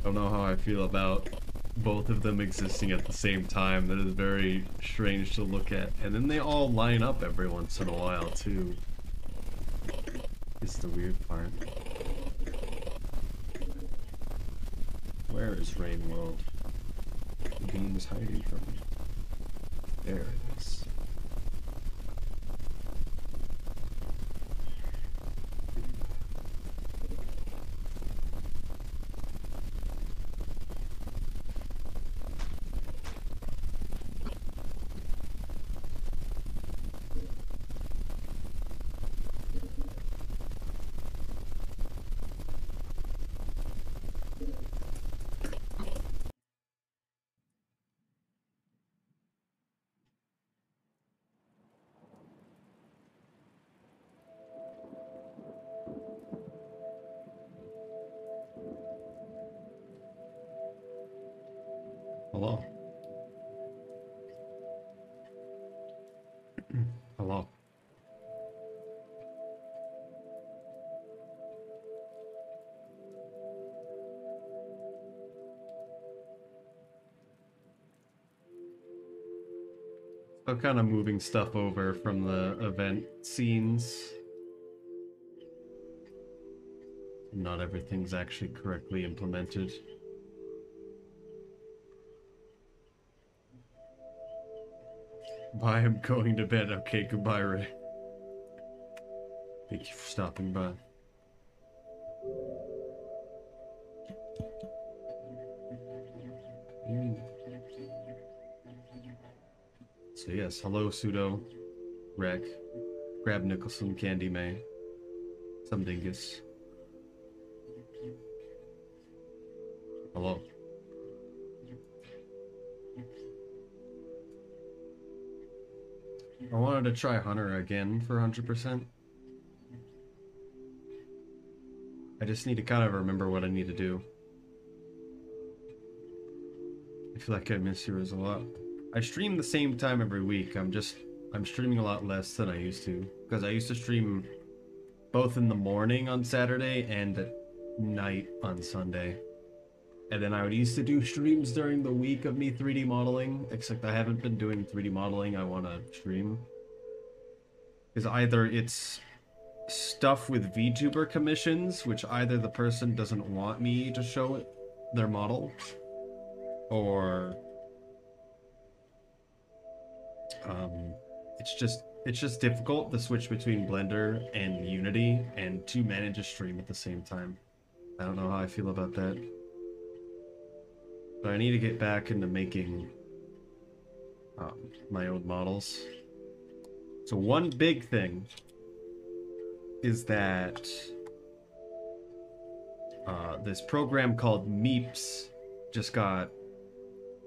don't know how I feel about both of them existing at the same time. That is very strange to look at. And then they all line up every once in a while, too. It's the weird part. Where is Rain World? The game is hiding from me. There it is. Hello. Hello. So kind of moving stuff over from the event scenes. Not everything's actually correctly implemented. Bye, I'm going to bed. Okay, goodbye, Ray. Thank you for stopping by. So yes, hello, Pseudo, Rec, Grab Nicholson, Candy May, some dingus. Hello. I wanted to try Hunter again for 100%. I just need to kind of remember what I need to do. I feel like I miss yours a lot. I stream the same time every week. I'm streaming a lot less than I used to. Because I used to stream both in the morning on Saturday and at night on Sunday. And then I would used to do streams during the week of me 3D modeling, except I haven't been doing 3D modeling I want to stream. Because either it's stuff with VTuber commissions, which either the person doesn't want me to show it, their model, or it's just difficult to switch between Blender and Unity and to manage a stream at the same time. I don't know how I feel about that. But I need to get back into making my own models. So one big thing is that this program called Meeps just got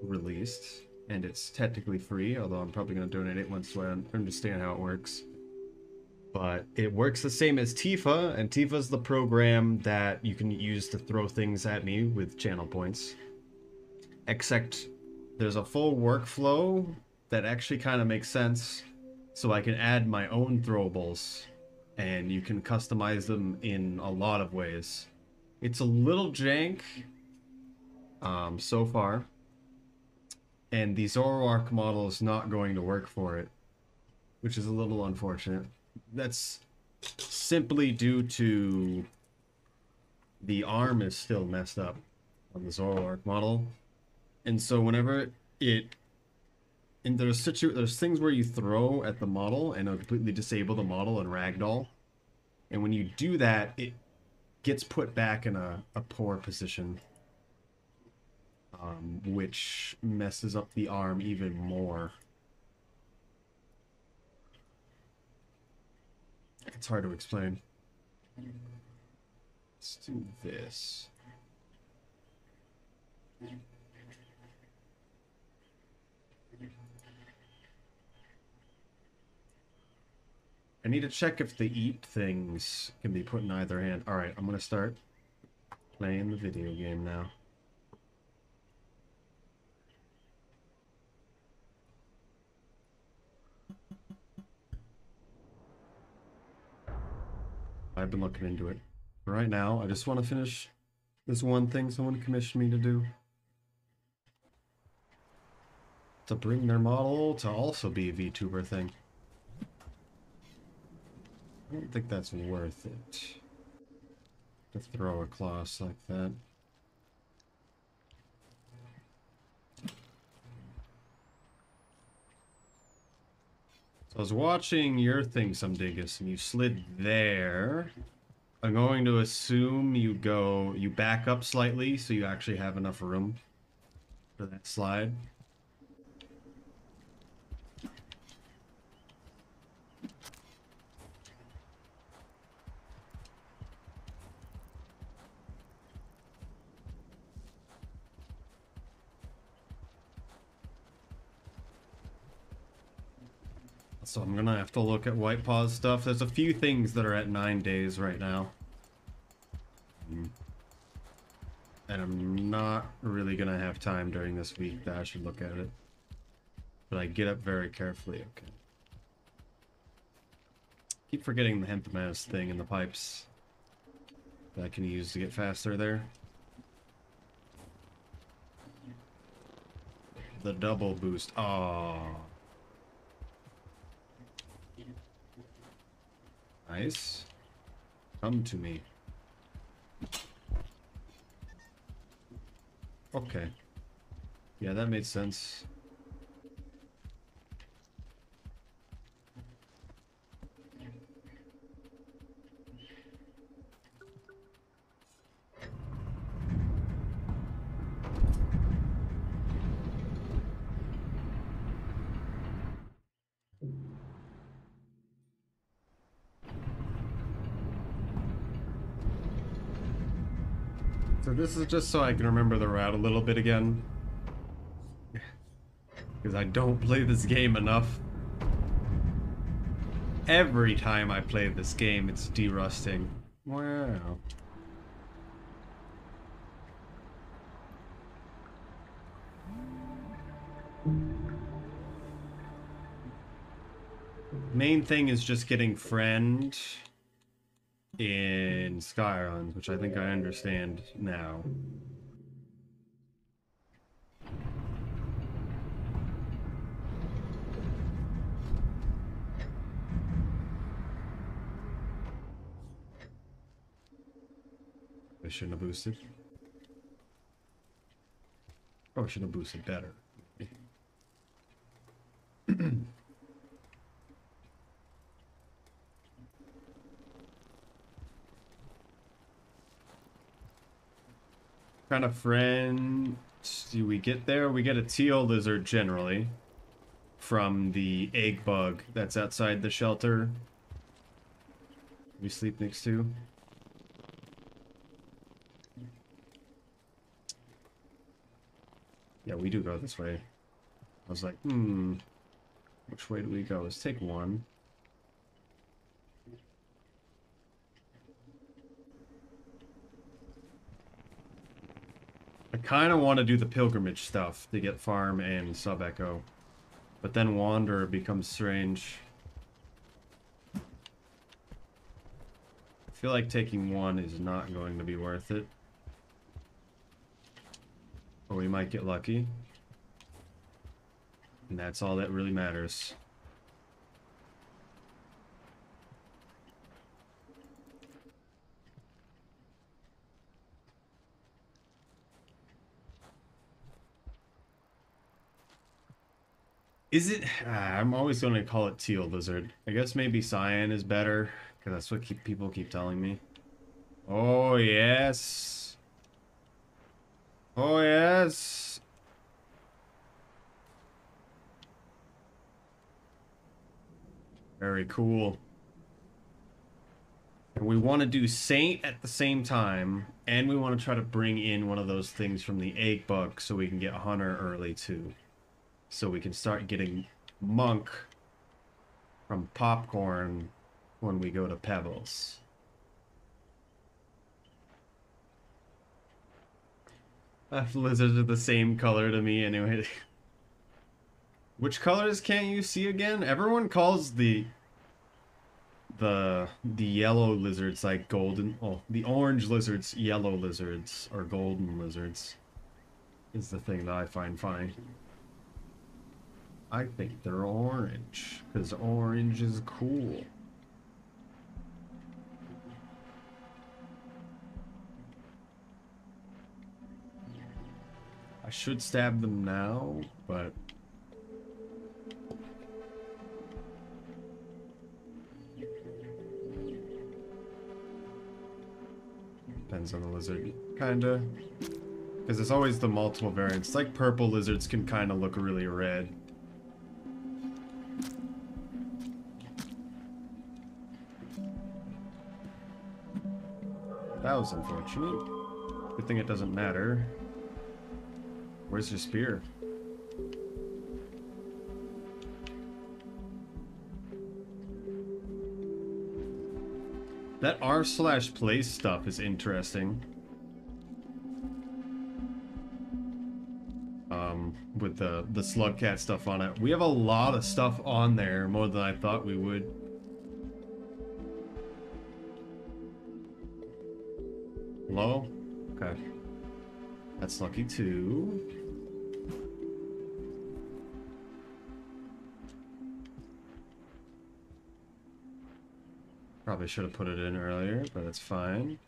released, and it's technically free, although I'm probably going to donate it once I understand how it works. But it works the same as Tifa, and Tifa's the program that you can use to throw things at me with channel points. Except there's a full workflow that actually kind of makes sense, so I can add my own throwables, and you can customize them in a lot of ways. It's a little jank so far, and the Zoroark model is not going to work for it, which is a little unfortunate. That's simply due to the arm is still messed up on the Zoroark model. And so whenever there's things where you throw at the model and it'll completely disable the model in Ragdoll. And when you do that, it gets put back in a poor position. Which messes up the arm even more. It's hard to explain. Let's do this. I need to check if the eat things can be put in either hand. Alright, I'm gonna start playing the video game now. I've been looking into it. Right now, I just want to finish There's one thing someone commissioned me to do. To bring their model to also be a VTuber thing. I don't think that's worth it. To throw a class like that. So I was watching your thing, some dingus, and you slid there. I'm going to assume you back up slightly so you actually have enough room for that slide. So I'm gonna have to look at White Paw's stuff. There's a few things that are at 9 days right now. And I'm not really gonna have time during this week that I should look at it. But I get up very carefully, okay. Keep forgetting the hemp mass thing in the pipes that I can use to get faster there. The double boost. Oh. Nice. Come to me. Okay. Yeah, that made sense. So this is just so I can remember the route a little bit again. Because I don't play this game enough. Every time I play this game, it's derusting. Wow. Main thing is just getting friend in Skylands, which I think I understand now. I shouldn't have boosted. Oh, I should have boosted better. Kind of friend do we get there? We get a teal lizard generally from the egg bug that's outside the shelter we sleep next to. Yeah, we do go this way. I was like, which way do we go? Let's take one. I kind of want to do the pilgrimage stuff to get farm and sub echo, but then wander becomes strange. I feel like taking one is not going to be worth it. Or we might get lucky. And that's all that really matters. Is it? I'm always going to call it teal lizard. I guess maybe cyan is better, because that's what people keep telling me. Oh, yes. Oh, yes. Very cool. And we want to do Saint at the same time, and we want to try to bring in one of those things from the egg bug so we can get Hunter early, too. So we can start getting Monk from Popcorn when we go to Pebbles. Lizards are the same color to me anyway. Which colors can't you see again? Everyone calls the the yellow lizards like golden. Oh, the orange lizards, yellow lizards, or golden lizards is the thing that I find funny. I think they're orange because orange is cool. I should stab them now, but depends on the lizard, kinda. Because there's always the multiple variants. Like purple lizards can kind of look really red. That was unfortunate. Good thing it doesn't matter. Where's your spear? That r/place stuff is interesting. With the Slugcat stuff on it. We have a lot of stuff on there, more than I thought we would. Hello? Okay. That's lucky too. Probably should have put it in earlier, but it's fine.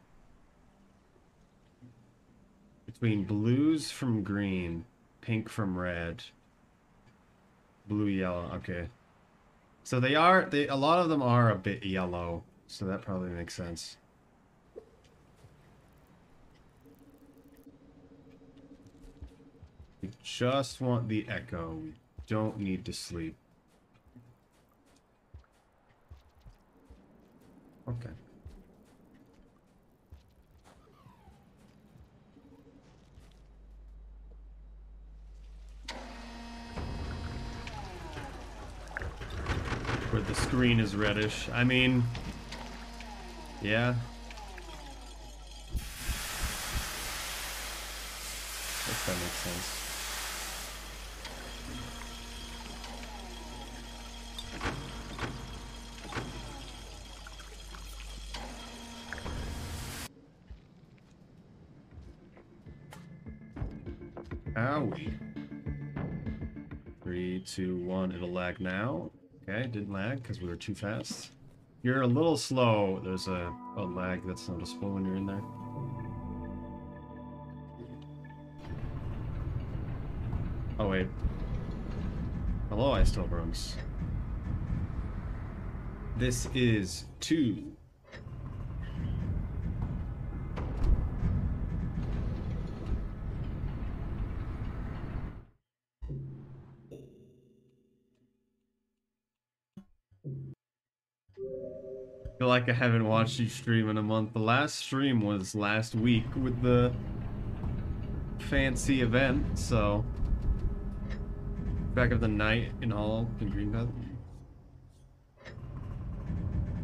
Between blues from green, pink from red, blue, yellow. Okay. So they are, a lot of them are a bit yellow, so that probably makes sense. We just want the echo. We don't need to sleep. Okay. Where the screen is reddish. I mean, yeah. If that makes sense. Owie. 3, 2, 1. It'll lag now. Okay, didn't lag because we were too fast. You're a little slow. There's a lag that's noticeable when you're in there. Oh, wait. Hello, Ice Tilbrums. This is 2. I feel like I haven't watched you stream in a month. The last stream was last week with the fancy event, so back of the night in all in Greenpath.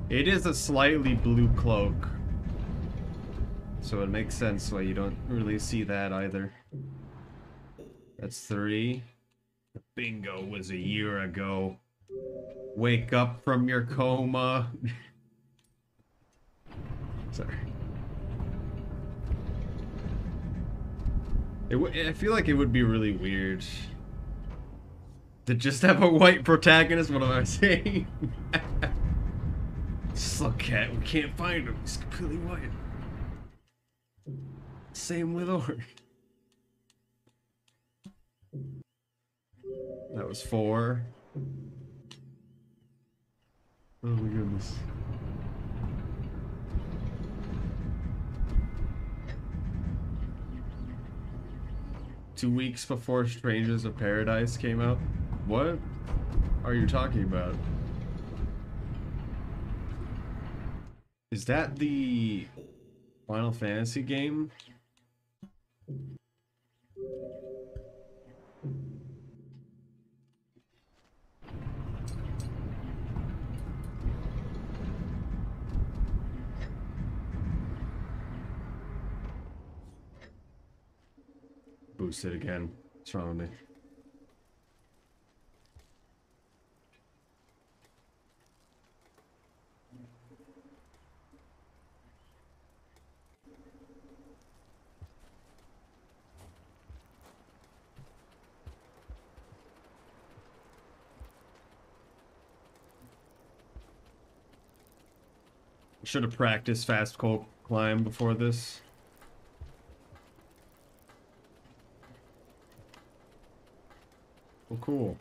It is a slightly blue cloak, so it makes sense why you don't really see that either. That's 3. The bingo was a year ago. Wake up from your coma. Sorry. I feel like it would be really weird to just have a white protagonist. What am I saying? Slugcat, we can't find him. He's completely white. Same with Ord. That was 4. Oh my goodness. Two weeks before Strangers of Paradise came out? What are you talking about? Is that the Final Fantasy game? Boosted again. What's wrong with me? Should have practiced fast coal climb before this. Well, cool.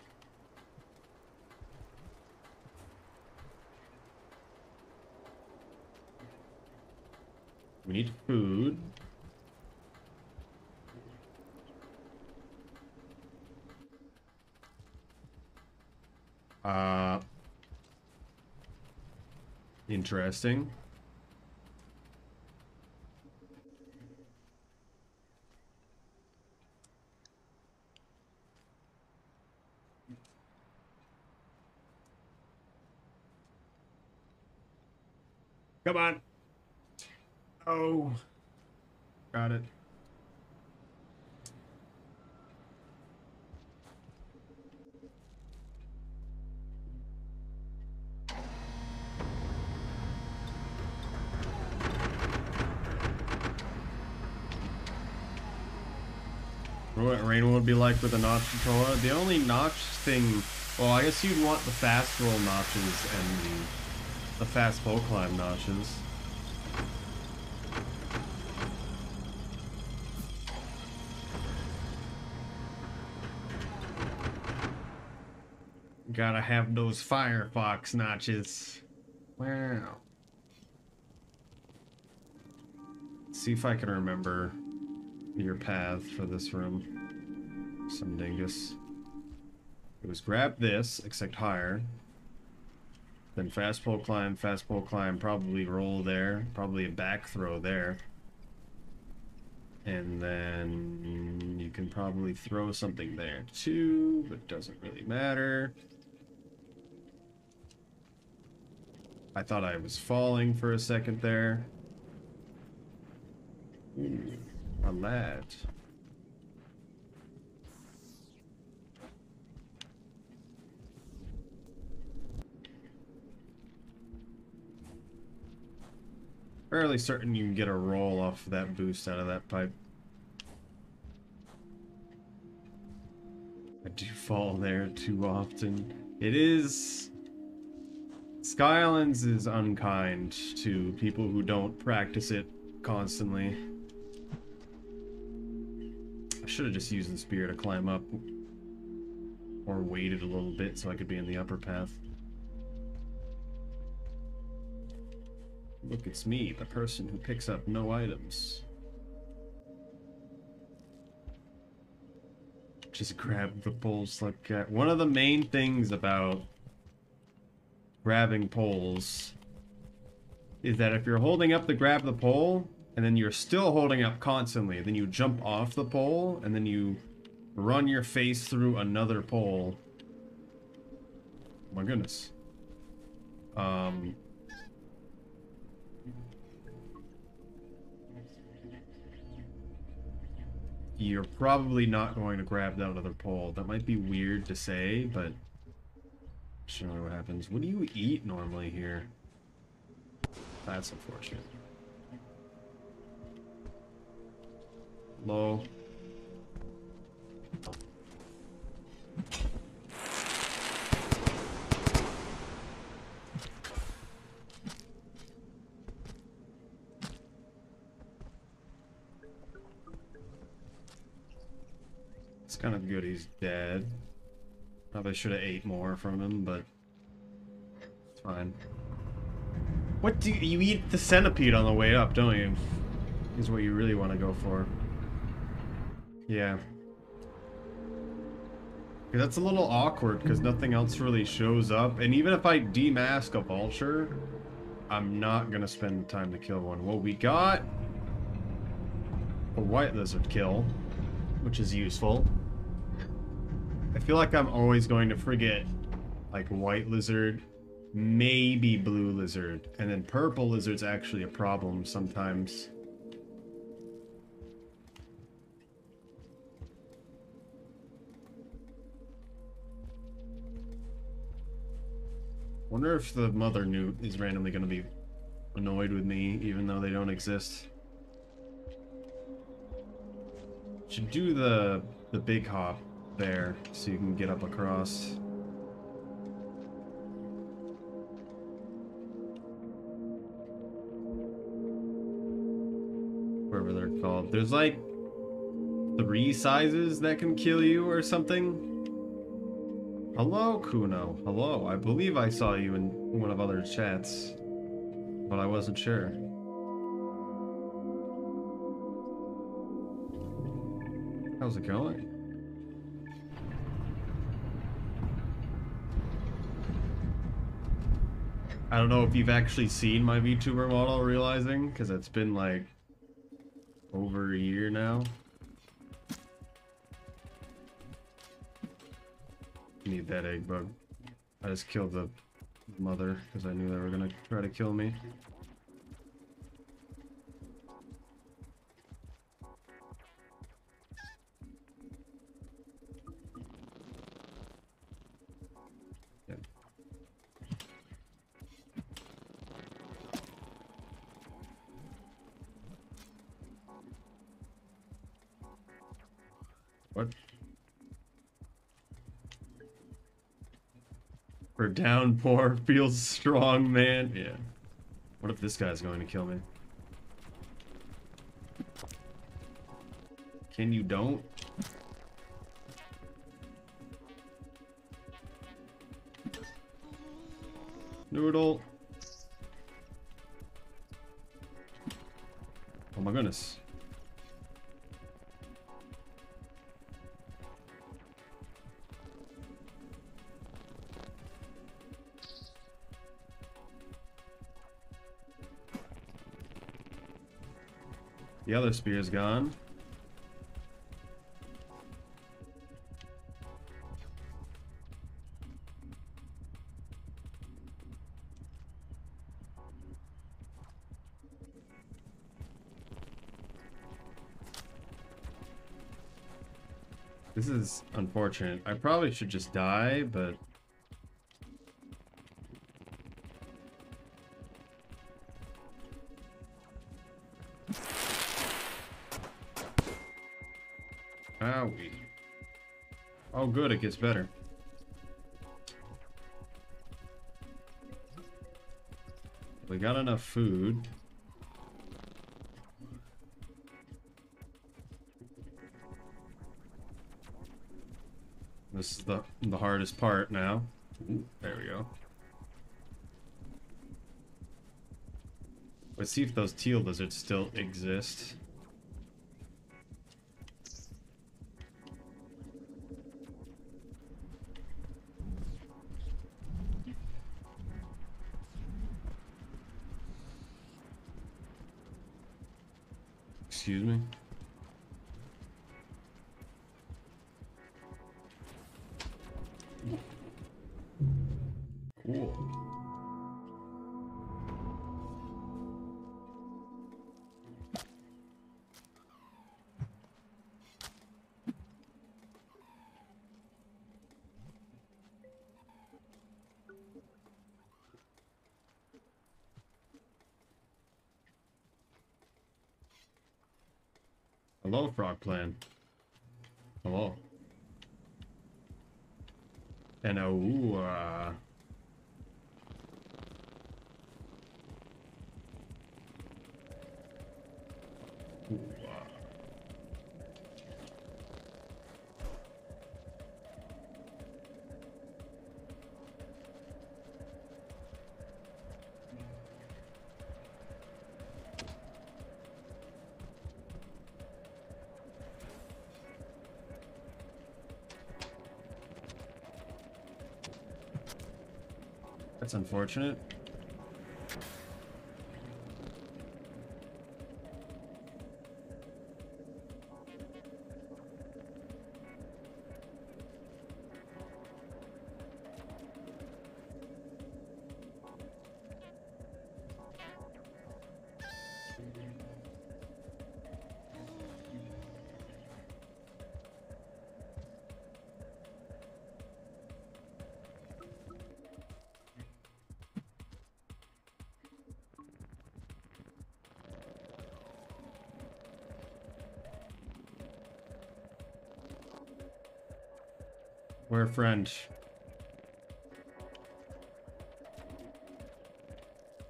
We need food. Interesting. Come on. Oh. Got it. What Rain would be like with a notch controller. The only notch thing, well, I guess you'd want the fast roll notches and the fast bow climb notches. Gotta have those Firefox notches. Wow. Let's see if I can remember your path for this room. Some dingus. It was grab this, except higher. Then fast pole climb, probably roll there. Probably a back throw there. And then you can probably throw something there too, but doesn't really matter. I thought I was falling for a second there. Ooh, a lad. Fairly certain you can get a roll off that boost out of that pipe. I do fall there too often. It is... Skylands is unkind to people who don't practice it constantly. I should have just used the spear to climb up. Or waited a little bit so I could be in the upper path. Look, it's me, the person who picks up no items. Just grab the poles like that. One of the main things about grabbing poles is that if you're holding up to grab the pole, and then you're still holding up constantly, then you jump off the pole, and then you run your face through another pole. Oh my goodness. You're probably not going to grab that other pole. That might be weird to say, but show me what happens. What do you eat normally here? That's unfortunate. Low. It's kind of good he's dead. Probably should have ate more from him, but it's fine. What do you eat the centipede on the way up, don't you? Is what you really want to go for. Yeah. That's a little awkward because nothing else really shows up. And even if I demask a vulture, I'm not going to spend the time to kill one. Well, we got a white lizard kill, which is useful. I feel like I'm always going to forget, like, white lizard, maybe blue lizard, and then purple lizard's actually a problem sometimes. Wonder if the mother newt is randomly going to be annoyed with me, even though they don't exist. Should do the big hop there, so you can get up across. whatever they're called. There's like 3 sizes that can kill you or something. Hello, Kuno. Hello. I believe I saw you in one of other chats, but I wasn't sure. How's it going? I don't know if you've actually seen my VTuber model, realizing, because it's been like over a year now. Need that egg bug. I just killed the mother because I knew they were gonna try to kill me. Yeah. What? For downpour feels strong, man. Yeah. What if this guy's going to kill me? Can you don't? Noodle. Oh my goodness. The other spear's gone. This is unfortunate. I probably should just die, but... Owie. Oh good, it gets better. We got enough food. This is the hardest part now. Ooh, there we go. Let's see if those teal lizards still exist. Excuse me. Cool. Hello, Frog Clan. Hello. And that's unfortunate. We're French.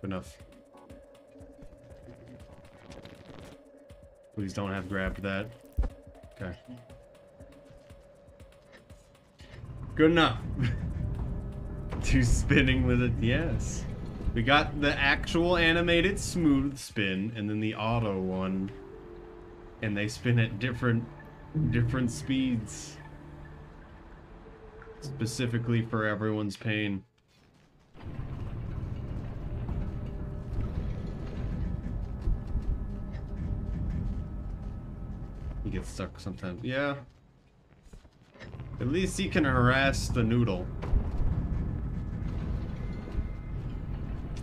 Enough. Please don't have grabbed that. Okay. Good enough. 2 spinning with it, yes. We got the actual animated smooth spin and then the auto one. And they spin at different speeds. Specifically for everyone's pain. He gets stuck sometimes. Yeah. At least he can harass the noodle.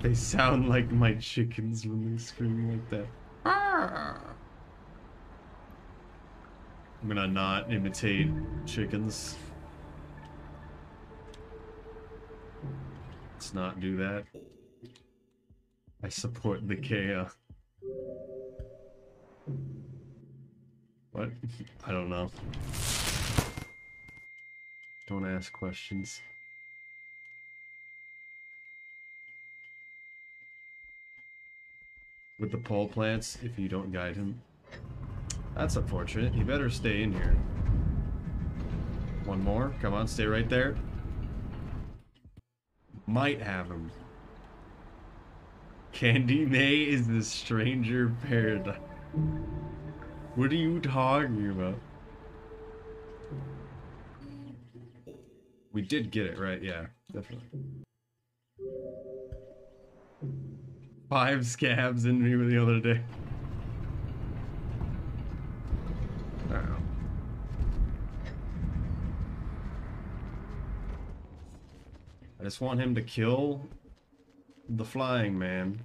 They sound like my chickens when they scream like that. I'm gonna not imitate chickens. Let's not do that. I support the chaos. What? I don't know. Don't ask questions. With the pole plants, if you don't guide him. That's unfortunate. He better stay in here. One more. Come on, stay right there. Might have him. Candy May is the stranger paradise. What are you talking about? We did get it right, yeah, definitely. 5 scabs in me the other day. I don't know. I just want him to kill the flying man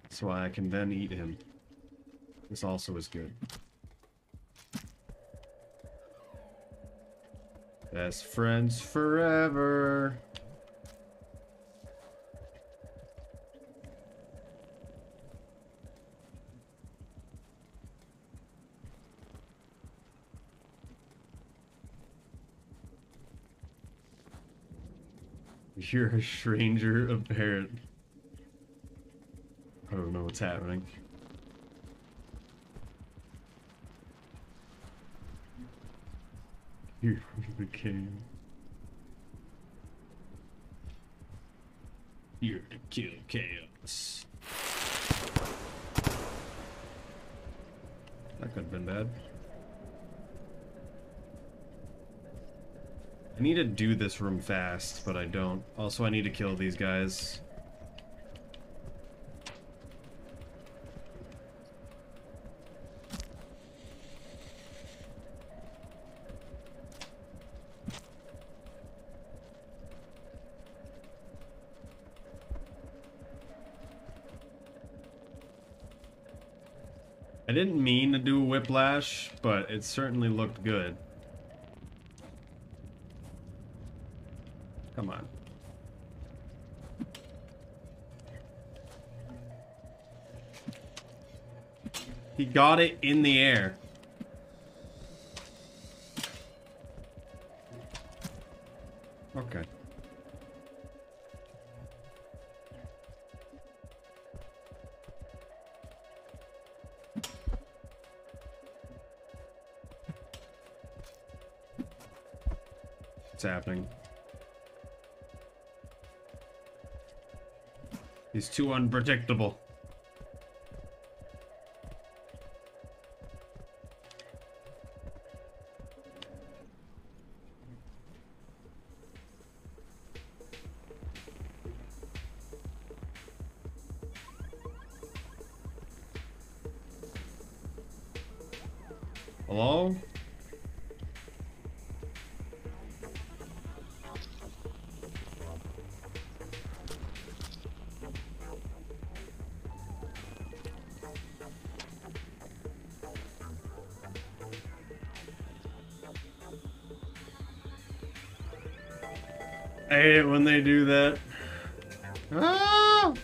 so I can then eat him. This also is good. Best friends forever. You're a stranger apparent. I don't know what's happening. You're the king. You're to kill chaos. That could have been bad. I need to do this room fast, but I don't. Also, I need to kill these guys. I didn't mean to do a whiplash, but it certainly looked good. Come on. He got it in the air. Okay. What's happening? He's too unpredictable. Hello? I hate it when they do that. Ah!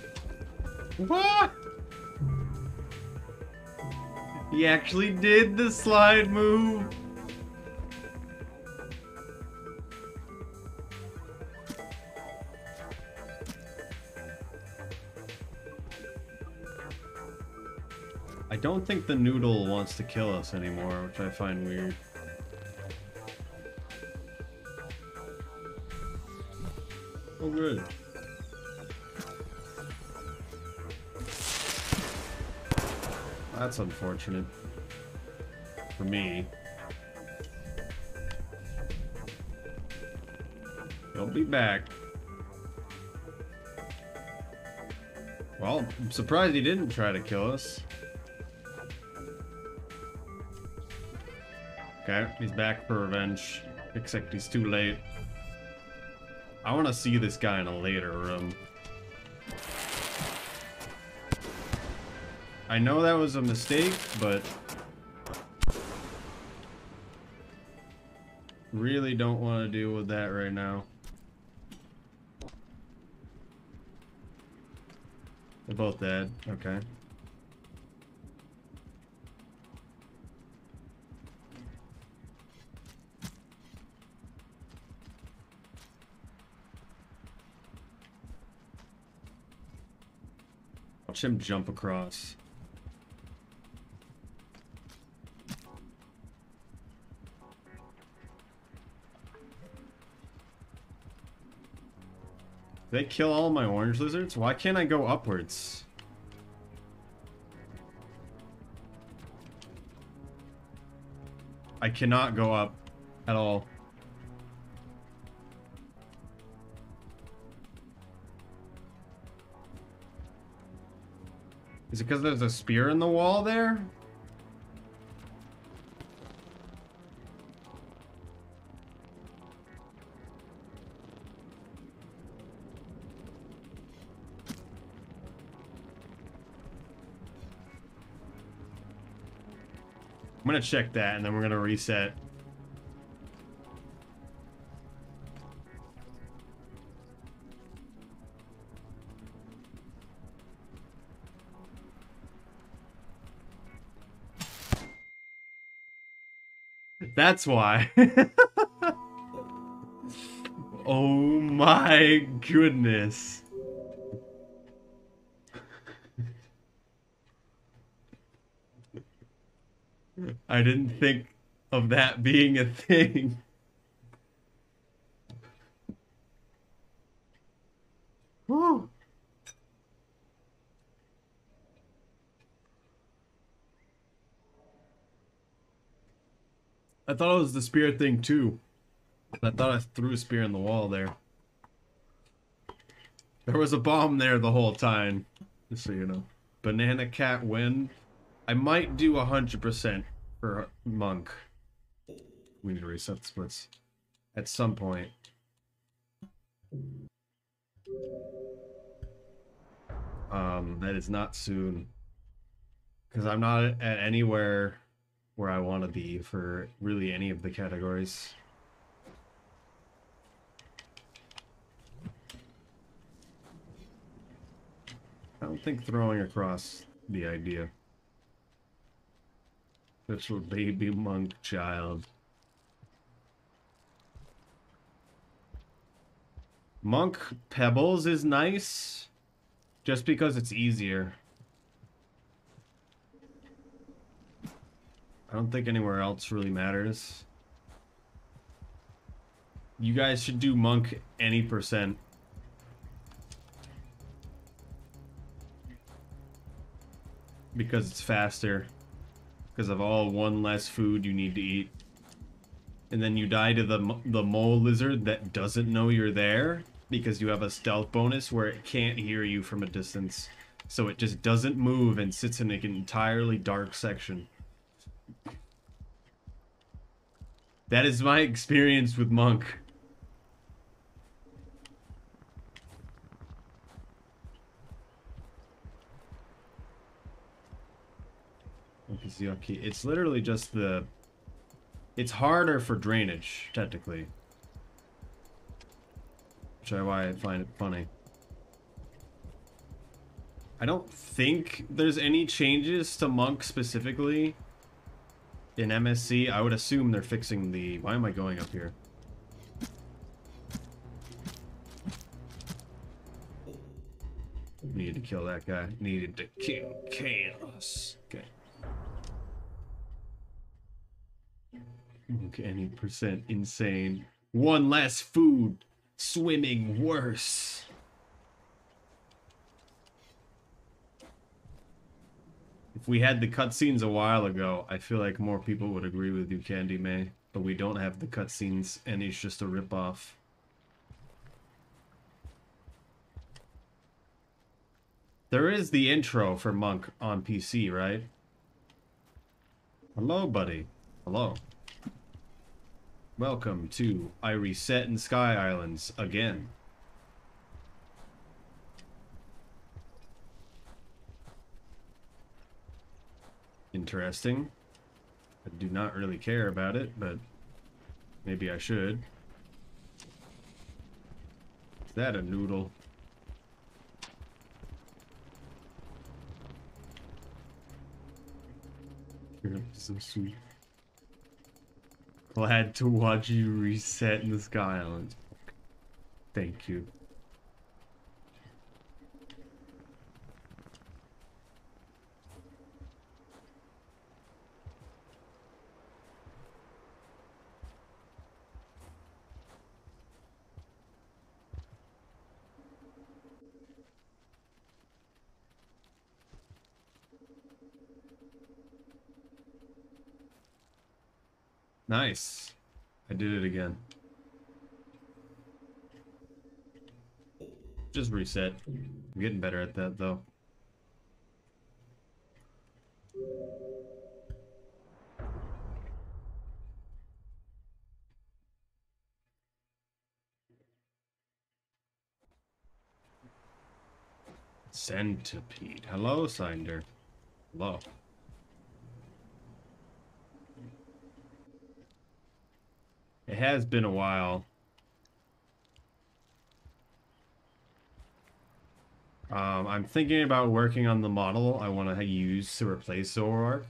What? He actually did the slide move. I don't think the noodle wants to kill us anymore, which I find weird. Oh, good. That's unfortunate. For me. He'll be back. Well, I'm surprised he didn't try to kill us. Okay, he's back for revenge. Except he's too late. I want to see this guy in a later room. I know that was a mistake, but really don't want to deal with that right now. They're both dead. Okay. Watch him jump across. Did they kill all my orange lizards? Why can't I go upwards? I cannot go up at all. Is it because there's a spear in the wall there? I'm gonna check that and then we're gonna reset. That's why. Oh my goodness. I didn't think of that being a thing. Whew. I thought it was the spear thing too. I thought I threw a spear in the wall there. There was a bomb there the whole time, just so you know. Banana cat win. I might do 100% for monk. We need to reset the splits at some point. That is not soon, because I'm not at anywhere where I want to be for really any of the categories. I don't think throwing across the idea. Little baby monk child. Monk Pebbles is nice, just because it's easier. I don't think anywhere else really matters. You guys should do monk any percent. Because it's faster. Because of all one less food you need to eat. And then you die to the mole lizard that doesn't know you're there. Because you have a stealth bonus where it can't hear you from a distance. So it just doesn't move and sits in an entirely dark section. That is my experience with monk. It's literally just the... It's harder for drainage, technically. Which is why I find it funny. I don't think there's any changes to monk specifically in MSC. I would assume they're fixing the... Why am I going up here? Needed to kill that guy. Needed to kill Chaos. Okay. Okay, any percent insane. One less food. Swimming worse. If we had the cutscenes a while ago, I feel like more people would agree with you, Candy May. But we don't have the cutscenes, and it's just a ripoff. There is the intro for Monk on PC, right? Hello, buddy. Hello. Welcome to I Reset in Sky Islands again. Interesting. I do not really care about it, but maybe I should. Is that a noodle? You're so sweet. Glad to watch you reset in the Sky Islands. Thank you. Nice. I did it again. Just reset. I'm getting better at that, though. Centipede. Hello, Cinder. Hello. It has been a while. I'm thinking about working on the model I want to use to replace Zoroark.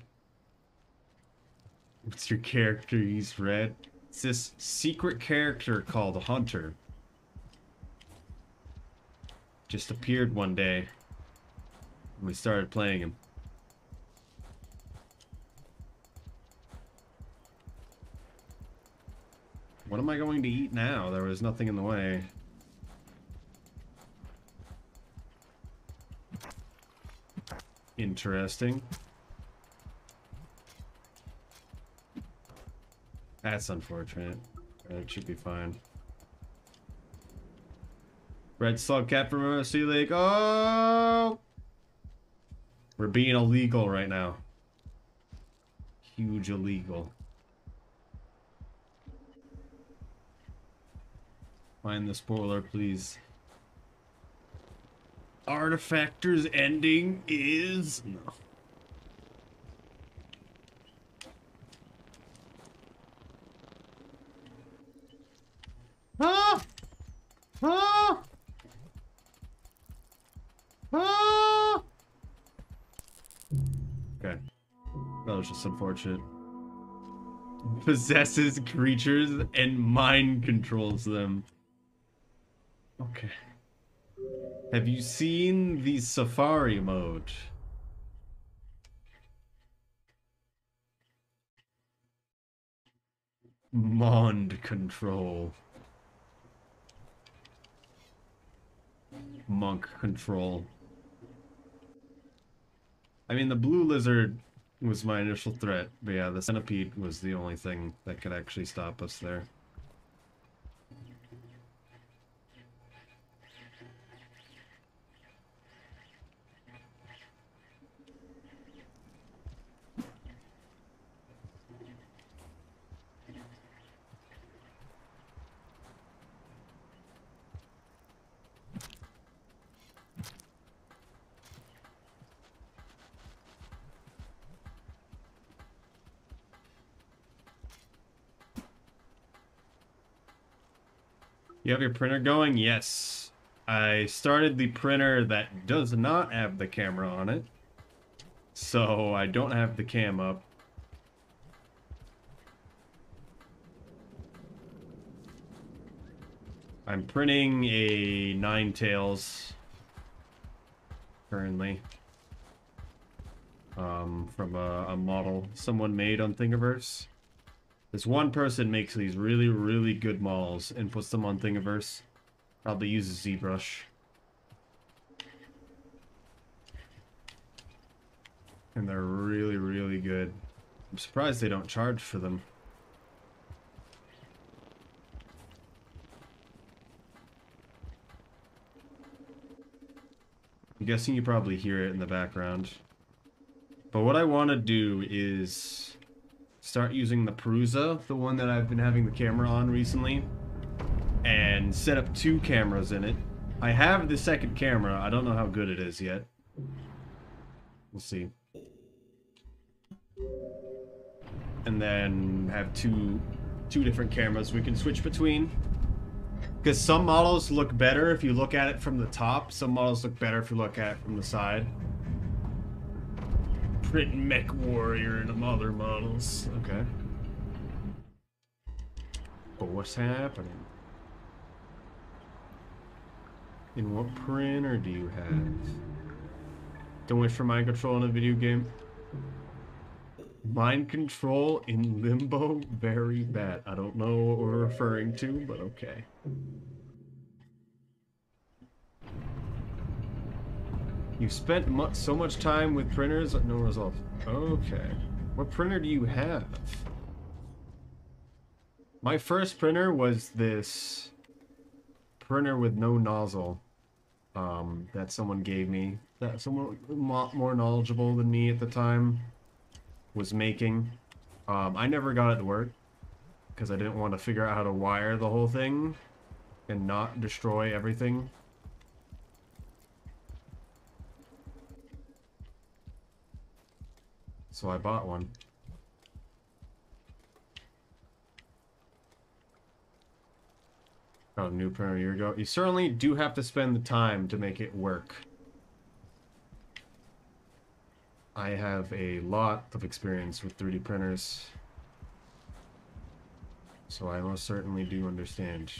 What's your character? He's red. It's this secret character called Hunter. Just appeared one day. And we started playing him. What am I going to eat now? There was nothing in the way. Interesting. That's unfortunate. It should be fine. Red Slug Cat from Sea Lake. Oh! We're being illegal right now. Huge illegal. Find the spoiler, please. Artifactor's ending is... No. Ah! Ah! Ah! Okay. That was just unfortunate. Possesses creatures and mind controls them. Okay. Have you seen the Safari mode? Mind control. Monk control. I mean, the blue lizard was my initial threat, but yeah, the centipede was the only thing that could actually stop us there. You have your printer going? Yes. I started the printer that does not have the camera on it. So I don't have the cam up. I'm printing a Ninetales currently. From a model someone made on Thingiverse. This one person makes these really, really good models and puts them on Thingiverse. Probably uses ZBrush. And they're really, really good. I'm surprised they don't charge for them. I'm guessing you probably hear it in the background. But what I want to do is start using the Prusa, the one that I've been having the camera on recently, and set up 2 cameras in it. I have the second camera. I don't know how good it is yet. We'll see. And then have two different cameras we can switch between. Because some models look better if you look at it from the top. Some models look better if you look at it from the side. Print Mech Warrior and other models. Okay. But what's happening? In what printer do you have? Don't wait for mind control in a video game. Mind control in Limbo? Very bad. I don't know what we're referring to, but okay. You spent so much time with printers, no results. Okay. What printer do you have? My first printer was this printer with no nozzle that someone gave me. That someone more knowledgeable than me at the time was making. I never got it to work because I didn't want to figure out how to wire the whole thing and not destroy everything. So I bought one. Got a new printer a year ago. You certainly do have to spend the time to make it work. I have a lot of experience with 3D printers, so I most certainly do understand.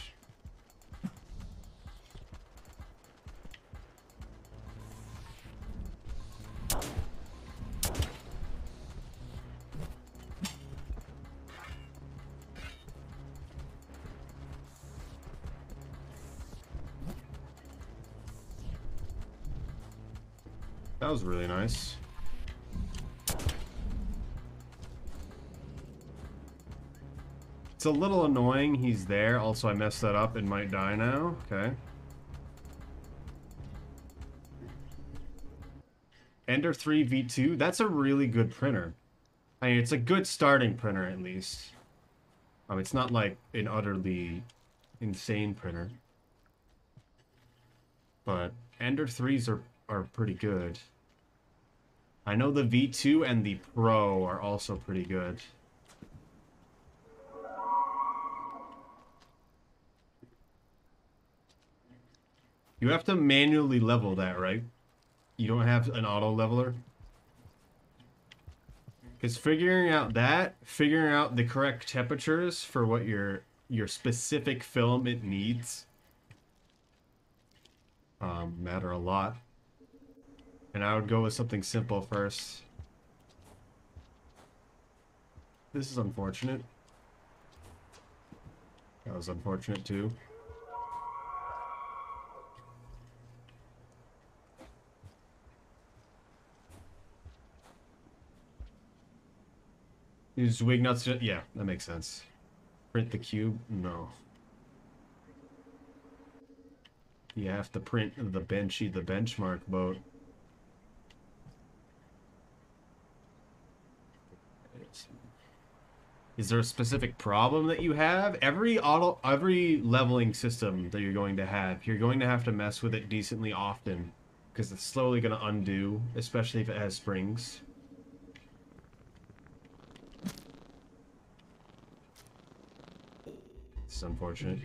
That was really nice. It's a little annoying he's there. Also, I messed that up and might die now. Okay. Ender 3 V2. That's a really good printer. I mean, it's a good starting printer, at least. It's not like an utterly insane printer. But Ender 3s are pretty good. I know the V2 and the Pro are also pretty good. You have to manually level that, right? You don't have an auto leveler? Because figuring out the correct temperatures for what your specific filament needs matter a lot. And I would go with something simple first. This is unfortunate. That was unfortunate too. Use wig nuts. Yeah, that makes sense. Print the cube? No. You have to print the benchmark boat. Is there a specific problem that you have? Every leveling system that you're going to have to mess with it decently often, because it's slowly going to undo, especially if it has springs. It's unfortunate.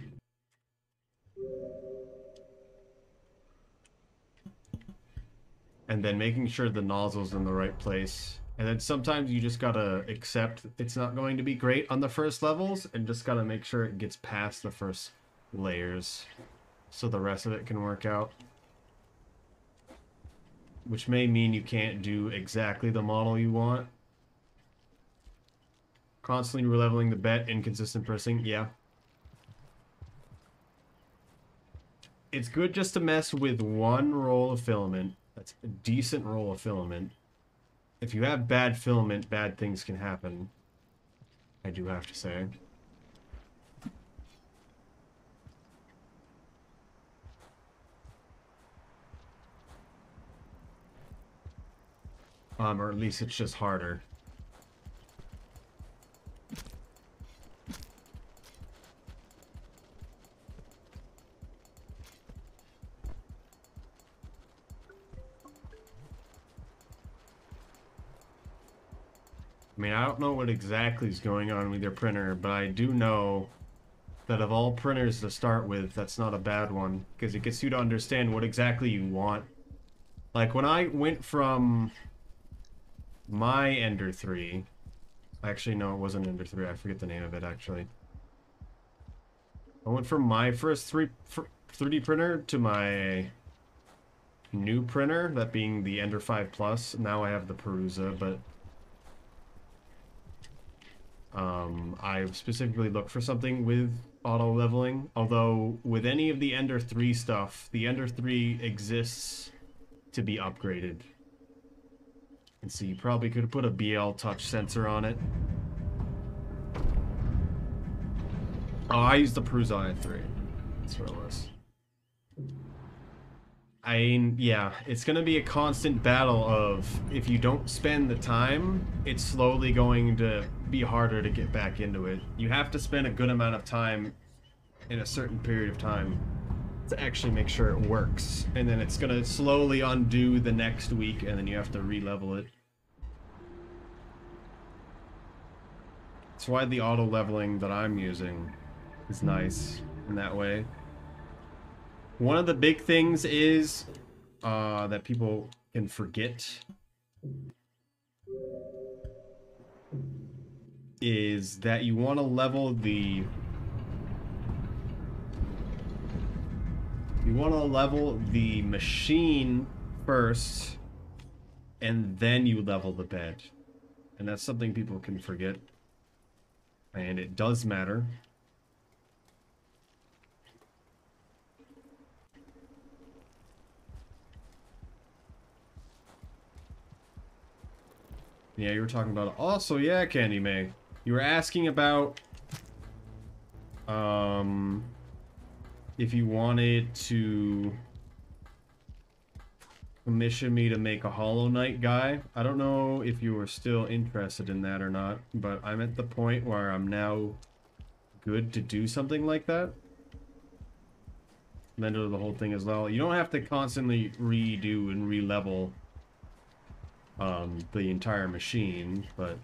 And then making sure the nozzle's in the right place. And then sometimes you just gotta accept it's not going to be great on the first levels, and just gotta make sure it gets past the first layers so the rest of it can work out. Which may mean you can't do exactly the model you want. Constantly releveling the bet, inconsistent pressing. Yeah. It's good just to mess with one roll of filament. That's a decent roll of filament. If you have bad filament, bad things can happen. I do have to say. Or at least it's just harder. I mean, I don't know what exactly is going on with your printer, but I do know that of all printers to start with, that's not a bad one, because it gets you to understand what exactly you want. Like, when I went from my Ender 3... Actually, no, it wasn't Ender 3. I forget the name of it, actually. I went from my first 3D printer to my new printer, that being the Ender 5 Plus. Now I have the Perusa, but I specifically looked for something with auto leveling. Although with any of the Ender 3 stuff, the Ender 3 exists to be upgraded. And so you probably could have put a BL touch sensor on it. Oh, I used the Perusa i3. That's what it was. I mean, yeah, it's gonna be a constant battle of, if you don't spend the time, it's slowly going to be harder to get back into it. You have to spend a good amount of time in a certain period of time to actually make sure it works. And then it's gonna slowly undo the next week, and then you have to re-level it. That's why the auto leveling that I'm using is nice in that way. One of the big things is that people can forget is that you want to level the machine first, and then you level the bed. And that's something people can forget. And it does matter. Yeah, you were talking about... Also, yeah, Candy May. You were asking about... if you wanted to... commission me to make a Hollow Knight guy. I don't know if you were still interested in that or not, but I'm at the point where I'm now good to do something like that. Render the whole thing as well. You don't have to constantly redo and re-level the entire machine, but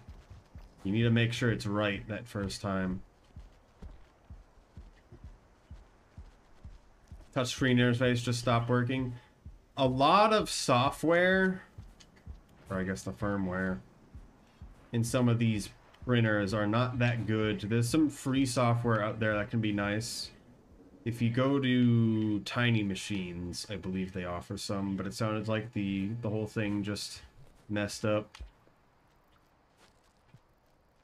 you need to make sure it's right that first time. Touchscreen interface just stopped working. A lot of software, or I guess the firmware, in some of these printers are not that good. There's some free software out there that can be nice. If you go to Tiny Machines, I believe they offer some, but it sounded like the whole thing just messed up.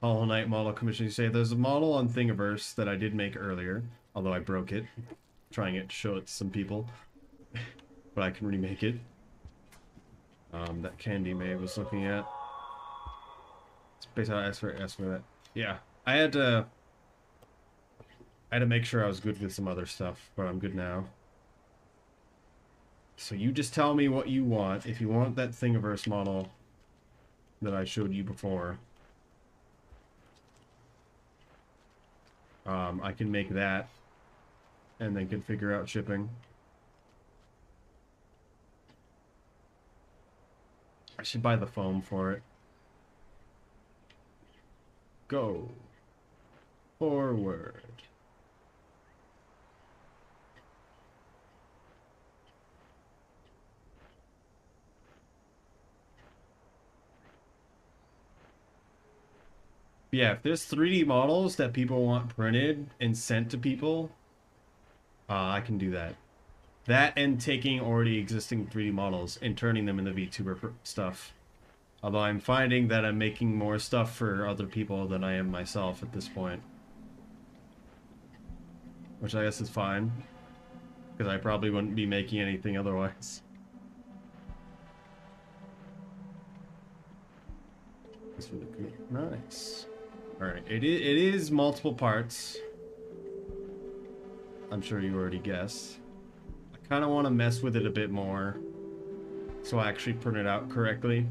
Hollow Knight model commission. You say there's a model on Thingiverse that I did make earlier, although I broke it, trying it to show it to some people, but I can remake it. That Candy May was looking at. It's basically how I asked for that. Yeah, I had to make sure I was good with some other stuff, but I'm good now. So you just tell me what you want. If you want that Thingiverse model that I showed you before, I can make that and then can figure out shipping. I should buy the foam for it. Go forward. Yeah, if there's 3D models that people want printed and sent to people, I can do that. That and taking already existing 3D models and turning them into VTuber stuff. Although I'm finding that I'm making more stuff for other people than I am myself at this point. Which I guess is fine. Because I probably wouldn't be making anything otherwise. That's really cool. Nice. Alright, it is multiple parts. I'm sure you already guessed. I kind of want to mess with it a bit more. So I actually print it out correctly.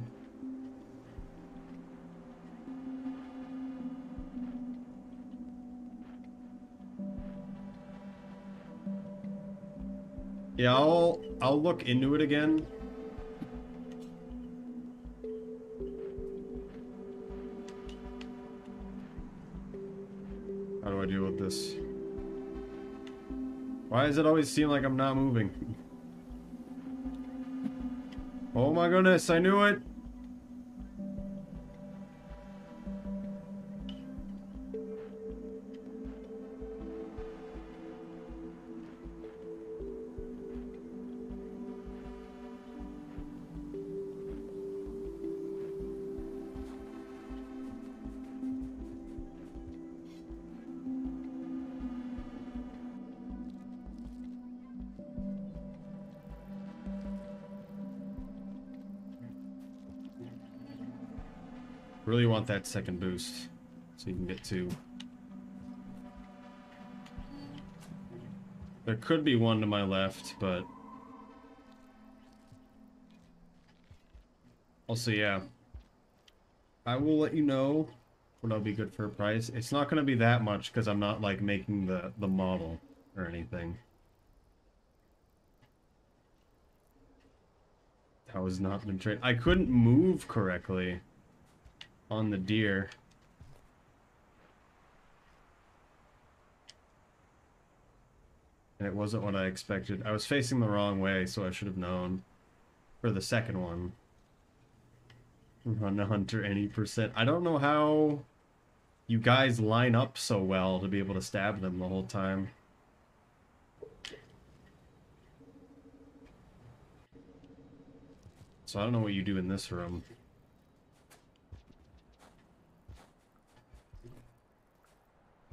Yeah, I'll look into it again. How do I deal with this? Why does it always seem like I'm not moving? Oh my goodness, I knew it! Really want that second boost so you can get two. There could be one to my left, but also, yeah. I will let you know what'll be good for a price. It's not going to be that much because I'm not like making the model or anything. That was not been trained. I couldn't move correctly on the deer. And it wasn't what I expected. I was facing the wrong way, so I should have known for the second one. Run a hunter any percent. I don't know how you guys line up so well to be able to stab them the whole time. So I don't know what you do in this room.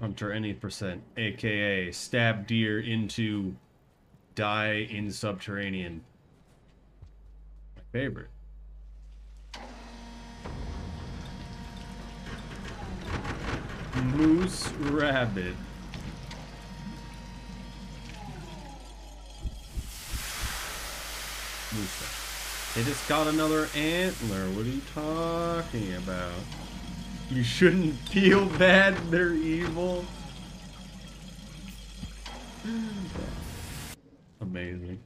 Hunter any percent, aka stab deer into die in subterranean. My favorite. Moose rabbit. Moose rabbit. They just got another antler. What are you talking about? You shouldn't feel bad, they're evil. Amazing.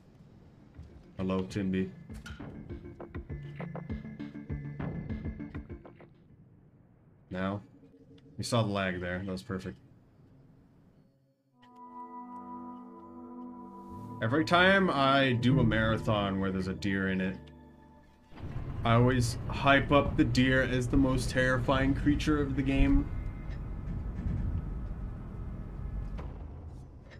Hello, Timby. Now? You saw the lag there. That was perfect. Every time I do a marathon where there's a deer in it, I always hype up the deer as the most terrifying creature of the game.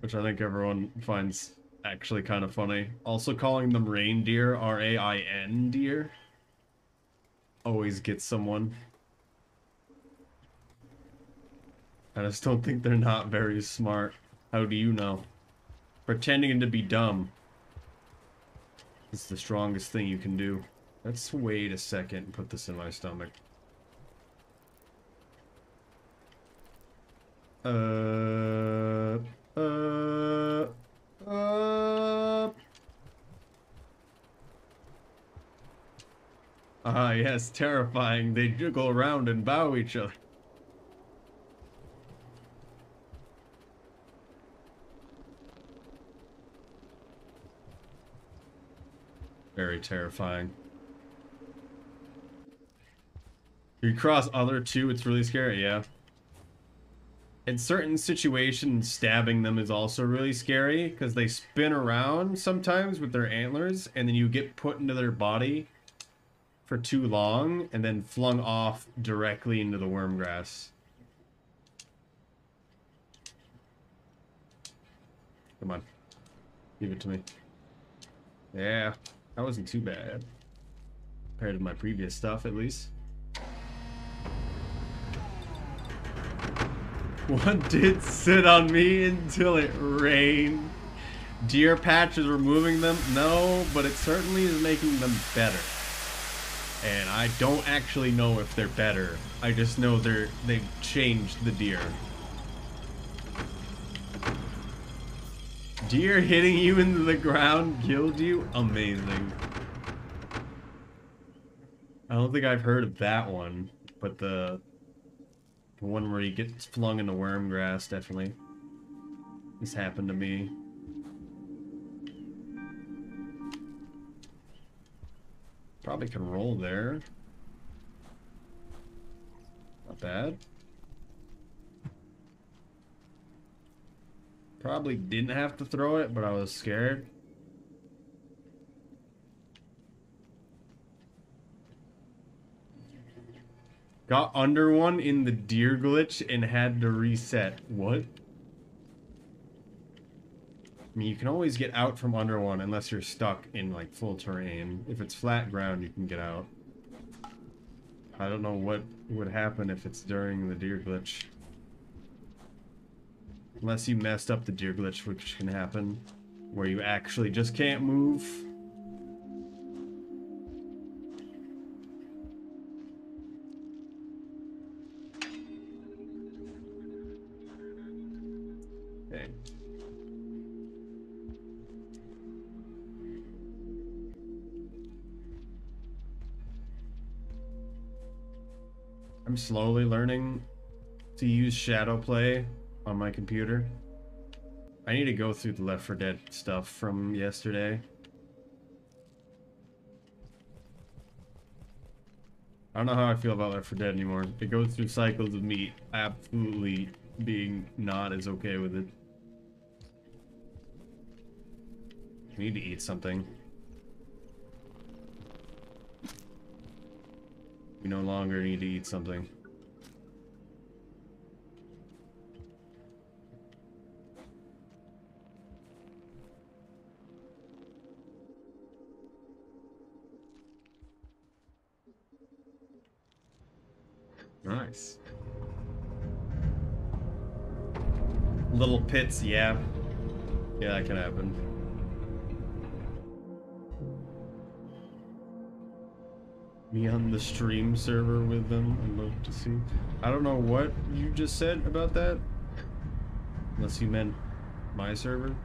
Which I think everyone finds actually kind of funny. Also calling them reindeer, R-A-I-N deer, always gets someone. I just don't think they're not very smart. How do you know? Pretending to be dumb is the strongest thing you can do. Let's wait a second and put this in my stomach. Ah, yes, terrifying. They jiggle around and bow each other. Very terrifying. You cross other two, it's really scary, yeah. In certain situations, stabbing them is also really scary because they spin around sometimes with their antlers and then you get put into their body for too long and then flung off directly into the worm grass. Come on. Give it to me. Yeah, that wasn't too bad. compared to my previous stuff, at least. One did sit on me until it rained. Deer patch is removing them? No, but it certainly is making them better. And I don't actually know if they're better. I just know they've changed the deer. Deer hitting you into the ground killed you? Amazing. I don't think I've heard of that one, but the one where he gets flung in the worm grass, definitely. This happened to me. Probably can roll there. Not bad. Probably didn't have to throw it, but I was scared. Got under one in the deer glitch and had to reset. What? I mean, you can always get out from under one unless you're stuck in, like, full terrain. If it's flat ground, you can get out. I don't know what would happen if it's during the deer glitch. Unless you messed up the deer glitch, which can happen, where you actually just can't move. Okay. I'm slowly learning to use Shadow Play on my computer. I need to go through the Left 4 Dead stuff from yesterday. I don't know how I feel about Left 4 Dead anymore. It goes through cycles of me absolutely being not as okay with it. I need to eat something. We no longer need to eat something. Nice. Little pits, yeah. Yeah, that can happen. Me on the stream server with them. I'd love to see. I don't know what you just said about that. Unless you meant my server.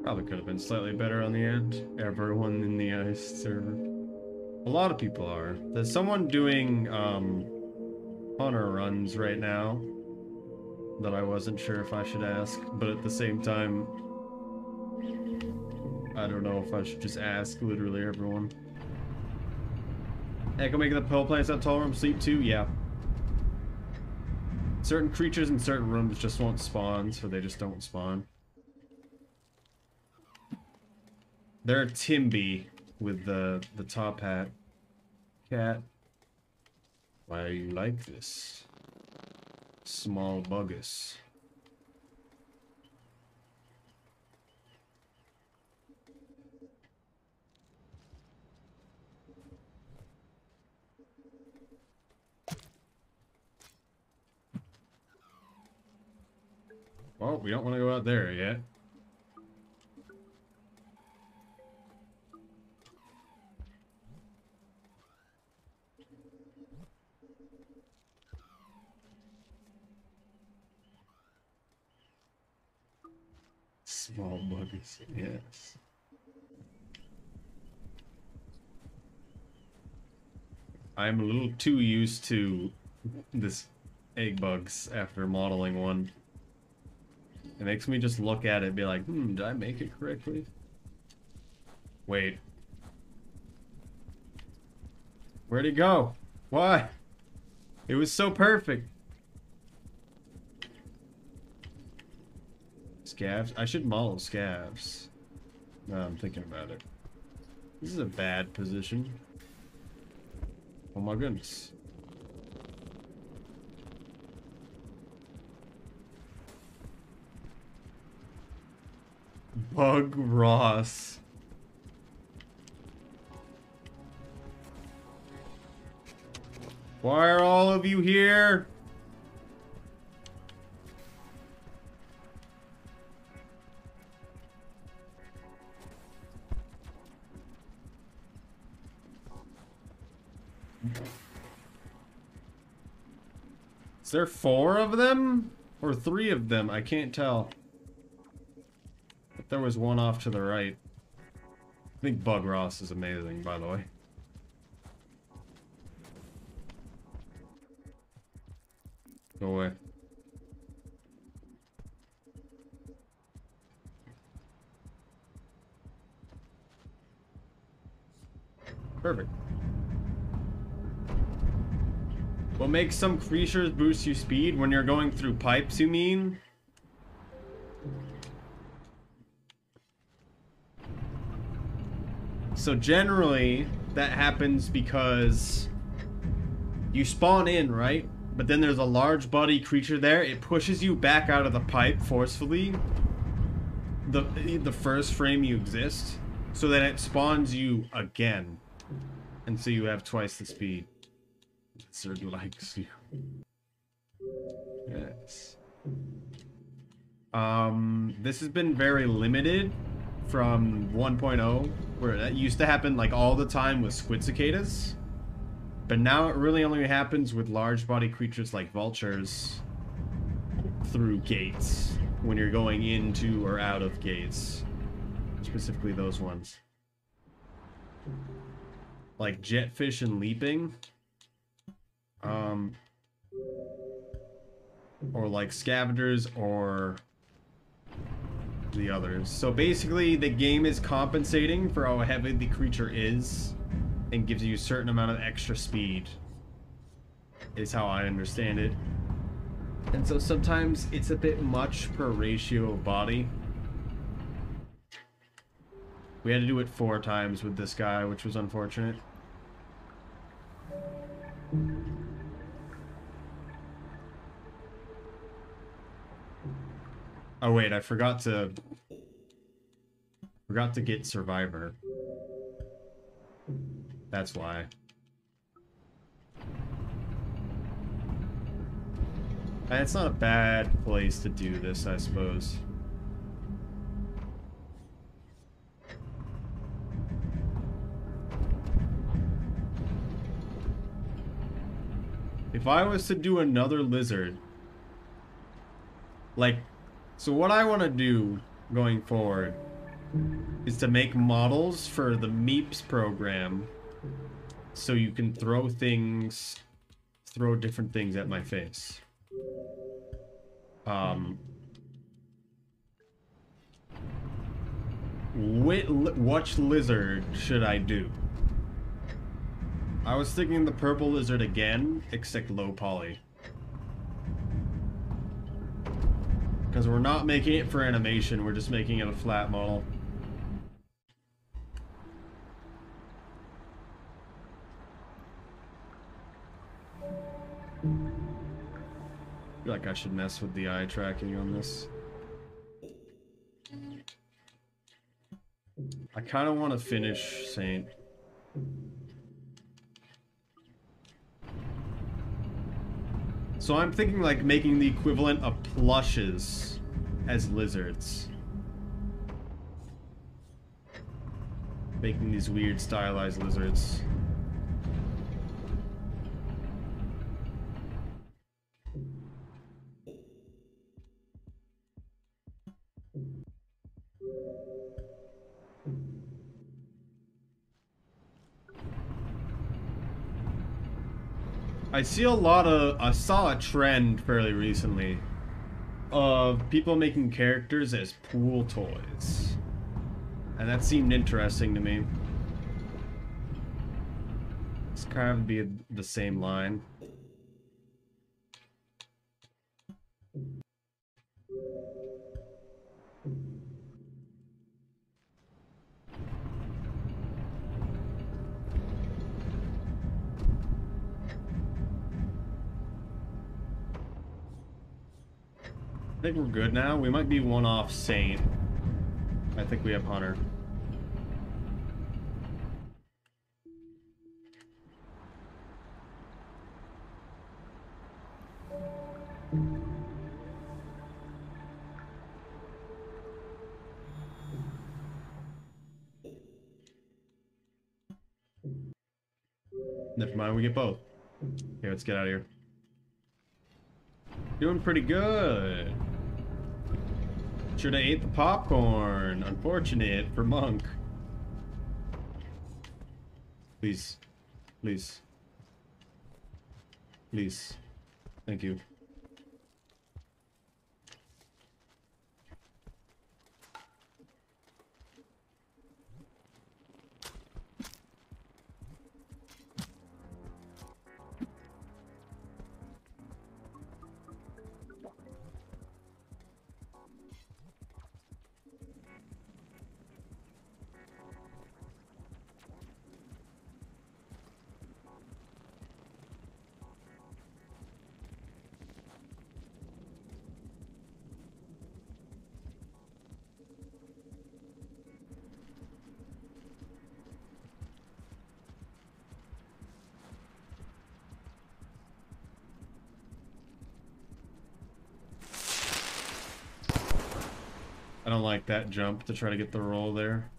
Probably could have been slightly better on the end. Everyone in the ice server. A lot of people are. There's someone doing hunter runs right now that I wasn't sure if I should ask, but at the same time, I don't know if I should just ask literally everyone. Echo making the pill plants that tall room sleep too? Yeah. Certain creatures in certain rooms just won't spawn, so they just don't spawn. They're Timby with the top hat. Cat. Why are you like this? Small buggus. Well, we don't want to go out there yet. Small buggies, yes. I'm a little too used to this egg bugs after modeling one. It makes me just look at it and be like, did I make it correctly? Wait. Where'd he go? Why? It was so perfect. Scavs? I should model scavs. No, I'm thinking about it. This is a bad position. Oh my goodness. Bug Ross. Why are all of you here? Is there 4 of them? Or 3 of them? I can't tell. But there was one off to the right. I think Bug Ross is amazing, by the way. Go away. Perfect. What makes some creatures boost your speed when you're going through pipes, you mean? So generally, that happens because you spawn in, right? But then there's a large body creature there. It pushes you back out of the pipe forcefully. The first frame you exist. So then it spawns you again. And so you have twice the speed. Lizard likes you. Yes. This has been very limited from 1.0, where that used to happen like all the time with squid cicadas. But now it really only happens with large body creatures like vultures through gates when you're going into or out of gates. Specifically those ones. Like jetfish and leaping. Or like scavengers or the others. So basically the game is compensating for how heavy the creature is and gives you a certain amount of extra speed, is how I understand it. And so sometimes it's a bit much per ratio of body. We had to do it 4 times with this guy, which was unfortunate. Oh wait, I forgot to get Survivor. That's why. And it's not a bad place to do this, I suppose. If I was to do another lizard, like, so what I want to do going forward is to make models for the Meeps program so you can throw different things at my face. Which lizard should I do? I was thinking the purple lizard again, except low poly. Because we're not making it for animation, we're just making it a flat model. I feel like I should mess with the eye tracking on this. I kind of want to finish Saint. So I'm thinking like making the equivalent of plushes as lizards. Making these weird stylized lizards. I saw a trend fairly recently of people making characters as pool toys. And that seemed interesting to me. It's kind of be the same line. I think we're good now. We might be one off Saint. I think we have Hunter. Never mind, we get both. Okay, let's get out of here. Doing pretty good. Should have ate the popcorn. Unfortunate for Monk. Please. Please. Please. Thank you. I don't like that jump to try to get the roll there.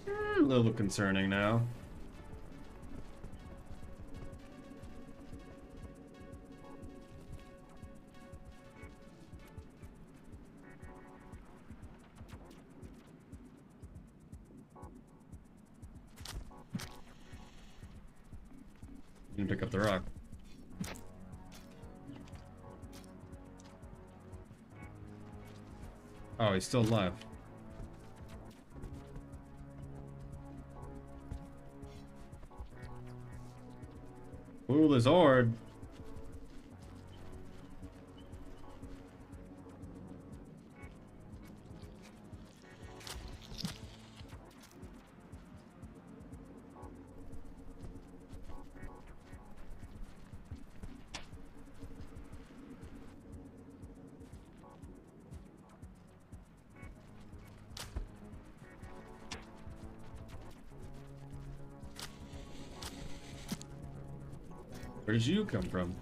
A little concerning now. You can pick up the rock. Oh, he's still alive. Ooh, the Zord. Where did you come from?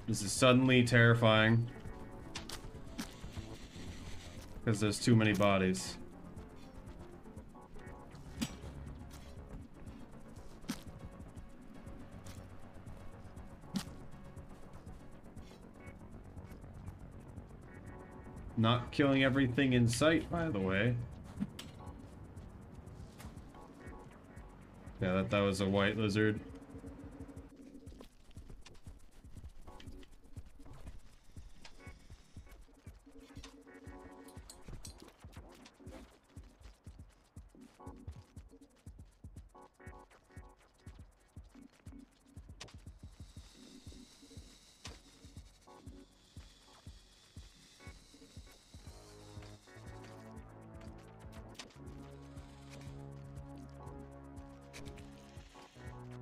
This is suddenly terrifying. Because there's too many bodies. Not killing everything in sight, by the way. Yeah, that was a white lizard.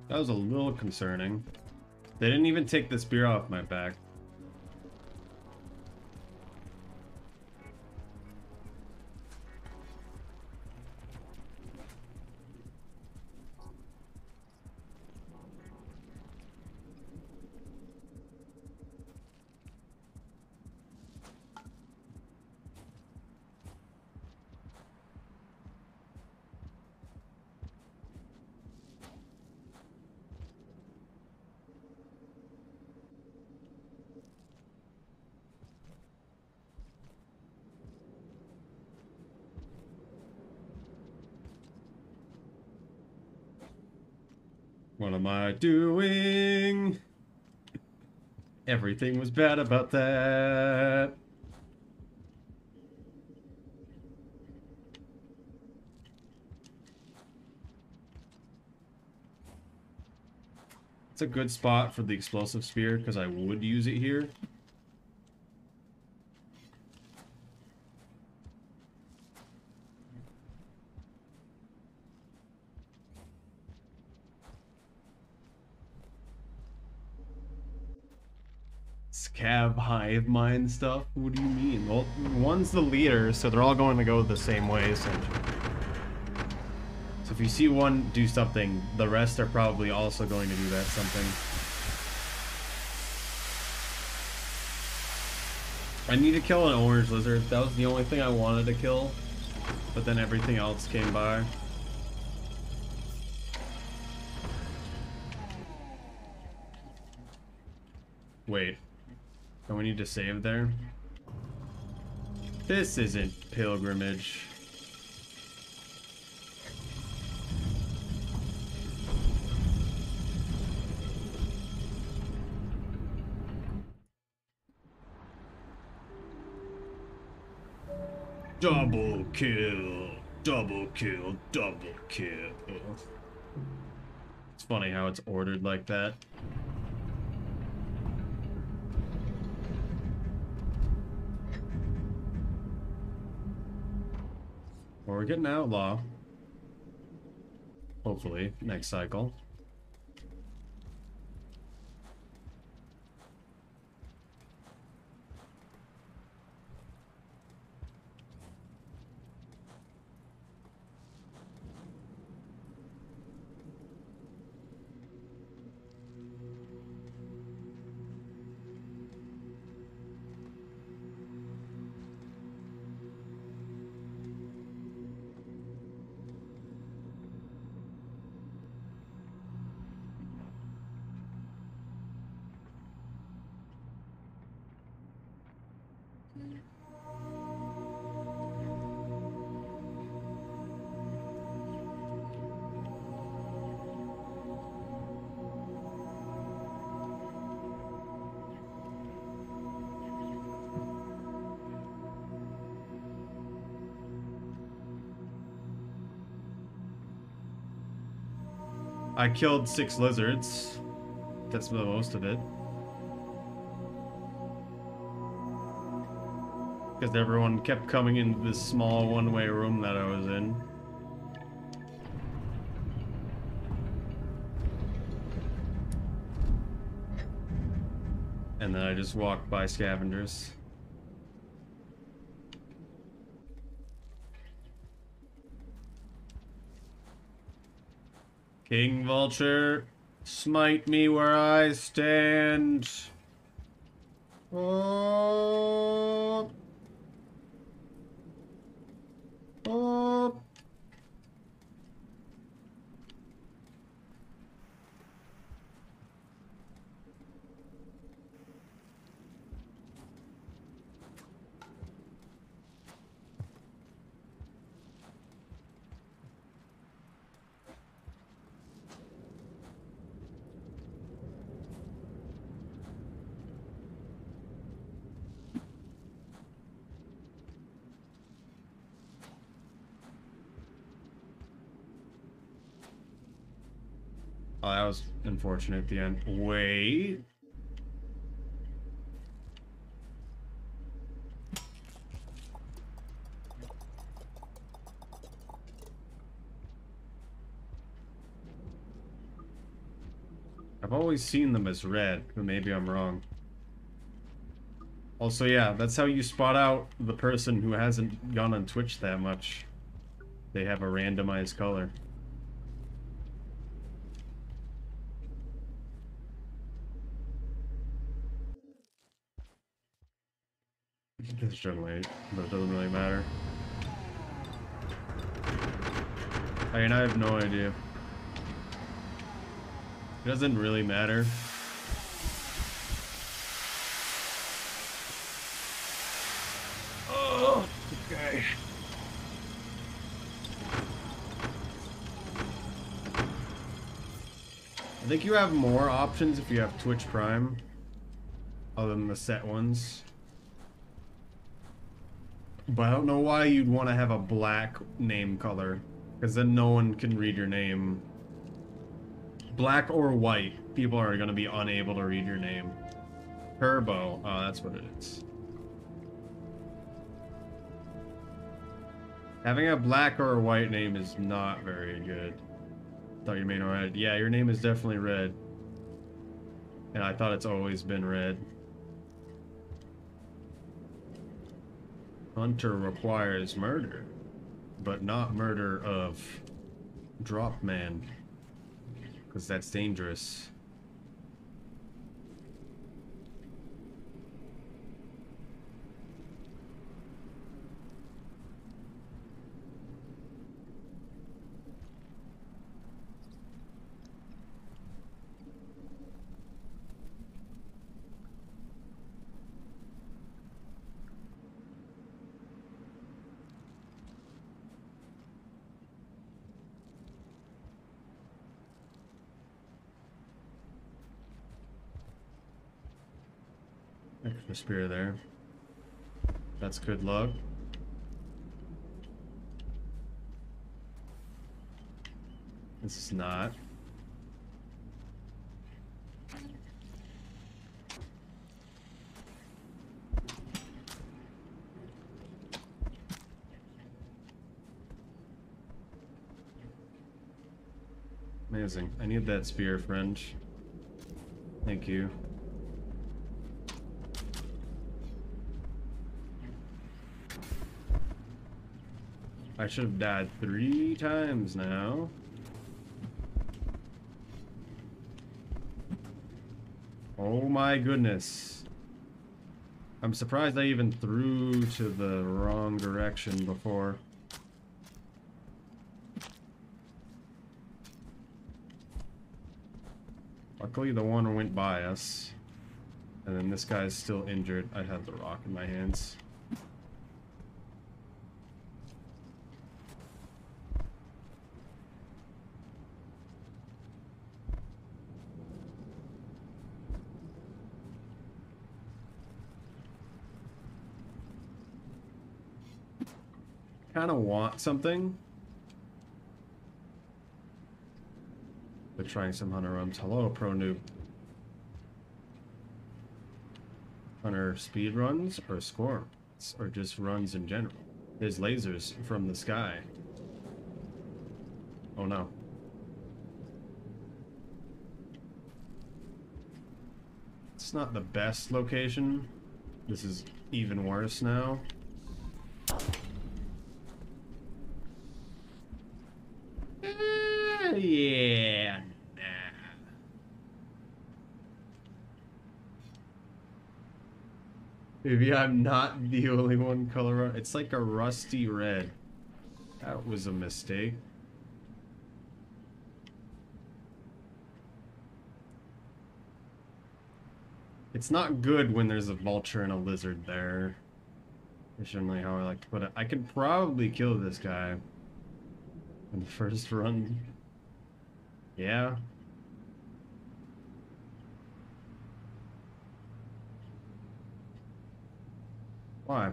That was a little concerning. They didn't even take the spear off my back. What am I doing? Everything was bad about that. It's a good spot for the explosive spear because I would use it here. Scav hive mind stuff? What do you mean? Well, one's the leader, so they're all going to go the same way, essentially. So if you see one do something, the rest are probably also going to do that something. I need to kill an orange lizard. That was the only thing I wanted to kill. But then everything else came by. Wait. Don't we need to save there? This isn't pilgrimage. Double kill, double kill, double kill. It's funny how it's ordered like that. Well, we're getting outlaw. Hopefully, next cycle. I killed 6 lizards. That's the most of it. Because everyone kept coming into this small one-way room that I was in. And then I just walked by scavengers. King Vulture, smite me where I stand. Oh. Oh. Oh, that was unfortunate at the end. Wait. I've always seen them as red, but maybe I'm wrong. Also, yeah, that's how you spot out the person who hasn't gone on Twitch that much. They have a randomized color. This generally, but it doesn't really matter. I mean, I have no idea. It doesn't really matter. Oh, okay. I think you have more options if you have Twitch Prime, other than the set ones. But I don't know why you'd want to have a black name color, because then no one can read your name. Black or white, people are going to be unable to read your name. Turbo, oh, that's what it is. Having a black or a white name is not very good. Thought you made it red. Yeah, your name is definitely red. And I thought it's always been red. Hunter requires murder, but not murder of Drop Man, because that's dangerous. Extra spear there. That's good luck. This is not. Amazing. I need that spear, friend. Thank you. I should have died 3 times now. Oh my goodness. I'm surprised I even threw to the wrong direction before. Luckily the one went by us. And then this guy's still injured. I had the rock in my hands. Kind of want something. They're trying some Hunter runs. Hello, pro noob. Hunter speed runs or score or just runs in general. His lasers from the sky. Oh no. It's not the best location. This is even worse now. Yeah, nah. Maybe I'm not the only one color. It's like a rusty red. That was a mistake. It's not good when there's a vulture and a lizard there. That's generally how I like to put it. I could probably kill this guy in the first run. Yeah. Why?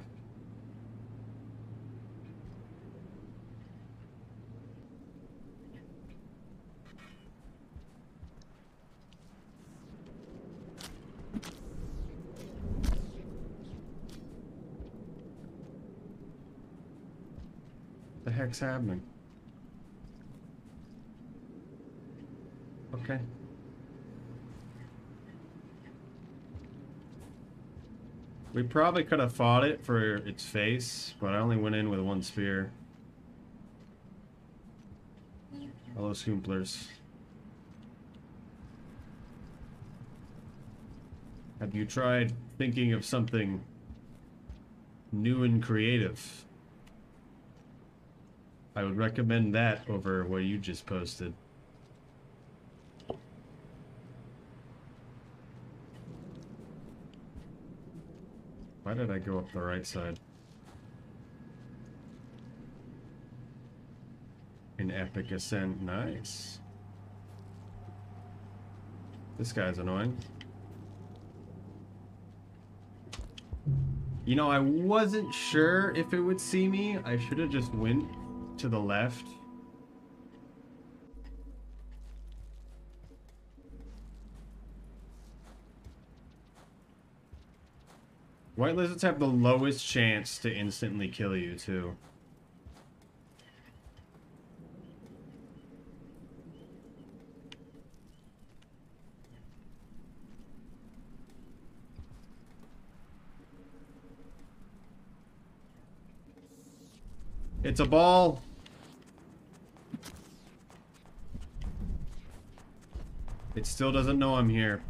The heck's happening? Okay. We probably could have fought it for its face, but I only went in with 1 spear. Hello, Schoomplers. Have you tried thinking of something new and creative? I would recommend that over what you just posted. Why did I go up the right side? An epic ascent, nice. This guy's annoying. You know, I wasn't sure if it would see me. I should have just went to the left. White lizards have the lowest chance to instantly kill you, too. It's a ball. It still doesn't know I'm here.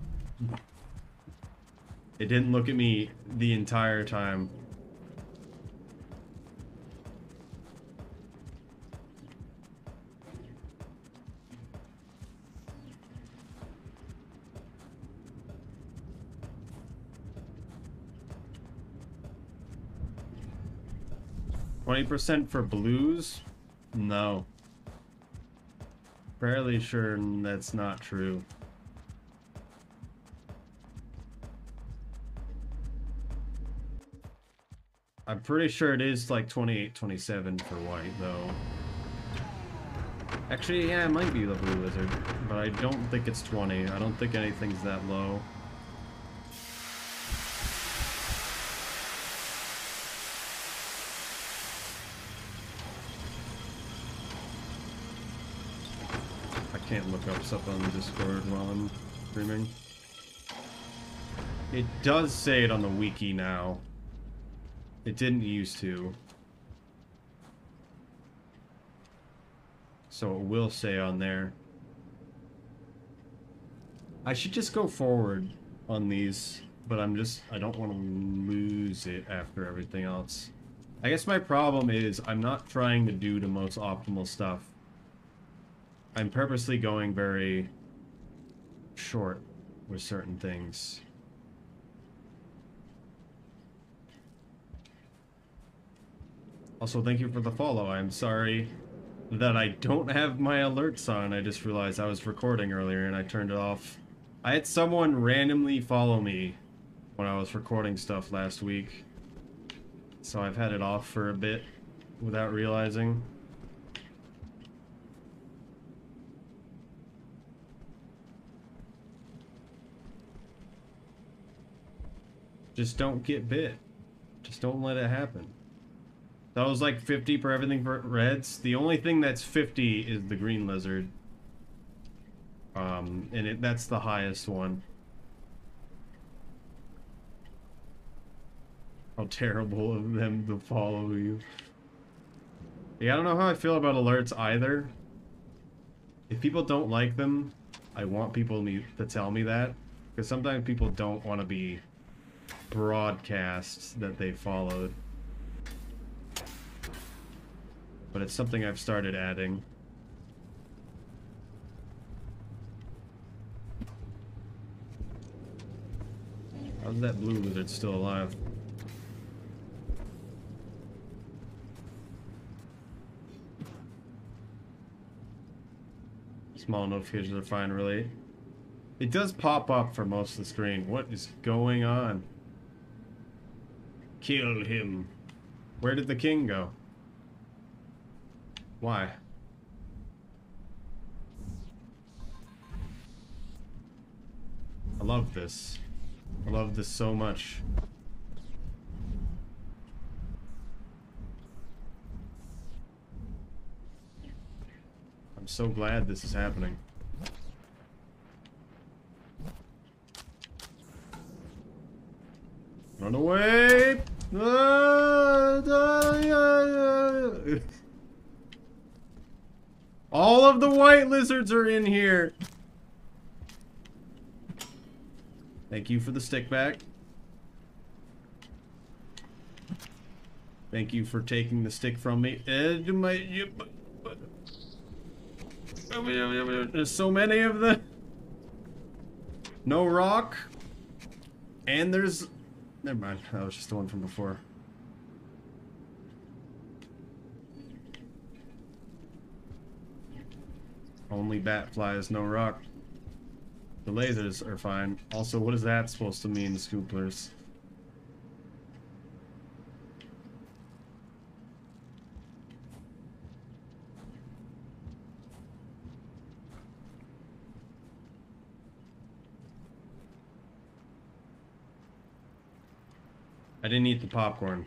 It didn't look at me the entire time. %20 for blues? No. Fairly sure that's not true. I'm pretty sure it is like 28, 27 for white, though. Actually, yeah, it might be the blue lizard, but I don't think it's 20. I don't think anything's that low. I can't look up stuff on the Discord while I'm streaming. It does say it on the wiki now. It didn't used to. So it will say on there. I should just go forward on these, but I don't want to lose it after everything else. I guess my problem is I'm not trying to do the most optimal stuff. I'm purposely going very short with certain things. Also, thank you for the follow. I'm sorry that I don't have my alerts on. I just realized I was recording earlier and I turned it off. I had someone randomly follow me when I was recording stuff last week. So I've had it off for a bit without realizing. Just don't get bit. Just don't let it happen. That was like 50 for everything for reds. The only thing that's 50 is the green lizard. And that's the highest one. How terrible of them to follow you. Yeah, I don't know how I feel about alerts either. If people don't like them, I want people to tell me that. Because sometimes people don't want to be broadcast that they followed. But it's something I've started adding. How's that blue lizard still alive? Small notifications are fine, really. It does pop up for most of the screen. What is going on? Kill him. Where did the king go? Why? I love this. I love this so much. I'm so glad this is happening. Run away! All of the white lizards are in here. Thank you for the stick back. Thank you for taking the stick from me. There's so many of them. No rock. And there's... Never mind. That was just the one from before. Only bat flies, no rock. The lasers are fine. Also, what is that supposed to mean, Scooplers? I didn't eat the popcorn.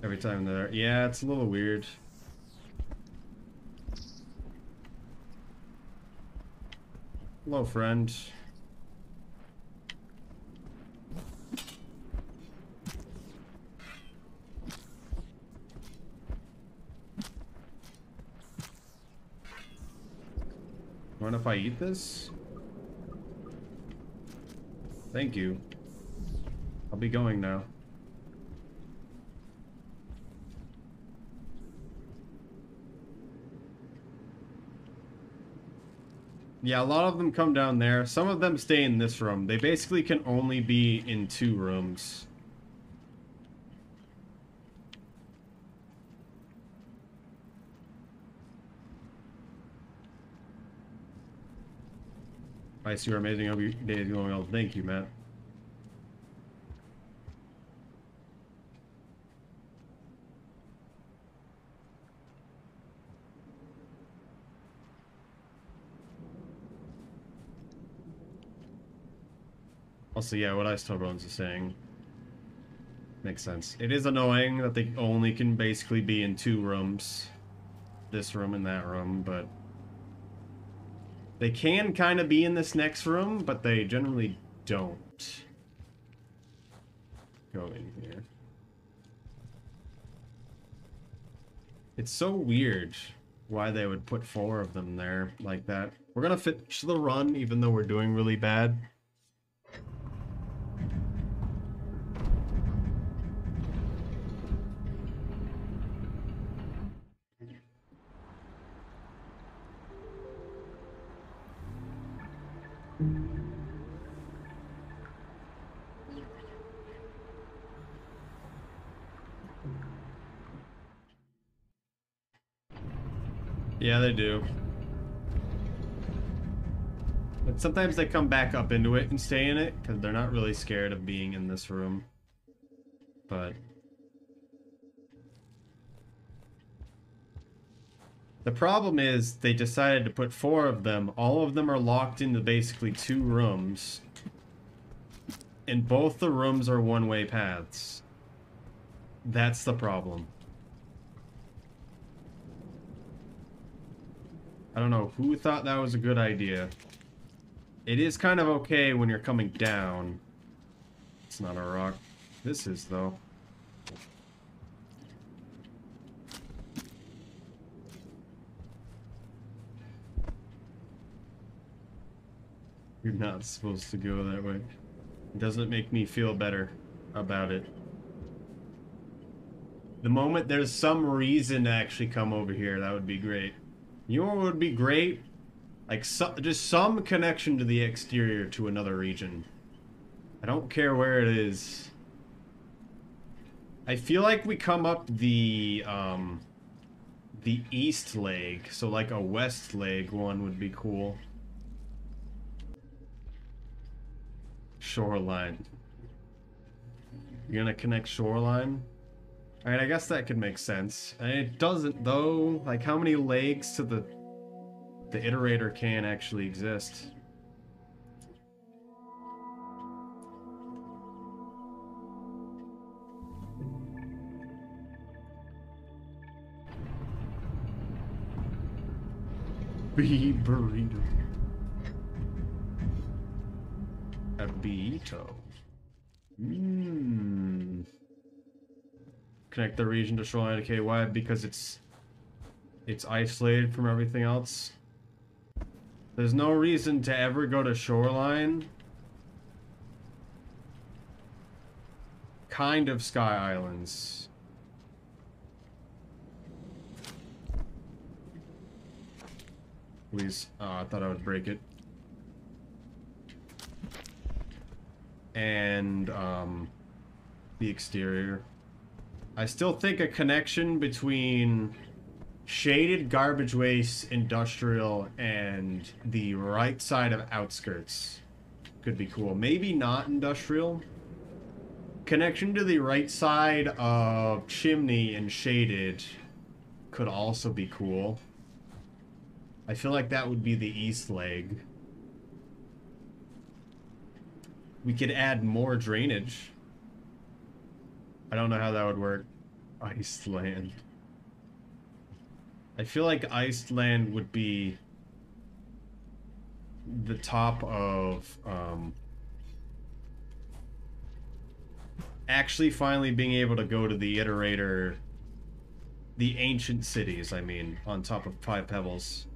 Every time they're... Yeah, it's a little weird. Hello, friend. Mind if I eat this? Thank you. I'll be going now. Yeah, a lot of them come down there. Some of them stay in this room. They basically can only be in 2 rooms. I see your amazing days going on. Thank you, Matt. Also, yeah, what Ice Bones is saying makes sense. It is annoying that they only can basically be in 2 rooms. This room and that room, but... They can kind of be in this next room, but they generally don't go in here. It's so weird why they would put 4 of them there like that. We're gonna finish the run even though we're doing really bad. Yeah, they do. But sometimes they come back up into it and stay in it, because they're not really scared of being in this room. But... the problem is, they decided to put 4 of them. All of them are locked into basically 2 rooms. And both the rooms are one-way paths. That's the problem. I don't know who thought that was a good idea. It is kind of okay when you're coming down. It's not a rock. This is, though. You're not supposed to go that way. It doesn't make me feel better about it. The moment there's some reason to actually come over here, that would be great. You know what would be great? Like, just some connection to the exterior to another region. I don't care where it is. I feel like we come up the east leg, so like a west leg one would be cool. Shoreline. You're gonna connect shoreline? Alright, I guess that could make sense. And it doesn't, though. Like, how many legs to the iterator can actually exist? Bee burrito. A burrito. Mmm. Connect the region to shoreline. Okay, why? Because it's isolated from everything else. There's no reason to ever go to shoreline. Kind of Sky Islands. Please. Oh, I thought I would break it. And, the exterior. I still think a connection between shaded garbage waste, industrial, and the right side of outskirts could be cool. Maybe not industrial. Connection to the right side of chimney and shaded could also be cool. I feel like that would be the east leg. We could add more drainage. I don't know how that would work. Iceland. I feel like Iceland would be the top of actually finally being able to go to the iterator, the ancient cities, I mean, on top of Five Pebbles.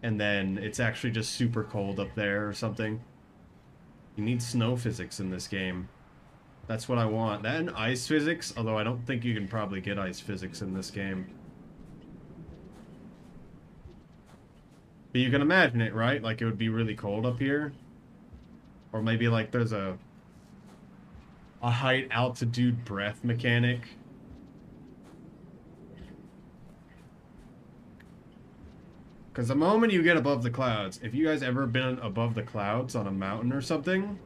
And then it's actually just super cold up there or something. You need snow physics in this game. That's what I want. That and ice physics, although I don't think you can probably get ice physics in this game. But you can imagine it, right? Like it would be really cold up here. Or maybe like there's a height altitude breath mechanic. Because the moment you get above the clouds, if you guys ever been above the clouds on a mountain or something,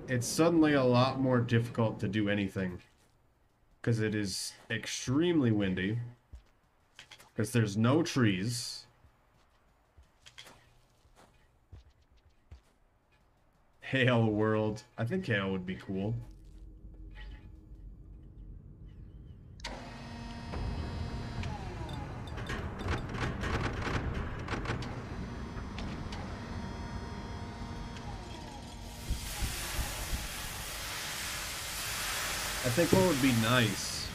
it's suddenly a lot more difficult to do anything. Because it is extremely windy. Because there's no trees. Hail world. I think hail would be cool. I think what would be nice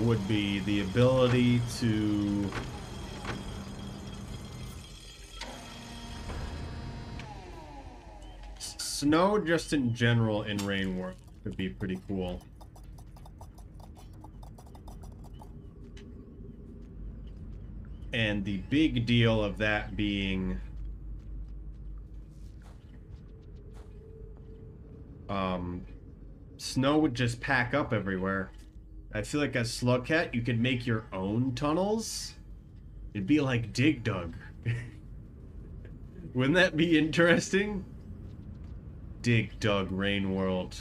would be the ability to snow just in general in Rain World could be pretty cool. And the big deal of that being snow would just pack up everywhere. I feel like as Slugcat, you could make your own tunnels. It'd be like Dig Dug. Wouldn't that be interesting? Dig Dug Rain World.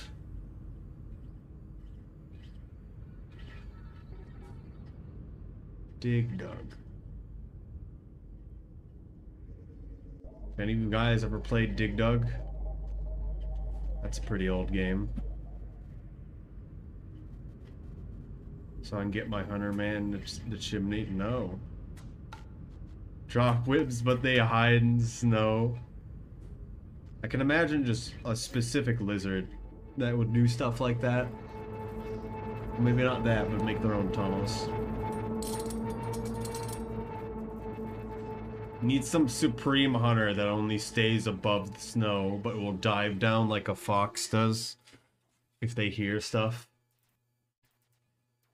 Dig Dug. If any of you guys ever played Dig Dug? That's a pretty old game. So I can get my hunter man the chimney? No. Drop whips, but they hide in snow. I can imagine just a specific lizard that would do stuff like that. Maybe not that, but make their own tunnels. Need some supreme hunter that only stays above the snow, but will dive down like a fox does if they hear stuff.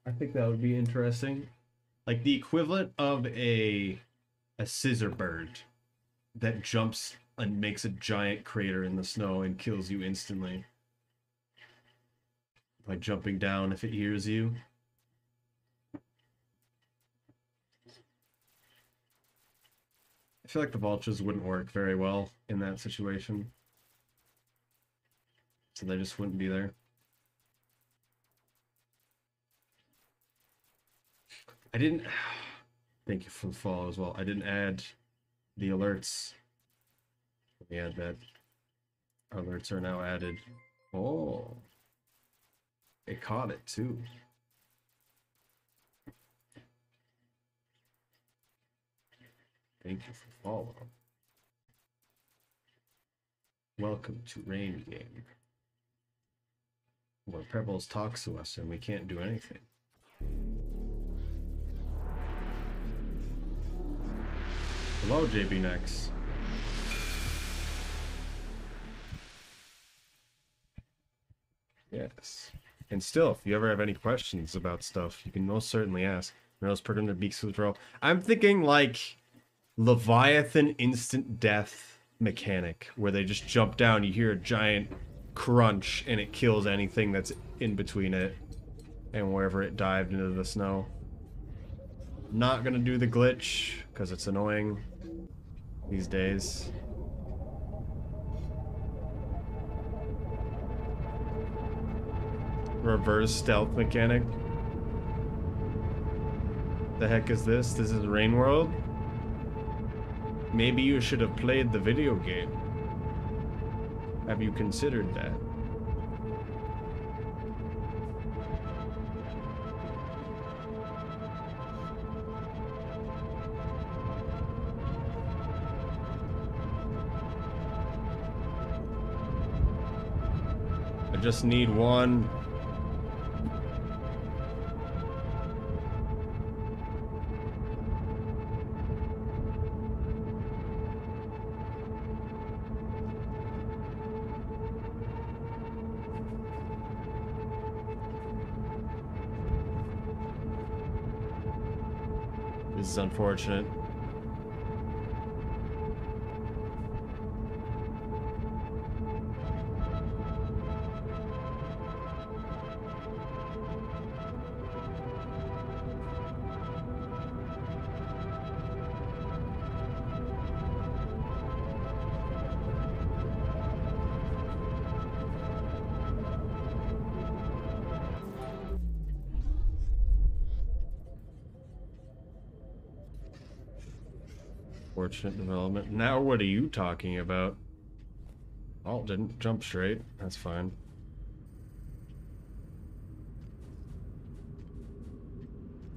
I think that would be interesting. Like the equivalent of a scissor bird that jumps and makes a giant crater in the snow and kills you instantly by jumping down if it hears you. I feel like the vultures wouldn't work very well in that situation. So they just wouldn't be there. I didn't... Thank you for the follow as well. I didn't add the alerts. Let me add that. Alerts are now added. Oh. It caught it too. Thank you for follow. Welcome to Rain Game, where Pebbles talks to us and we can't do anything. Hello, JB Nex. Yes. And still, if you ever have any questions about stuff, you can most certainly ask. Rose Perkin Beaks with Row. I'm thinking like Leviathan instant death mechanic where they just jump down, you hear a giant crunch, and it kills anything that's in between it and wherever it dived into the snow. Not gonna do the glitch because it's annoying these days. Reverse stealth mechanic. The heck is this? This is Rain World? Maybe you should have played the video game. Have you considered that? I just need one. This is unfortunate. Fortunate development. Now what are you talking about? Oh, didn't jump straight. That's fine.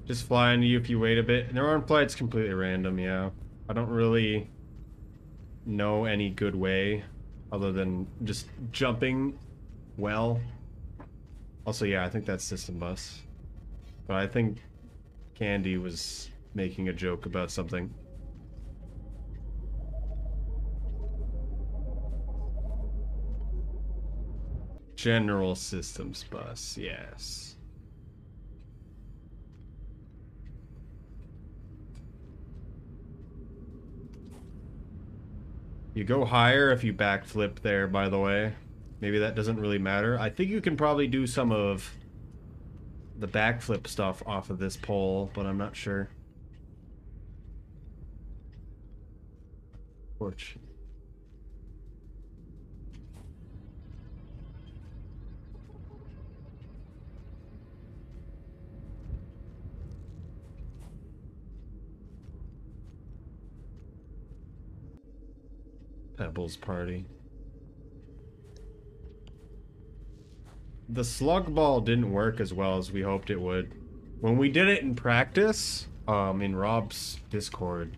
Just fly into you if you wait a bit. Their arm flight's completely random, yeah. I don't really know any good way other than just jumping well. Also, yeah, I think that's System Bus. But I think Candy was making a joke about something. General Systems Bus, yes. You go higher if you backflip there, by the way. Maybe that doesn't really matter. I think you can probably do some of the backflip stuff off of this pole, but I'm not sure. Fortunate. Pebbles party. The slug ball didn't work as well as we hoped it would. When we did it in practice, in Rob's Discord,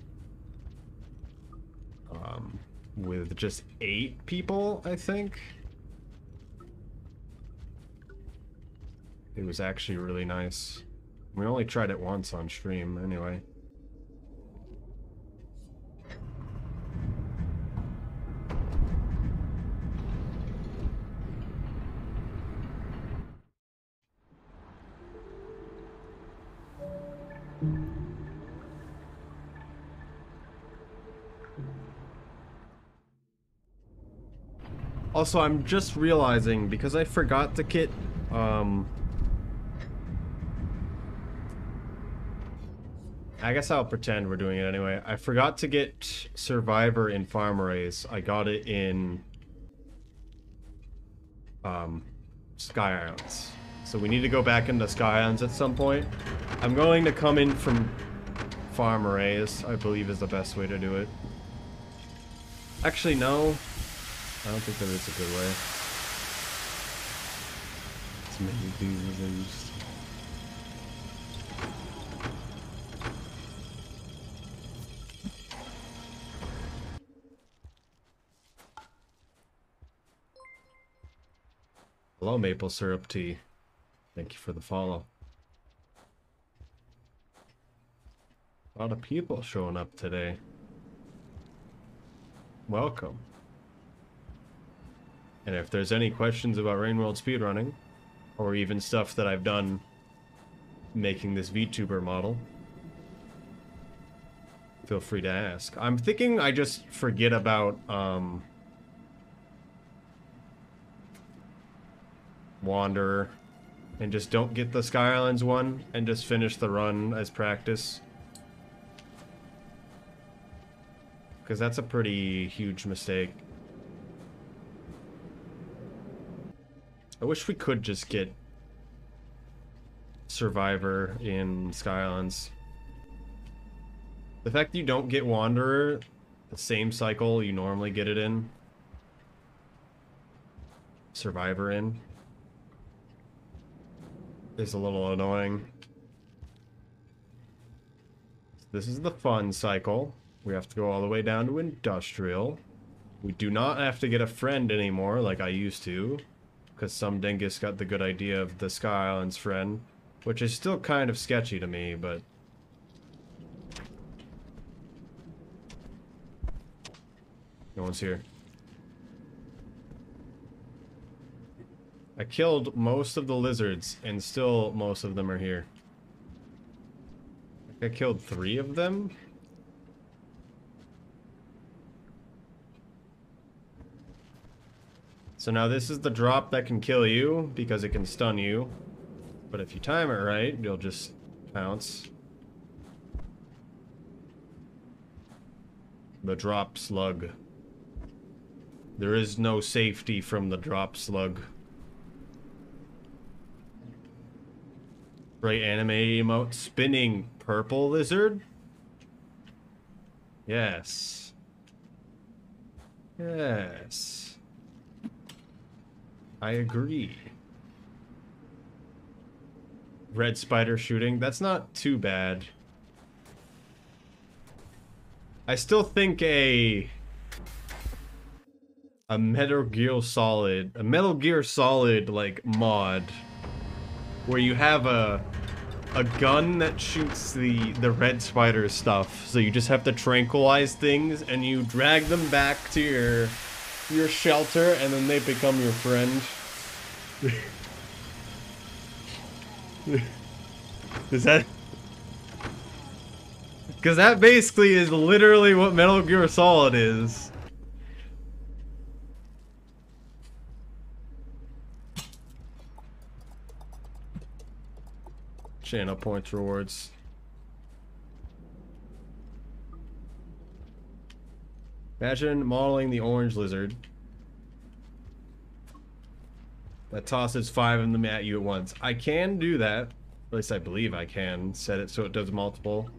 with just 8 people, I think, it was actually really nice. We only tried it once on stream, anyway. Also, I'm just realizing, because I forgot to get, I guess I'll pretend we're doing it anyway. I forgot to get Survivor in Farm Race. I got it in, Sky Islands. So we need to go back into Sky Islands at some point. I'm going to come in from Farm Race, I believe is the best way to do it. Actually, no. I don't think that is a good way. As many things as I used to. Hello, Maple Syrup Tea. Thank you for the follow. A lot of people showing up today. Welcome. And if there's any questions about Rain World speedrunning, or even stuff that I've done making this VTuber model, feel free to ask. I'm thinking I just forget about, Wanderer, and just don't get the Sky Islands one, and just finish the run as practice. Because that's a pretty huge mistake. I wish we could just get Survivor in Sky Islands. The fact that you don't get Wanderer the same cycle you normally get it in. Survivor in. Is a little annoying. This is the fun cycle. We have to go all the way down to industrial. We do not have to get a friend anymore like I used to, because some dingus got the good idea of the Sky Islands friend, which is still kind of sketchy to me, but... No one's here. I killed most of the lizards, and still most of them are here. I killed 3 of them? So now this is the drop that can kill you, because it can stun you. But if you time it right, you'll just pounce. The drop slug. There is no safety from the drop slug. Right, anime emote. Spinning purple lizard? Yes. Yes. I agree. Red spider shooting. That's not too bad. I still think a Metal Gear Solid like mod where you have a gun that shoots the red spider stuff, so you just have to tranquilize things and you drag them back to your shelter and then they become your friend. Is that... Because that basically is literally what Metal Gear Solid is. Channel points rewards. Imagine modeling the orange lizard that tosses 5 of them at you at once. I can do that. At least I believe I can. Set it so it does multiple.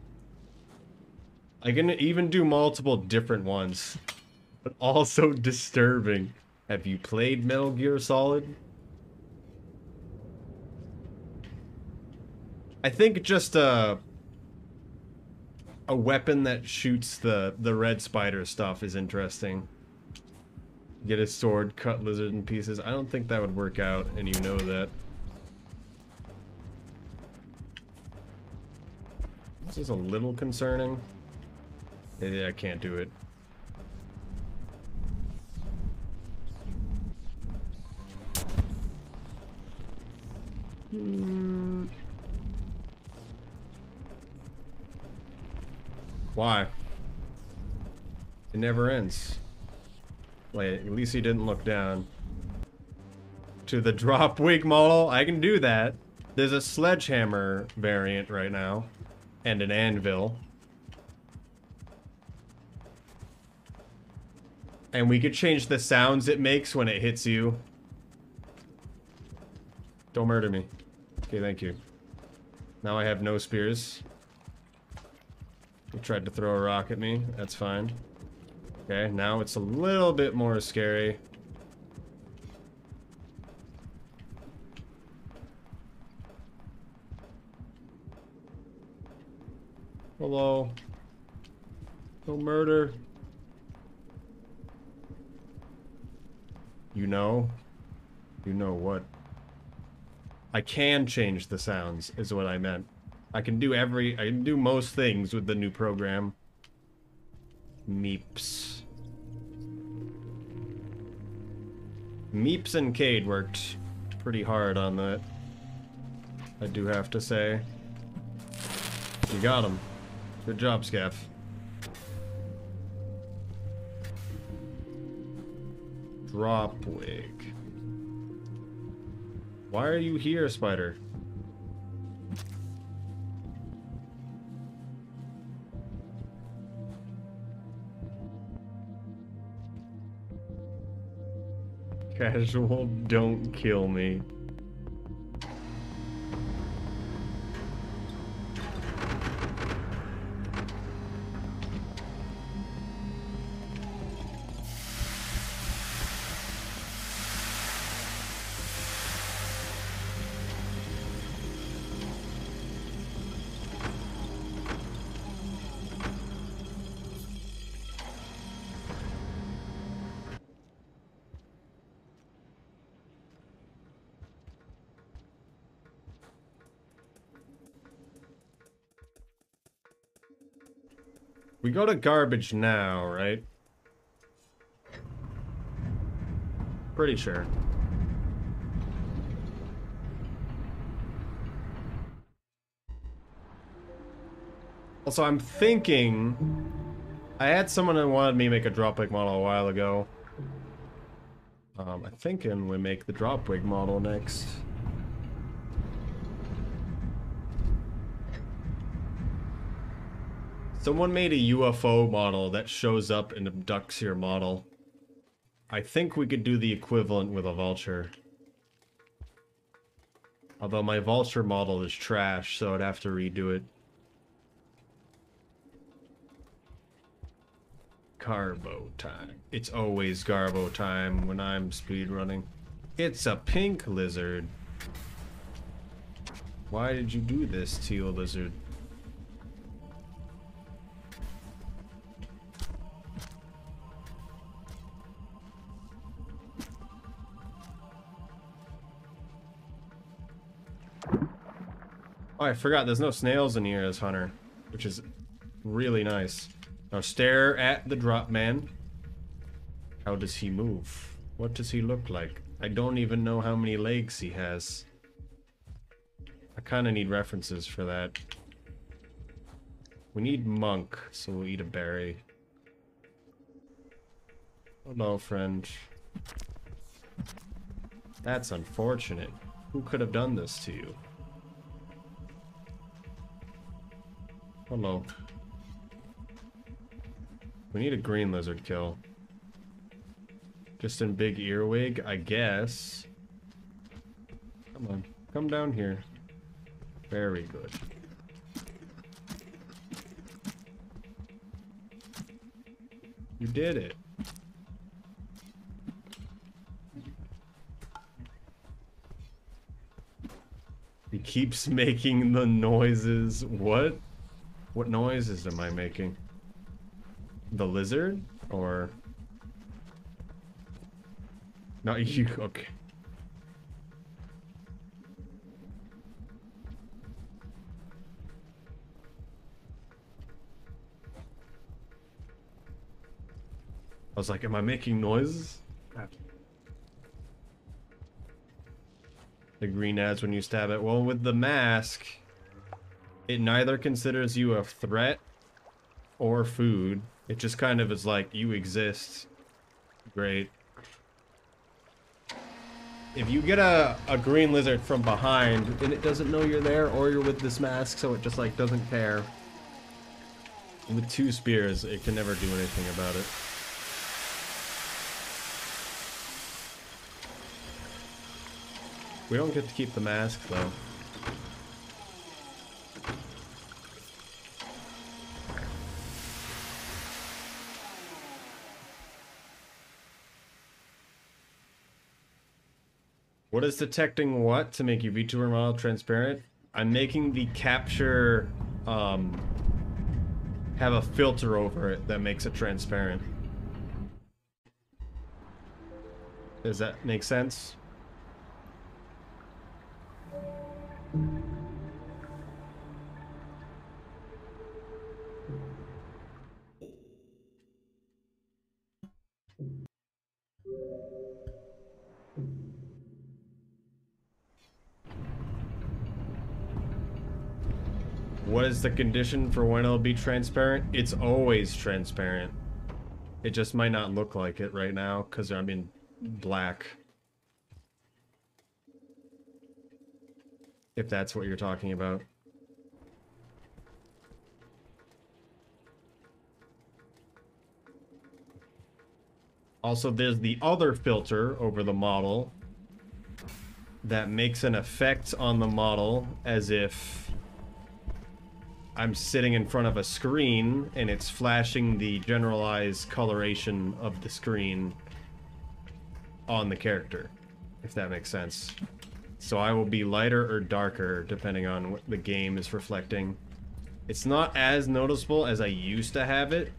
I can even do multiple different ones. But also disturbing. Have you played Metal Gear Solid? I think just a weapon that shoots the red spider stuff is interesting. Get a sword, cut lizard in pieces. I don't think that would work out, and you know that. This is a little concerning. Yeah, I can't do it. Why? It never ends. Wait, at least he didn't look down. To the drop wig model, I can do that. There's a sledgehammer variant right now. And an anvil. And we could change the sounds it makes when it hits you. Don't murder me. Okay, thank you. Now I have no spears. He tried to throw a rock at me. That's fine. Okay, now it's a little bit more scary. Hello. No murder. You know? You know what? I can change the sounds, is what I meant. I can do most things with the new program. Meeps. Meeps and Cade worked pretty hard on that. I do have to say. You got him. Good job, Scaff. Dropwig. Why are you here, spider? Casual, don't kill me. We go to garbage now, right? Pretty sure. Also, I'm thinking... I had someone that wanted me to make a Dropwig model a while ago. I'm thinking we make the Dropwig model next. Someone made a UFO model that shows up and abducts your model. I think we could do the equivalent with a vulture. Although my vulture model is trash, so I'd have to redo it. Garbo time. It's always Garbo time when I'm speedrunning. It's a pink lizard. Why did you do this, teal lizard? Oh, I forgot there's no snails in here as Hunter, which is really nice. Now stare at the drop man. How does he move? What does he look like? I don't even know how many legs he has. I kind of need references for that. We need monk, so we'll eat a berry. Hello, friend. That's unfortunate. Who could have done this to you? Hello. We need a green lizard kill. Just in big earwig, I guess. Come on, come down here. Very good. You did it. He keeps making the noises. What? What noises am I making? The lizard? Or... Not you, okay. I was like, am I making noises? The green adds when you stab it. Well, with the mask, it neither considers you a threat or food. It just kind of is like, you exist. Great. If you get a green lizard from behind, then it doesn't know you're there or you're with this mask, so it just like doesn't care. And with two spears, it can never do anything about it. We don't get to keep the mask though. What is detecting what to make your VTuber model transparent? I'm making the capture have a filter over it that makes it transparent. Does that make sense? What is the condition for when it'll be transparent? It's always transparent. It just might not look like it right now, because I'm in black. If that's what you're talking about. Also, there's the other filter over the model that makes an effect on the model as if I'm sitting in front of a screen and it's flashing the generalized coloration of the screen on the character, if that makes sense. So I will be lighter or darker depending on what the game is reflecting. It's not as noticeable as I used to have it.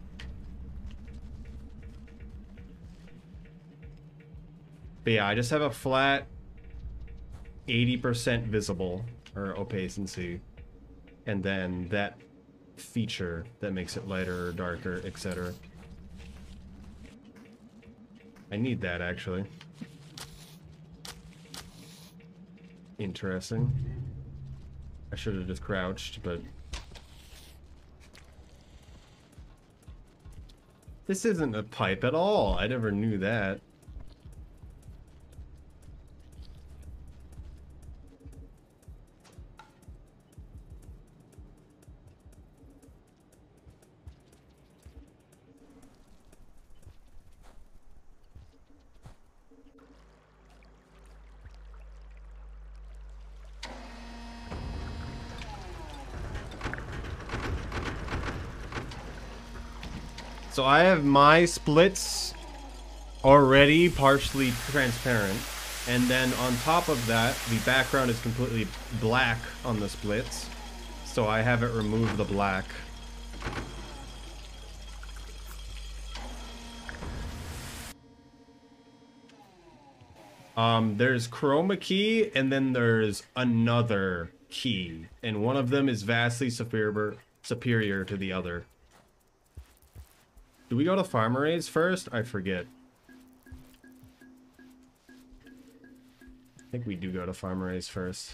But yeah, I just have a flat 80% visible, or opacency, and then that feature that makes it lighter or darker, etc. I need that, actually. Interesting. I should have just crouched, but... This isn't a pipe at all. I never knew that. So I have my splits already partially transparent, and then on top of that, the background is completely black on the splits, so I have it remove the black. There's chroma key, and then there's another key, and one of them is vastly superior to the other. Do we go to farm arrays first? I forget. I think we do go to farm arrays first.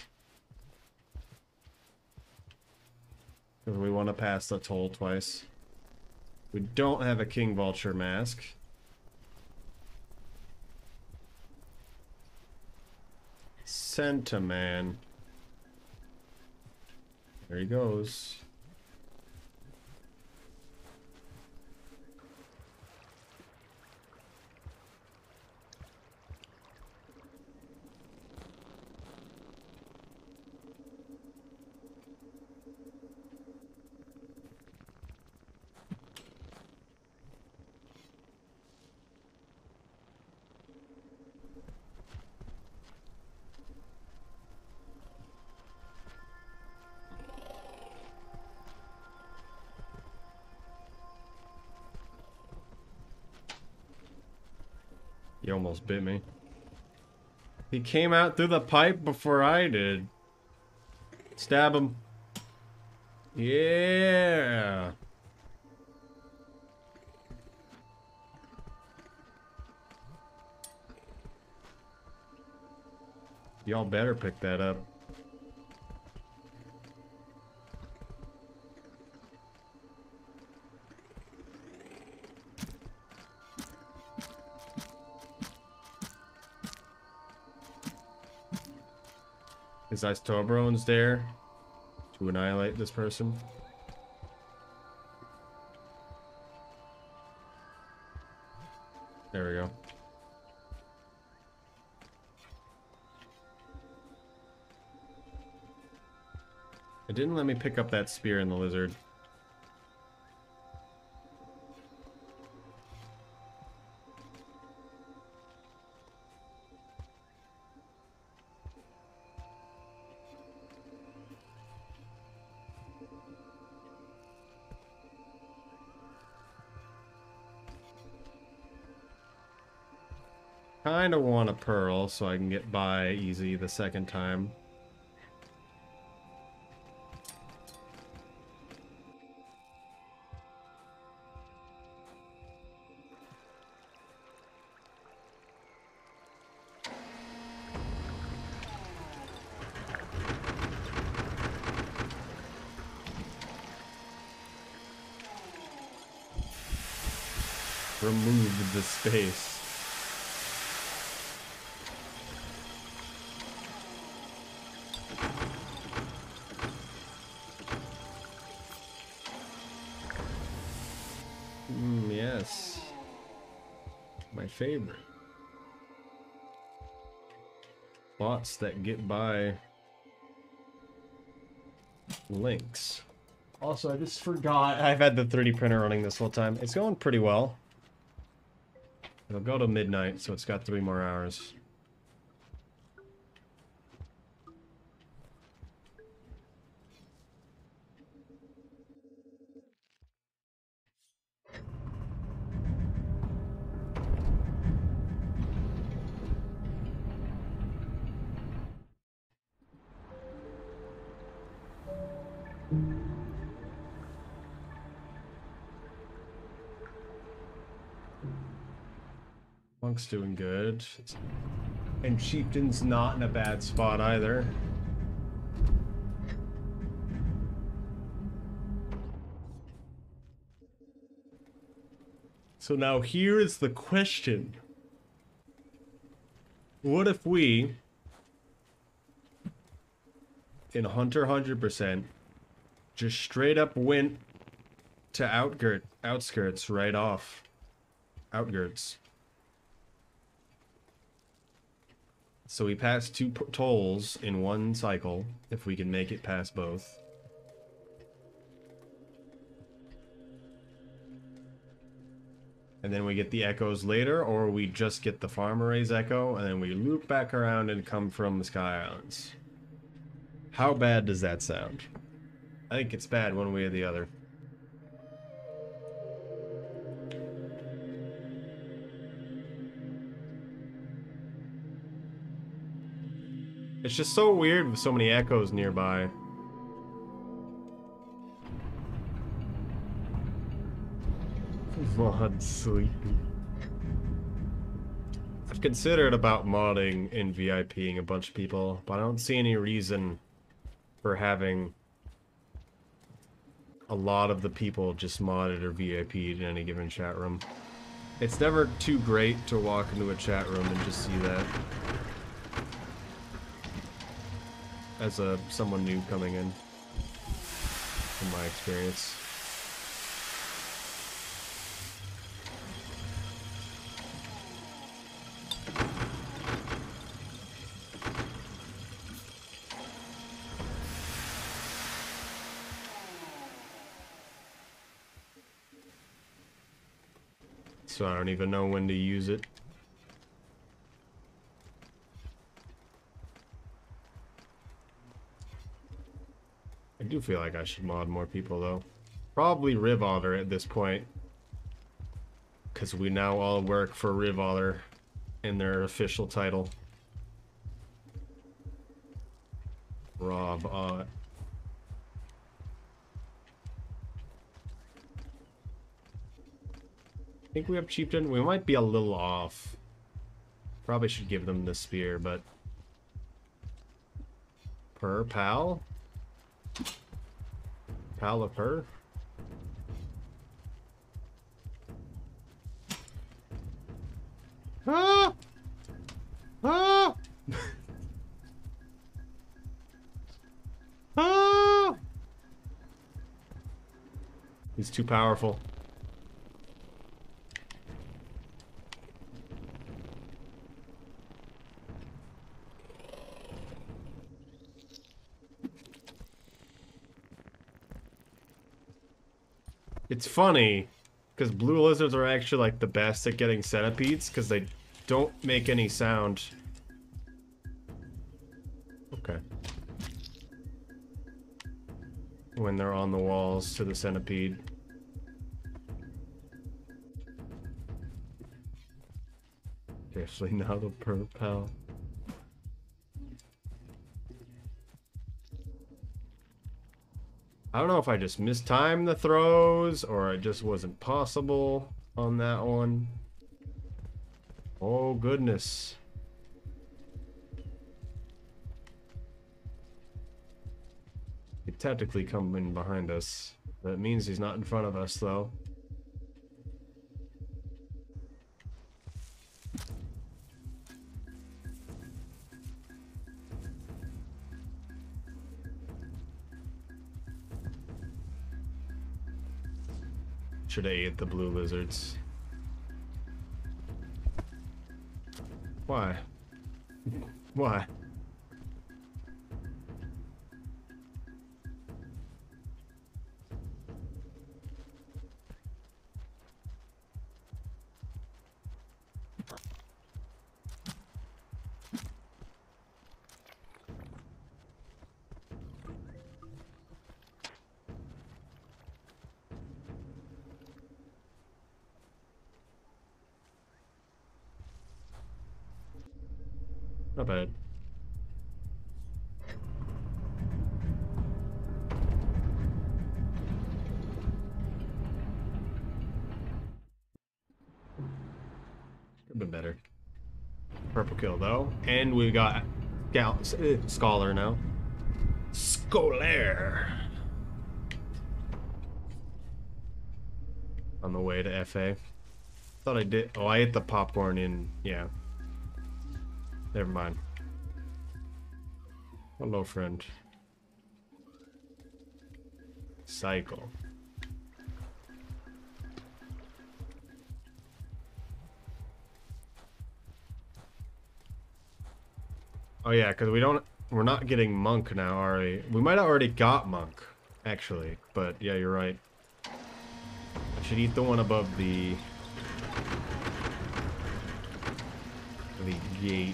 Because we want to pass the toll twice. We don't have a King Vulture mask. Centiman. There he goes. He almost bit me. He came out through the pipe before I did. Stab him. Yeah. Y'all better pick that up. Is Tobrone's there to annihilate this person? There we go. It didn't let me pick up that spear in the lizard. Kinda want a pearl so I can get by easy the second time. Remove the space. favorite. Bots that get by links. Also, I just forgot. I've had the 3D printer running this whole time. It's going pretty well. It'll go to midnight, so it's got 3 more hours. Monk's doing good. And Chieftain's not in a bad spot either. So now here is the question. What if we, in Hunter 100%, just straight up went to outskirts right off? Outskirts. So we pass 2 tolls in 1 cycle, if we can make it past both. And then we get the echoes later, or we just get the farm arrays echo, and then we loop back around and come from the Sky Islands. How bad does that sound? I think it's bad one way or the other. It's just so weird with so many echoes nearby. Mod sleepy. I've considered about modding and VIPing a bunch of people, but I don't see any reason for having a lot of the people just modded or VIP'd in any given chat room. It's never too great to walk into a chat room and just see that. As someone new coming in my experience. So I don't even know when to use it. I do feel like I should mod more people though. Probably Riv-Otter at this point. Because we now all work for Riv-Otter in their official title. Rob-Ot. I think we have Chieftain. We might be a little off. Probably should give them the spear, but... Per pal? Pal of per? Ah! Ah! Ah! He's too powerful. It's funny, because blue lizards are actually like the best at getting centipedes, because they don't make any sound. Okay. When they're on the walls to the centipede. Definitely not a per pal. I don't know if I just mistimed the throws or it just wasn't possible on that one. Oh goodness. He technically come in behind us. That means he's not in front of us though. Should have ate the blue lizards. Why? Why? Not bad. Could've been better. Purple kill though, and we got Scholar now. Scholar. On the way to FA. Thought I did. Oh, I ate the popcorn in. Yeah. Never mind. Hello, friend. Cycle. Oh yeah, because we're not getting Monk now, are we? We might have already got Monk, actually. But yeah, you're right. I should eat the one above the gate.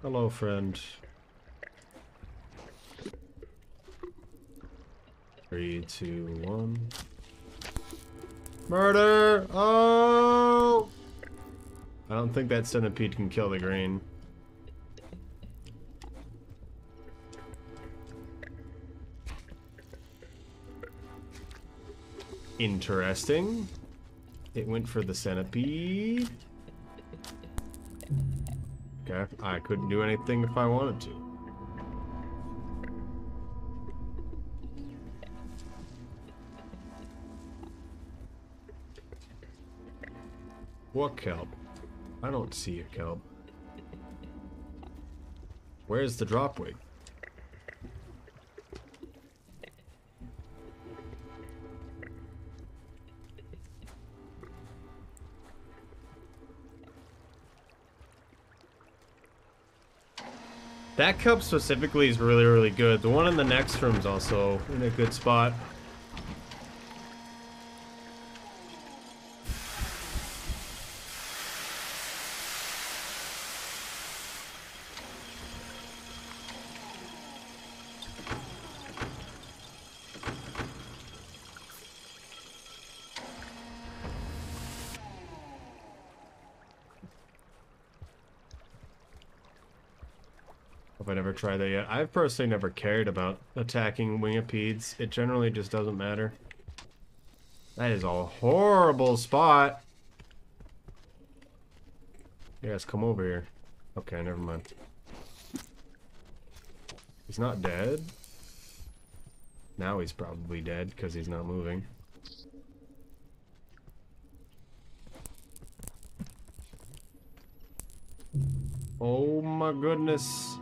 Hello, friend. 3, 2, 1. Murder! Oh! I don't think that centipede can kill the green. Interesting. It went for the centipede. Okay, I couldn't do anything if I wanted to. What kelp? I don't see a kelp. Where's the drop wig? That kelp specifically is really, really good. The one in the next room's also in a good spot. Hope I never tried that yet. I've personally never cared about attacking wingipedes. It generally just doesn't matter. That is a horrible spot. You guys come over here. Okay, never mind. He's not dead. Now he's probably dead because he's not moving. Oh my goodness.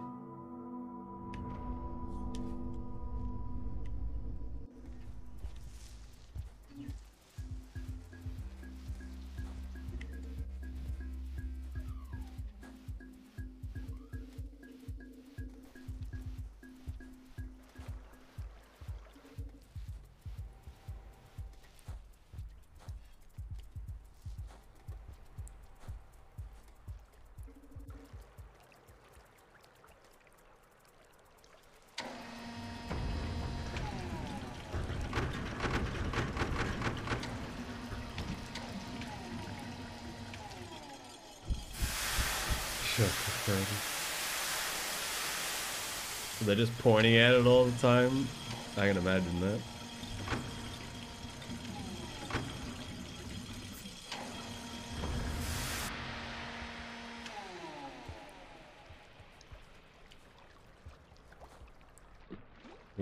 So they're just pointing at it all the time? I can imagine that.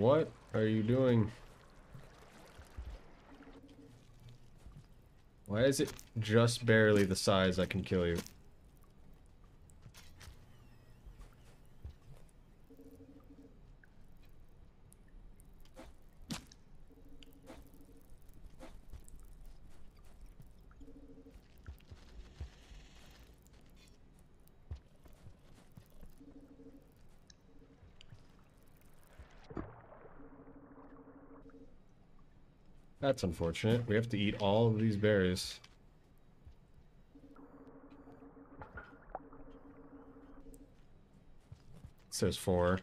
What are you doing? Why is it just barely the size I can kill you? That's unfortunate. We have to eat all of these berries. It says 4.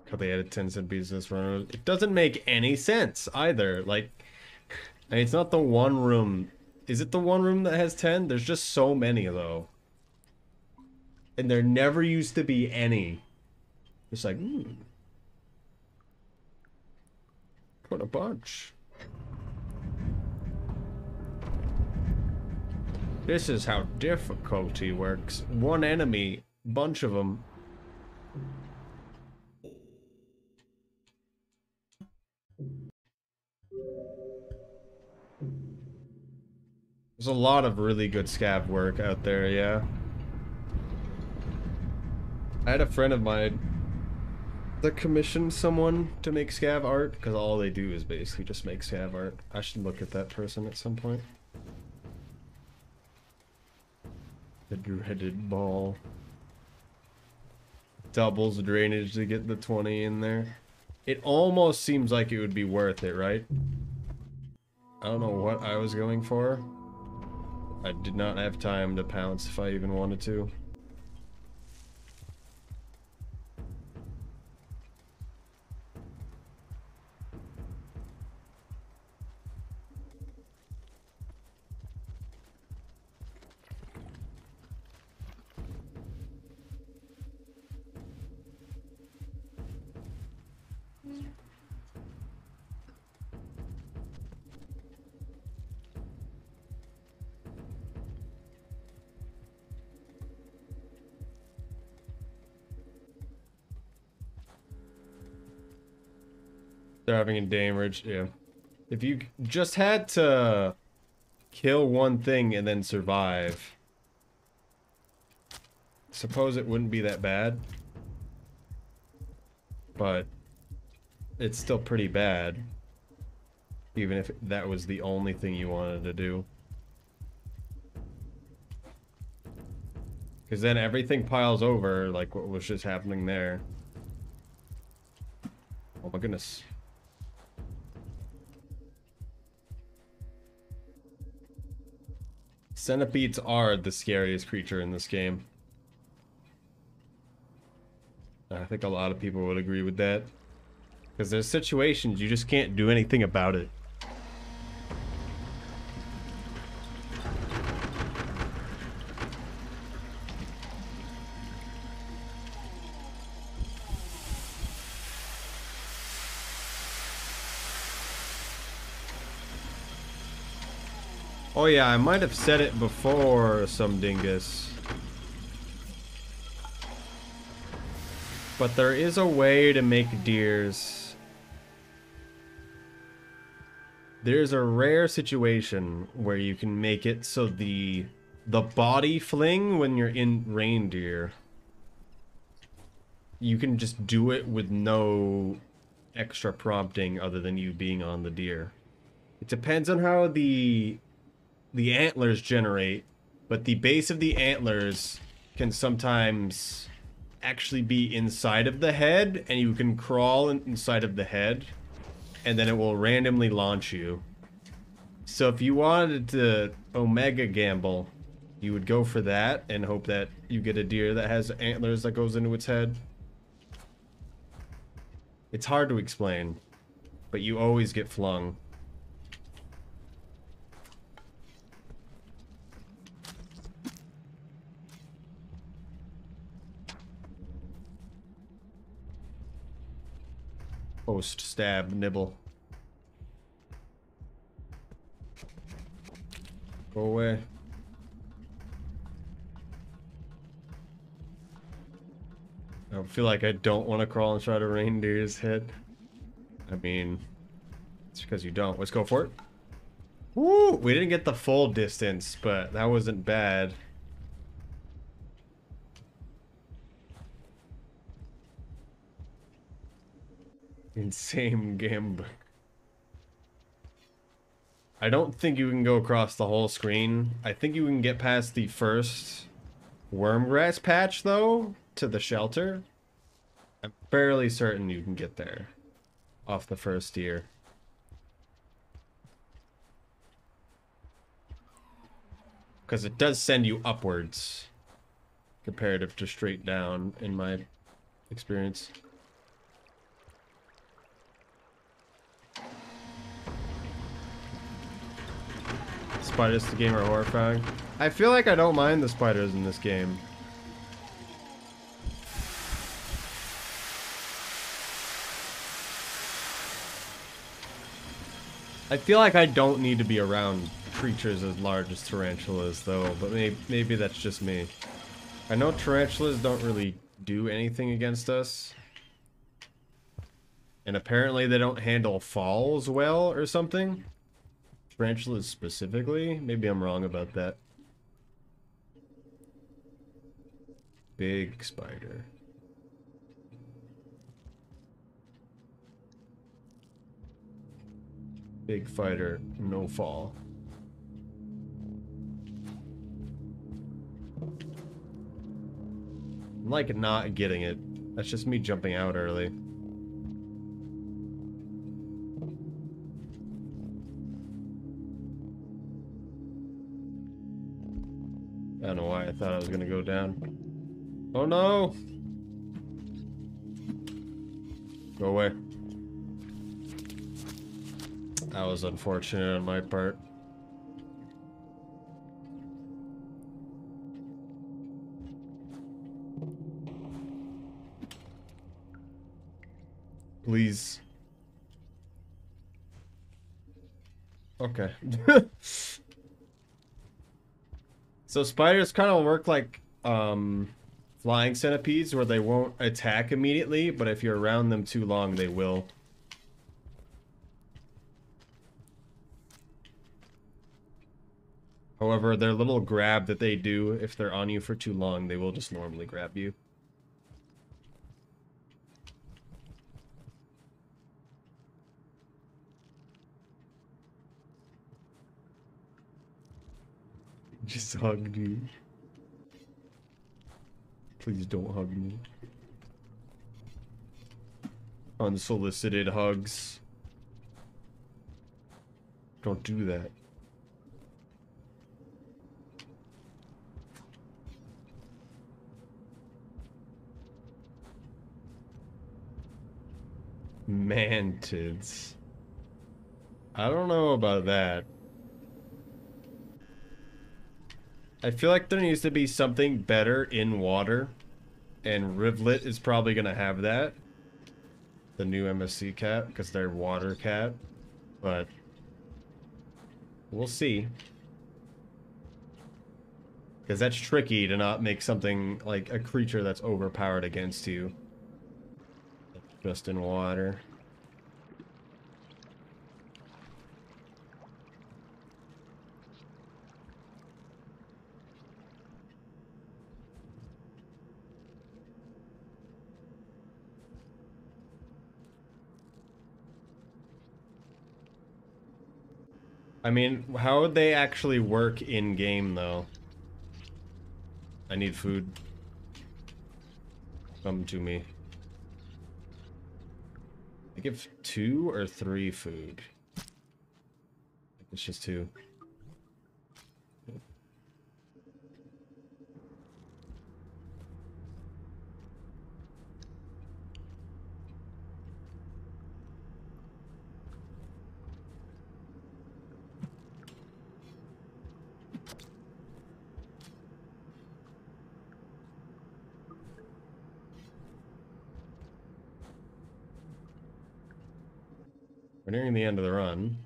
How they added 10-cent business run. It doesn't make any sense either. Like, I mean, it's not the one room. Is it the one room that has 10? There's just so many though. And there never used to be any. It's like, what a bunch. This is how difficulty works. One enemy, bunch of them. There's a lot of really good scav work out there, yeah. I had a friend of mine that commissioned someone to make scav art, because all they do is basically just make scav art. I should look at that person at some point. The dreaded ball. Doubles drainage to get the 20 in there. It almost seems like it would be worth it, right? I don't know what I was going for. I did not have time to pounce if I even wanted to. They're having a damage, yeah. If you just had to kill one thing and then survive, suppose it wouldn't be that bad. But it's still pretty bad. Even if that was the only thing you wanted to do. Because then everything piles over, like what was just happening there. Oh my goodness. Centipedes are the scariest creature in this game. I think a lot of people would agree with that. Because there's situations you just can't do anything about it. Oh yeah, I might have said it before, some dingus. But there is a way to make deers. There's a rare situation where you can make it so the body fling when you're in reindeer, you can just do it with no extra prompting other than you being on the deer. It depends on how the antlers generate, but the base of the antlers can sometimes actually be inside of the head, and you can crawl inside of the head, and then it will randomly launch you. So if you wanted to Omega gamble, you would go for that and hope that you get a deer that has antlers that goes into its head. It's hard to explain, but you always get flung. Post stab nibble. Go away. I feel like I don't want to crawl and try to reindeer's head. I mean, it's because you don't. Let's go for it. Woo! We didn't get the full distance, but that wasn't bad. Insane game. I don't think you can go across the whole screen. I think you can get past the first wormgrass patch, though, to the shelter. I'm fairly certain you can get there off the first tier. Because it does send you upwards comparative to straight down, in my experience. Spiders to game are horrifying. I feel like I don't mind the spiders in this game. I feel like I don't need to be around creatures as large as tarantulas, though, but maybe that's just me. I know tarantulas don't really do anything against us. And apparently they don't handle falls well or something. Tarantulas specifically? Maybe I'm wrong about that. Big spider. Big fighter, no fall. I'm like not getting it. That's just me jumping out early. I don't know why I thought I was gonna go down. Oh no! Go away. That was unfortunate on my part. Please. Okay. So spiders kind of work like flying centipedes, where they won't attack immediately, but if you're around them too long, they will. However, their little grab that they do, if they're on you for too long, they will just normally grab you. Just hugged you. Please don't hug me. Unsolicited hugs. Don't do that. Mantids. I don't know about that. I feel like there needs to be something better in water, and Rivlet is probably gonna have that. The new MSC cat, because they're water cat, but we'll see. Because that's tricky to not make something like a creature that's overpowered against you. Just in water. I mean, how would they actually work in-game, though? I need food. Come to me. I give 2 or 3 food. It's just 2. We're nearing the end of the run.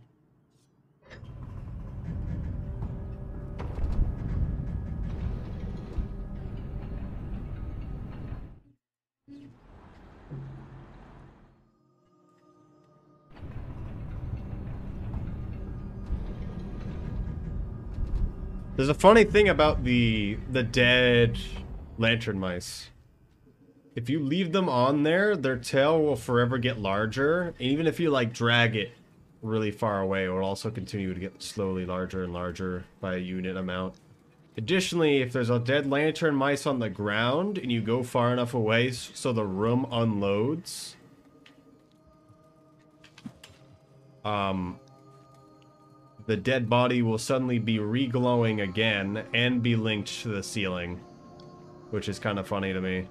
There's a funny thing about the dead lantern mice. If you leave them on there, their tail will forever get larger. And even if you like drag it really far away, it will also continue to get slowly larger and larger by a unit amount. Additionally, if there's a dead lantern mice on the ground and you go far enough away so the room unloads, the dead body will suddenly be reglowing again and be linked to the ceiling, which is kind of funny to me.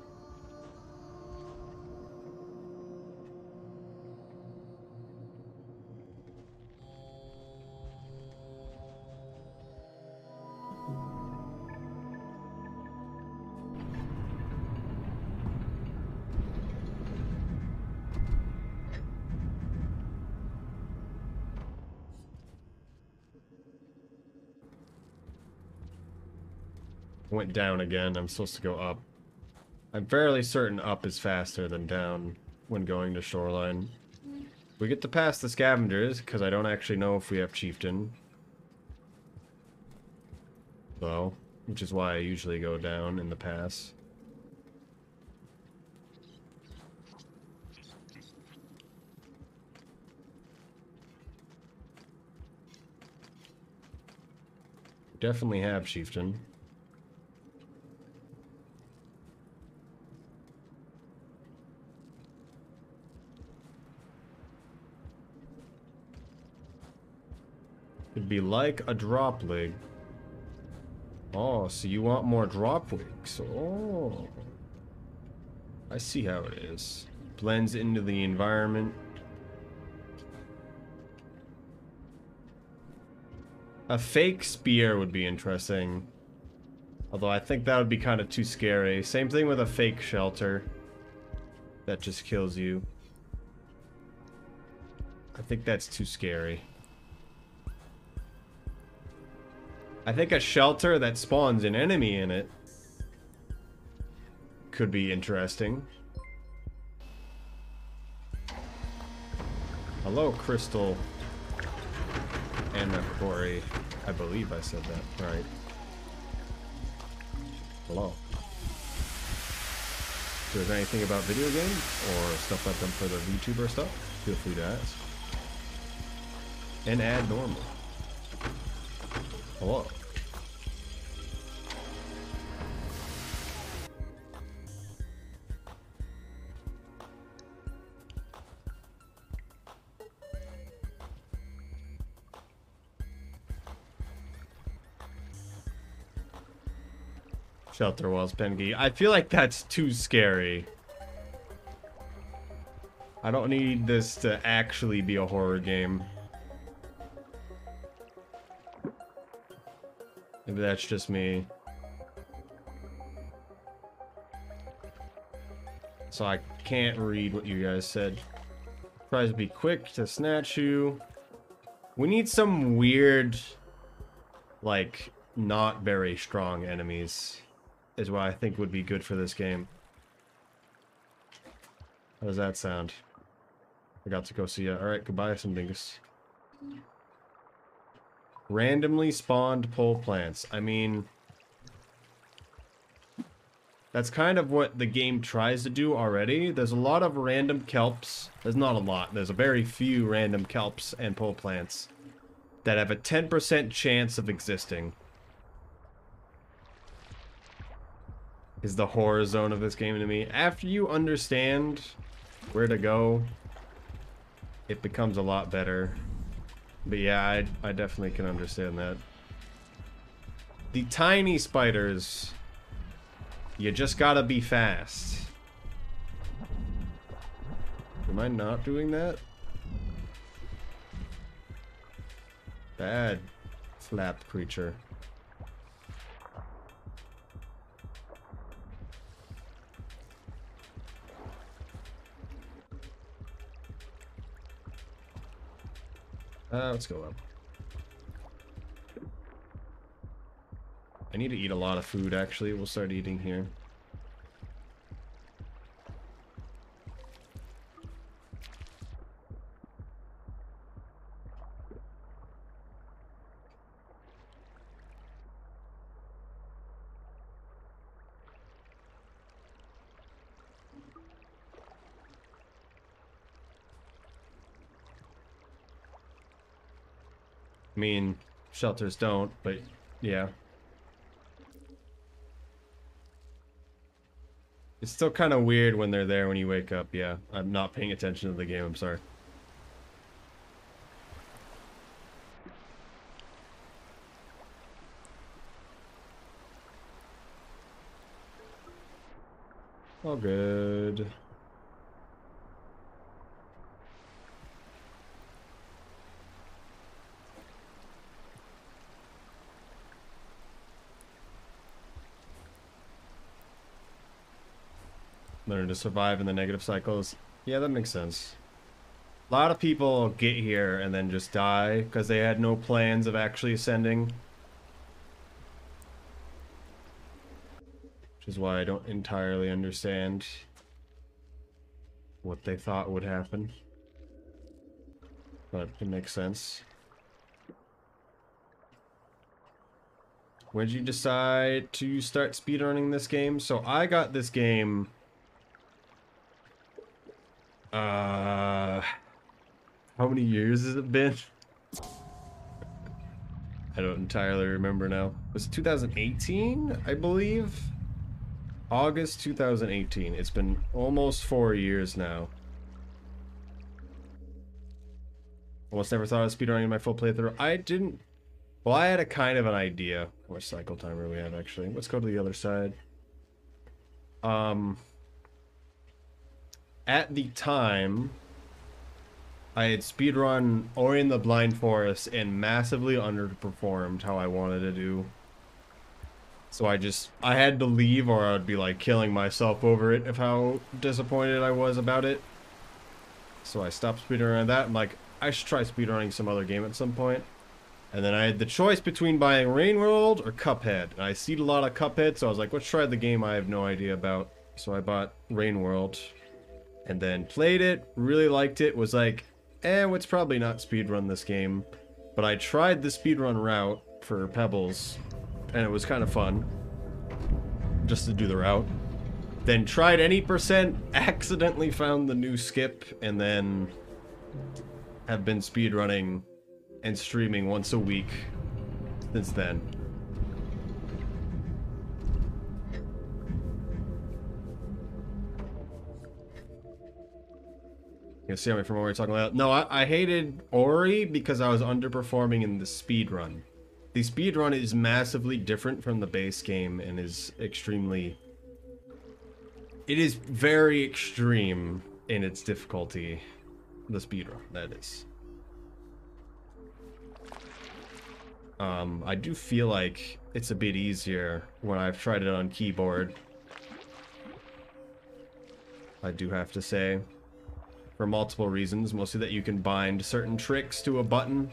Went down again. I'm supposed to go up. I'm fairly certain up is faster than down when going to shoreline. We get to pass the scavengers, because I don't actually know if we have chieftain. Though, which is why I usually go down in the pass. Definitely have chieftain. It'd be like a drop leg. Oh, so you want more drop wigs. Oh. I see how it is. Blends into the environment. A fake spear would be interesting. Although I think that would be kind of too scary. Same thing with a fake shelter. That just kills you. I think that's too scary. I think a shelter that spawns an enemy in it could be interesting. Hello, Crystal and Corey. I believe I said that right. Hello. If there's anything about video games or stuff I've done for the VTuber stuff, feel free to ask. And add normal. Hello. Shelter walls, Pengi. I feel like that's too scary. I don't need this to actually be a horror game. Maybe that's just me. So I can't read what you guys said. Tries to be quick to snatch you. We need some weird, like, not very strong enemies. Is what I think would be good for this game. How does that sound? I got to go see it. Alright, goodbye, some dingus. Randomly spawned pole plants. I mean, that's kind of what the game tries to do already. There's a lot of random kelps. There's not a lot. There's a very few random kelps and pole plants that have a 10% chance of existing. Is the horror zone of this game to me. After you understand where to go, it becomes a lot better. But yeah, I definitely can understand that. The tiny spiders, you just gotta be fast. Am I not doing that? Bad flapped creature. Let's go up. I need to eat a lot of food, actually. We'll start eating here. I mean, shelters don't, but yeah. It's still kind of weird when they're there when you wake up, yeah. I'm not paying attention to the game, I'm sorry. All good. Learn to survive in the negative cycles. Yeah, that makes sense. A lot of people get here and then just die because they had no plans of actually ascending. Which is why I don't entirely understand what they thought would happen. But it makes sense. When did you decide to start speedrunning this game? So I got this game... How many years has it been? I don't entirely remember now. It was 2018, I believe? August 2018. It's been almost 4 years now. Almost never thought of speedrunning in my full playthrough. I didn't... Well, I had a kind of an idea. How much cycle timer we have, actually. Let's go to the other side. At the time... I had speedrun Ori and the Blind Forest and massively underperformed how I wanted to do. So I had to leave or I would be like killing myself over it of how disappointed I was about it. So I stopped speedrunning that. I'm like, I should try speedrunning some other game at some point. And then I had the choice between buying Rain World or Cuphead. And I seed a lot of Cuphead, so I was like, let's try the game I have no idea about. So I bought Rain World and then played it, really liked it, was like, let's probably not speedrun this game. But I tried the speedrun route for Pebbles, and it was kind of fun. Just to do the route. Then tried any percent, accidentally found the new skip, and then have been speedrunning and streaming once a week since then. You see me from what we were talking about? No, I hated Ori because I was underperforming in the speedrun. The speedrun is massively different from the base game and is extremely... It is very extreme in its difficulty. The speedrun, that is. I do feel like it's a bit easier when I've tried it on keyboard. I do have to say. For multiple reasons, mostly that you can bind certain tricks to a button.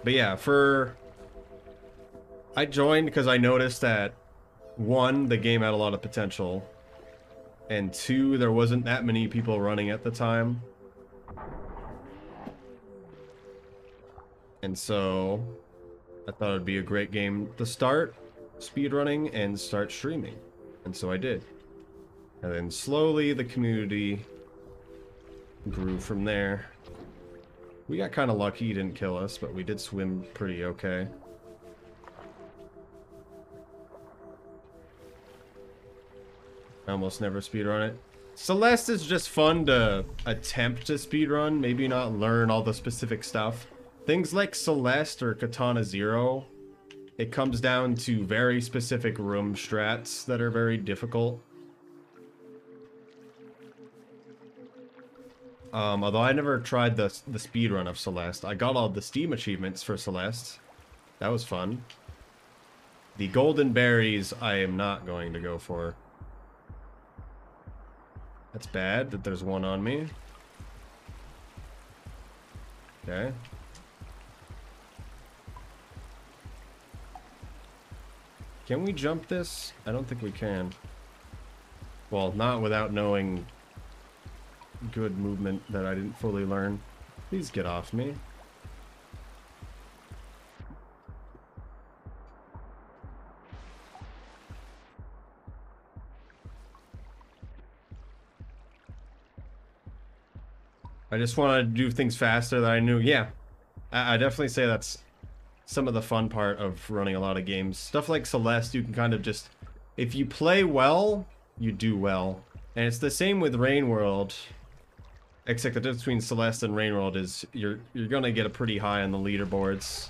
But yeah, I joined because I noticed that, one, the game had a lot of potential, and two, there wasn't that many people running at the time. And so, I thought it'd be a great game to start speedrunning and start streaming. And so I did. And then slowly the community grew from there. We got kind of lucky, he didn't kill us, but we did swim pretty okay. I almost never speedrun it. Celeste is just fun to attempt to speedrun, maybe not learn all the specific stuff. Things like Celeste or Katana Zero, it comes down to very specific room strats that are very difficult. Although I never tried the speedrun of Celeste. I got all the Steam achievements for Celeste. That was fun. The golden berries I am not going to go for. That's bad that there's one on me. Okay. Can we jump this? I don't think we can. Well, not without knowing good movement that I didn't fully learn. Please get off me. I just wanted to do things faster that I knew. Yeah, I definitely say that's some of the fun part of running a lot of games. Stuff like Celeste, you can kind of just, if you play well, you do well. And it's the same with Rain World, except the difference between Celeste and Rain World is you're gonna get a pretty high on the leaderboards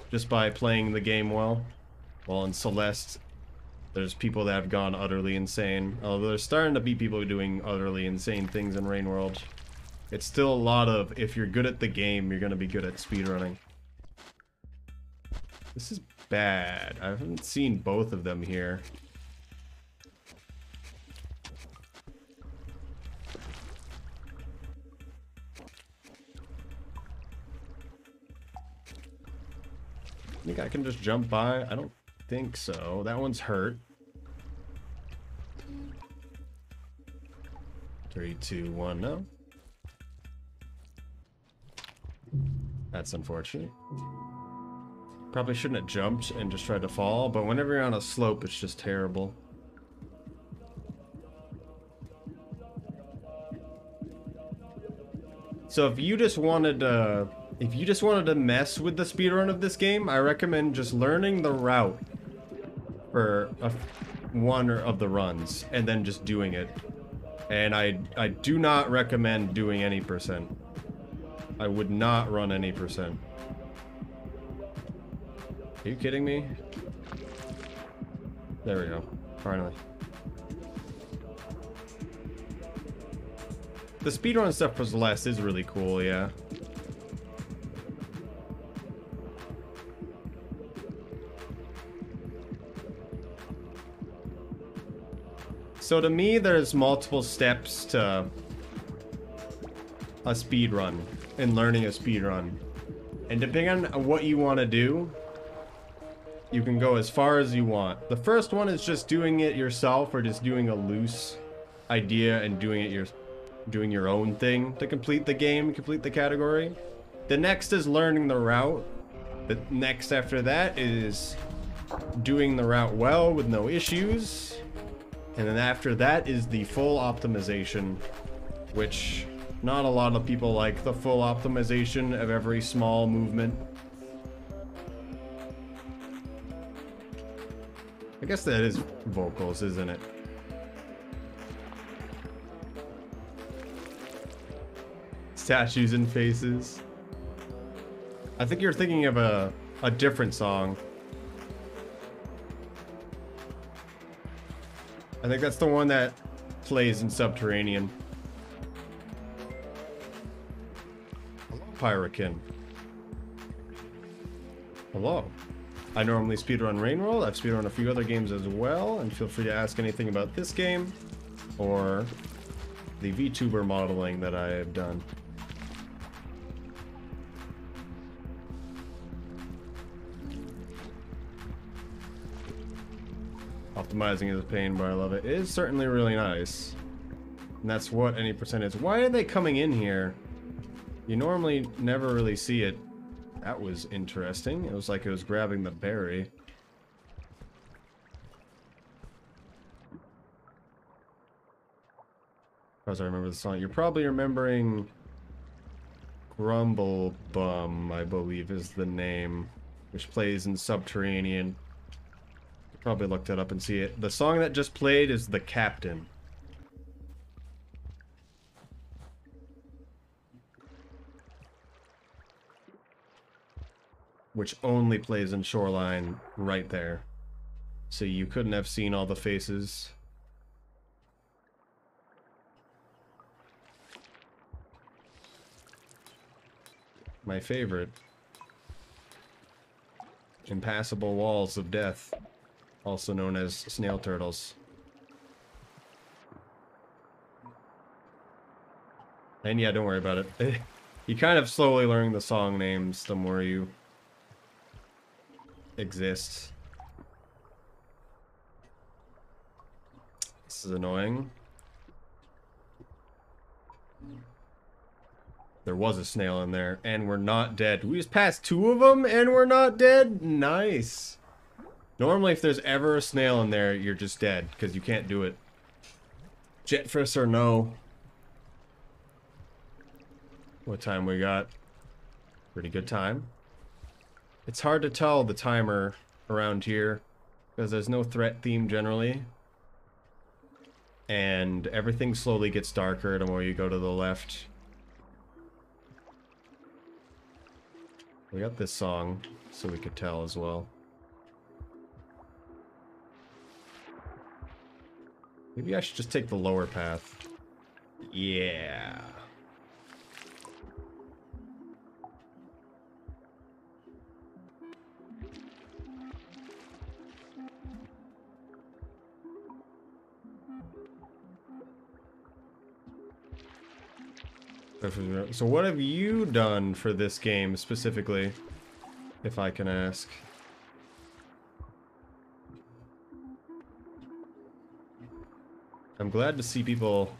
just by playing the game well. While in Celeste, there's people that have gone utterly insane. Although there's starting to be people doing utterly insane things in Rain World. It's still a lot of, if you're good at the game, you're gonna be good at speedrunning. This is bad. I haven't seen both of them here. I think I can just jump by. I don't think so. That one's hurt. 3, 2, 1, no. That's unfortunate. Probably shouldn't have jumped and just tried to fall, but whenever you're on a slope, it's just terrible. So if you just wanted to mess with the speedrun of this game, I recommend just learning the route for one of the runs and then just doing it. And I do not recommend doing any percent. I would not run any percent. Are you kidding me? There we go. Finally. The speedrun stuff for Celeste is really cool, yeah. So to me, there's multiple steps to a speedrun and learning a speedrun. And depending on what you want to do, you can go as far as you want. The first one is just doing it yourself or just doing a loose idea and doing your own thing to complete the game, complete the category. The next is learning the route. The next after that is doing the route well with no issues. And then after that is the full optimization, which not a lot of people like the full optimization of every small movement. I guess that is vocals, isn't it? Statues and faces. I think you're thinking of a different song. I think that's the one that plays in Subterranean. Hello, Pyrokin. Hello. I normally speedrun Rain World. I've speedrun a few other games as well, and feel free to ask anything about this game or the VTuber modeling that I have done. Optimizing is a pain, but I love it. It is certainly really nice. And that's what any percent is. Why are they coming in here? You normally never really see it. That was interesting. It was like it was grabbing the berry. As I remember the song. You're probably remembering Grumble Bum, I believe is the name, which plays in Subterranean. Probably look that up and see it. The song that just played is The Captain. Which only plays in Shoreline right there. So you couldn't have seen all the faces. My favorite. Impassable Walls of Death. Also known as snail turtles. And yeah, don't worry about it. You kind of slowly learn the song names the more you exist. This is annoying. There was a snail in there, and we're not dead. We just passed 2 of them, and we're not dead? Nice. Normally, if there's ever a snail in there, you're just dead, because you can't do it. Jetfish or no. what time we got. Pretty good time. It's hard to tell the timer around here because there's no threat theme generally. And everything slowly gets darker the more you go to the left. We got this song, so we could tell as well. Maybe I should just take the lower path. Yeah. So what have you done for this game specifically, if I can ask? I'm glad to see people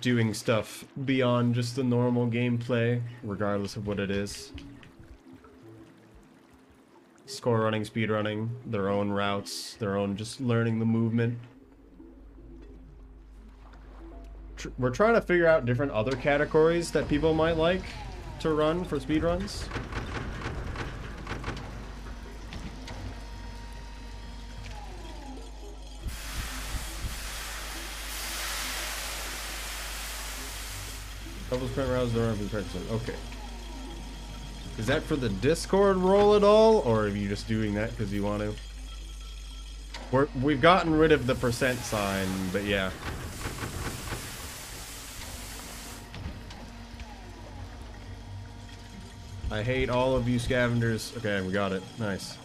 doing stuff beyond just the normal gameplay, regardless of what it is. Score running, speed running, their own routes, their own just learning the movement. We're trying to figure out different other categories that people might like to run for speedruns. Double sprint routes, don't have practice. Okay. Is that for the Discord roll at all, or are you just doing that because you want to? We've gotten rid of the percent sign, but yeah. I hate all of you scavengers. Okay, we got it. Nice.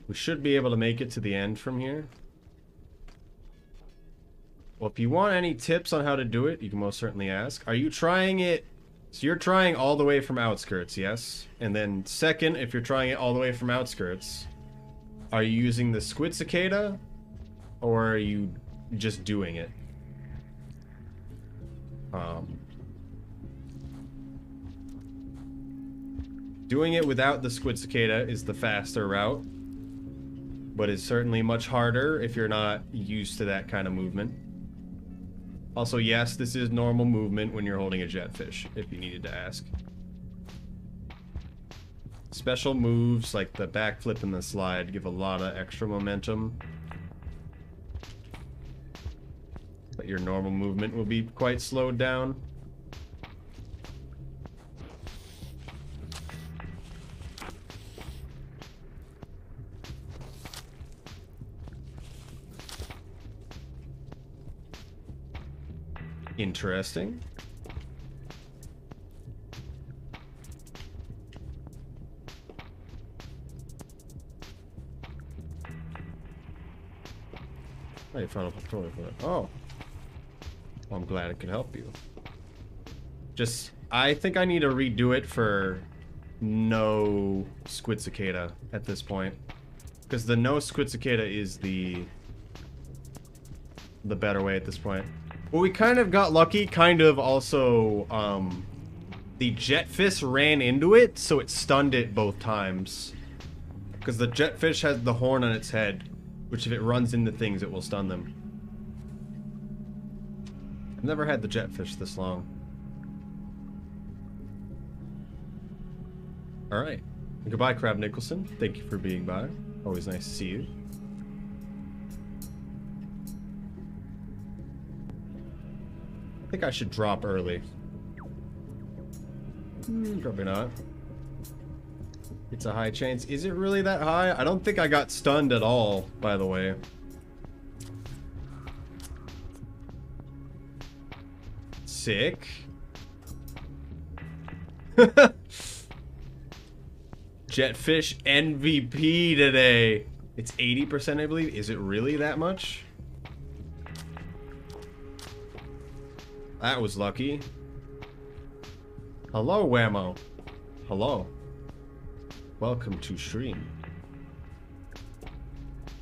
We should be able to make it to the end from here. Well, if you want any tips on how to do it, you can most certainly ask. Are you trying it... So you're trying all the way from outskirts, yes? And then second, if you're trying it all the way from outskirts, are you using the squid cicada? Or are you just doing it? Doing it without the squid cicada is the faster route, but it's certainly much harder if you're not used to that kind of movement. Also, yes, this is normal movement when you're holding a jetfish, if you needed to ask. Special moves like the backflip and the slide give a lot of extra momentum. But your normal movement will be quite slowed down. Interesting. Oh, you found a tutorial for that. Oh. Well, I'm glad it could help you. Just, I think I need to redo it for no squid cicada at this point. Because the no squid cicada is the better way at this point. Well, we kind of got lucky, kind of also, the jetfish ran into it, so it stunned it both times. Because the jetfish has the horn on its head, which if it runs into things, it will stun them. I've never had the jetfish this long. Alright. Goodbye, Crab Nicholson. Thank you for being by. Always nice to see you. I think I should drop early. Probably not. It's a high chance. Is it really that high? I don't think I got stunned at all, by the way. Sick. Jetfish MVP today. It's 80%, I believe. Is it really that much? That was lucky. Hello, Whammo. Hello. Welcome to stream.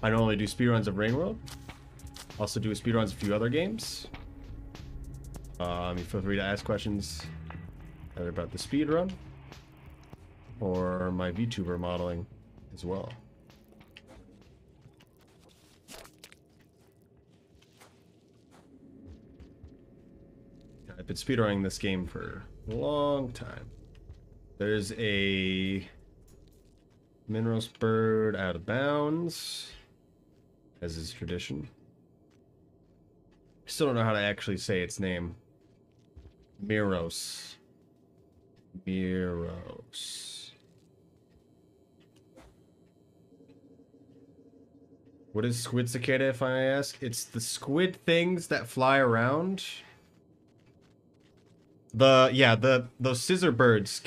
I normally do speedruns of Rainworld. Also do speedruns of a few other games. Feel free to ask questions either about the speedrun or my VTuber modeling as well. I've been speedrunning this game for a long time. There's a Mineros bird out of bounds, as is tradition. Still don't know how to actually say its name. Miros. Miros. What is squid cicada, if I ask? It's the squid things that fly around. Those scissor birds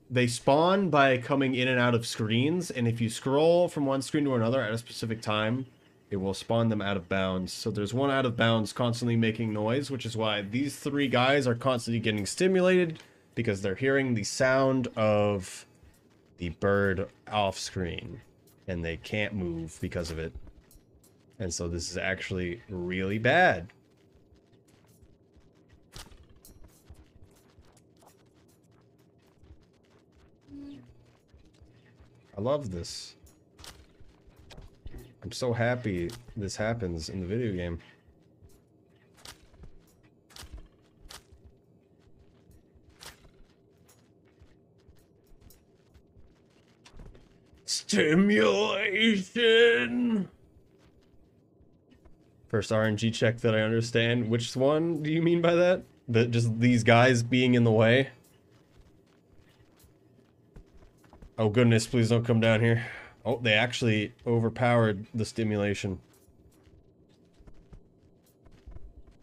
they spawn by coming in and out of screens, and if you scroll from one screen to another at a specific time, it will spawn them out of bounds. So there's one out of bounds constantly making noise, which is why these three guys are constantly getting stimulated, because they're hearing the sound of the bird off screen, and they can't move because of it. And so this is actually really bad. I love this. I'm so happy this happens in the video game. Stimulation! First RNG check that I understand. Which one do you mean by that? That just these guys being in the way? Oh goodness, please don't come down here. Oh, they actually overpowered the stimulation.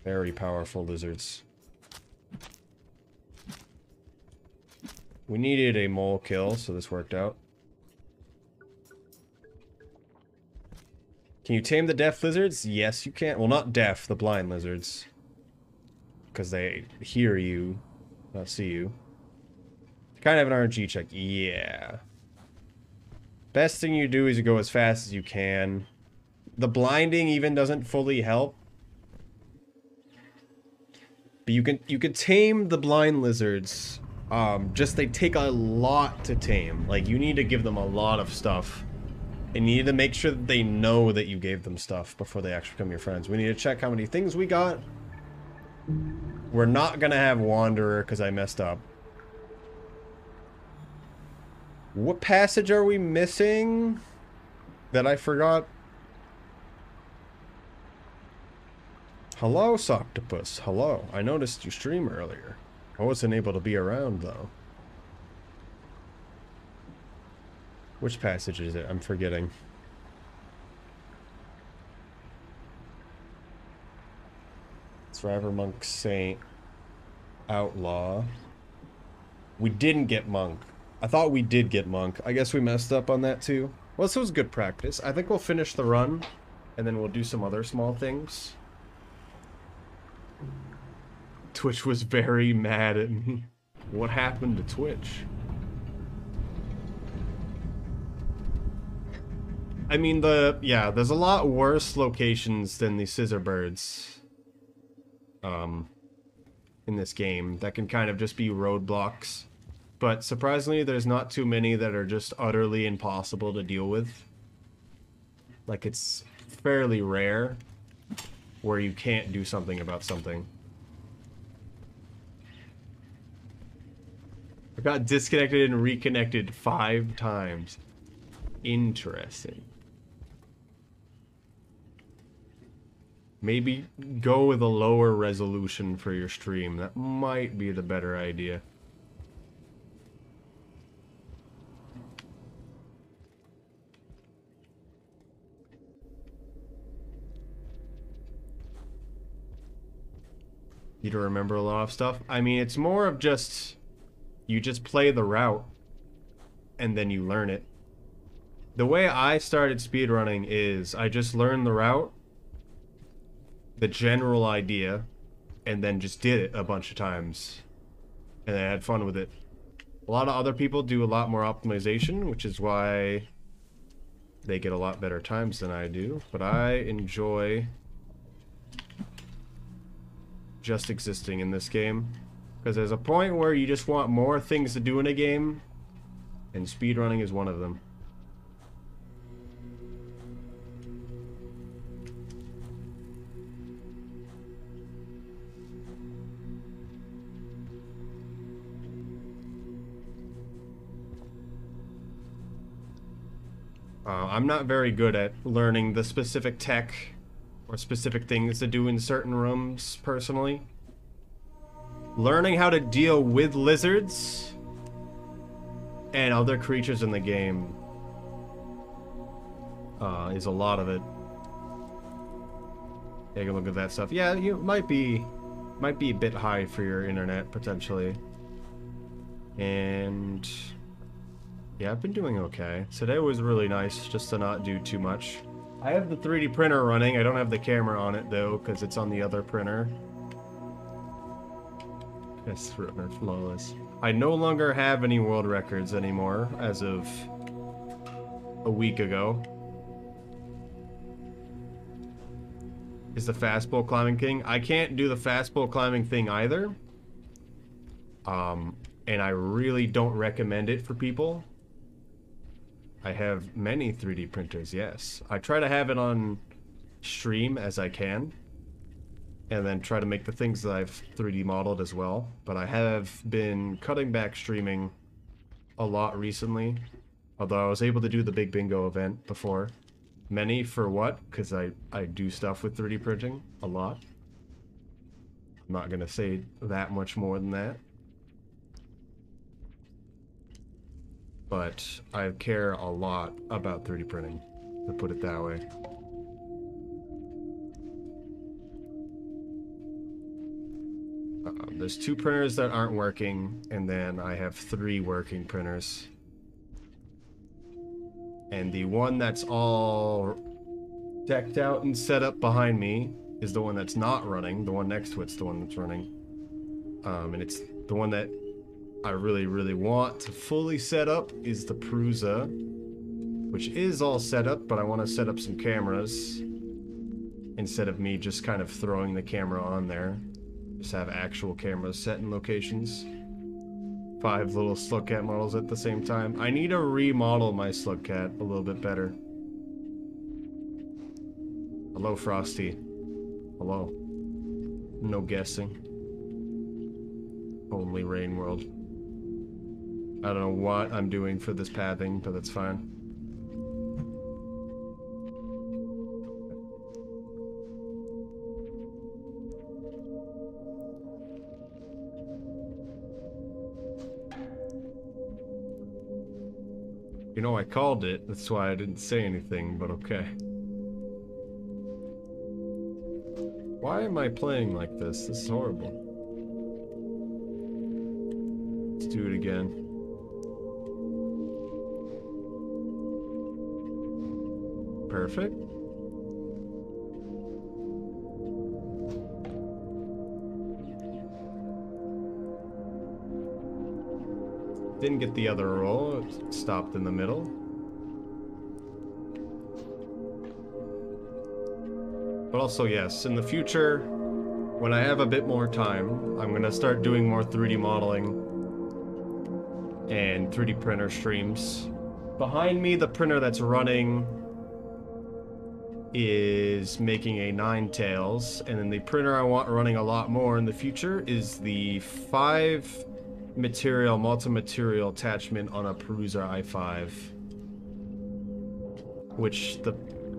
Very powerful lizards. We needed a mole kill, so this worked out. Can you tame the deaf lizards? Yes, you can. Well, not deaf, the blind lizards. Because they hear you, not see you. Kind of an RNG check. Yeah. Best thing you do is you go as fast as you can. The blinding even doesn't fully help. But you can tame the blind lizards. Just they take a lot to tame. Like, you need to give them a lot of stuff. And you need to make sure that they know that you gave them stuff before they actually become your friends. We need to check how many things we got. We're not gonna have Wanderer because I messed up. What passage are we missing that I forgot? Hello, Soctopus. Hello. I noticed you stream earlier. I wasn't able to be around, though. Which passage is it? I'm forgetting. Survivor, Monk, Saint, Outlaw. We didn't get Monk. I thought we did get Monk. I guess we messed up on that too. Well, this was good practice. I think we'll finish the run, and then we'll do some other small things. Twitch was very mad at me. What happened to Twitch? I mean, there's a lot worse locations than the scissor birds. In this game that can kind of just be roadblocks. But surprisingly, there's not too many that are just utterly impossible to deal with. Like, it's fairly rare where you can't do something about something. I got disconnected and reconnected 5 times. Interesting. Maybe go with a lower resolution for your stream. That might be the better idea. You don't remember a lot of stuff? I mean, it's more of just... You just play the route, and then you learn it. The way I started speedrunning is I just learned the route, the general idea, and then just did it a bunch of times. And I had fun with it. A lot of other people do a lot more optimization, which is why they get a lot better times than I do. But I enjoy just existing in this game. Because there's a point where you just want more things to do in a game, and speedrunning is one of them. I'm not very good at learning the specific tech or specific things to do in certain rooms, personally. Learning how to deal with lizards and other creatures in the game is a lot of it. Take a look at that stuff. Yeah, you might be a bit high for your internet, potentially. And yeah, I've been doing okay. Today was really nice just to not do too much. I have the 3D printer running. I don't have the camera on it though, because it's on the other printer. That's flawless. I no longer have any world records anymore as of a week ago. Is the fastball climbing thing? I can't do the fastball climbing thing either. And I really don't recommend it for people. I have many 3D printers, yes. I try to have it on stream as I can. And then try to make the things that I've 3D modeled as well. But I have been cutting back streaming a lot recently. Although I was able to do the Big Bingo event before. Many for what? Because I do stuff with 3D printing a lot. I'm not going to say that much more than that. But I care a lot about 3D printing, to put it that way. There's 2 printers that aren't working, and then I have 3 working printers. And the one that's all decked out and set up behind me is the one that's not running. The one next to it's the one that's running. And it's the one that I really, really want to fully set up is the Prusa, which is all set up, but I want to set up some cameras instead of me just kind of throwing the camera on there. Just have actual cameras set in locations. 5 little Slugcat models at the same time. I need to remodel my Slugcat a little bit better. Hello, Frosty. Hello. No guessing. Only Rain World. I don't know what I'm doing for this pathing, but that's fine. You know, I called it, that's why I didn't say anything, but okay. Why am I playing like this? This is horrible. Let's do it again. Perfect. Didn't get the other roll, it stopped in the middle. But also, yes, in the future, when I have a bit more time, I'm gonna start doing more 3D modeling and 3D printer streams. Behind me, the printer that's running is making a Ninetales, and then the printer I want running a lot more in the future is the 5 material, multi-material attachment on a Prusa i5, which the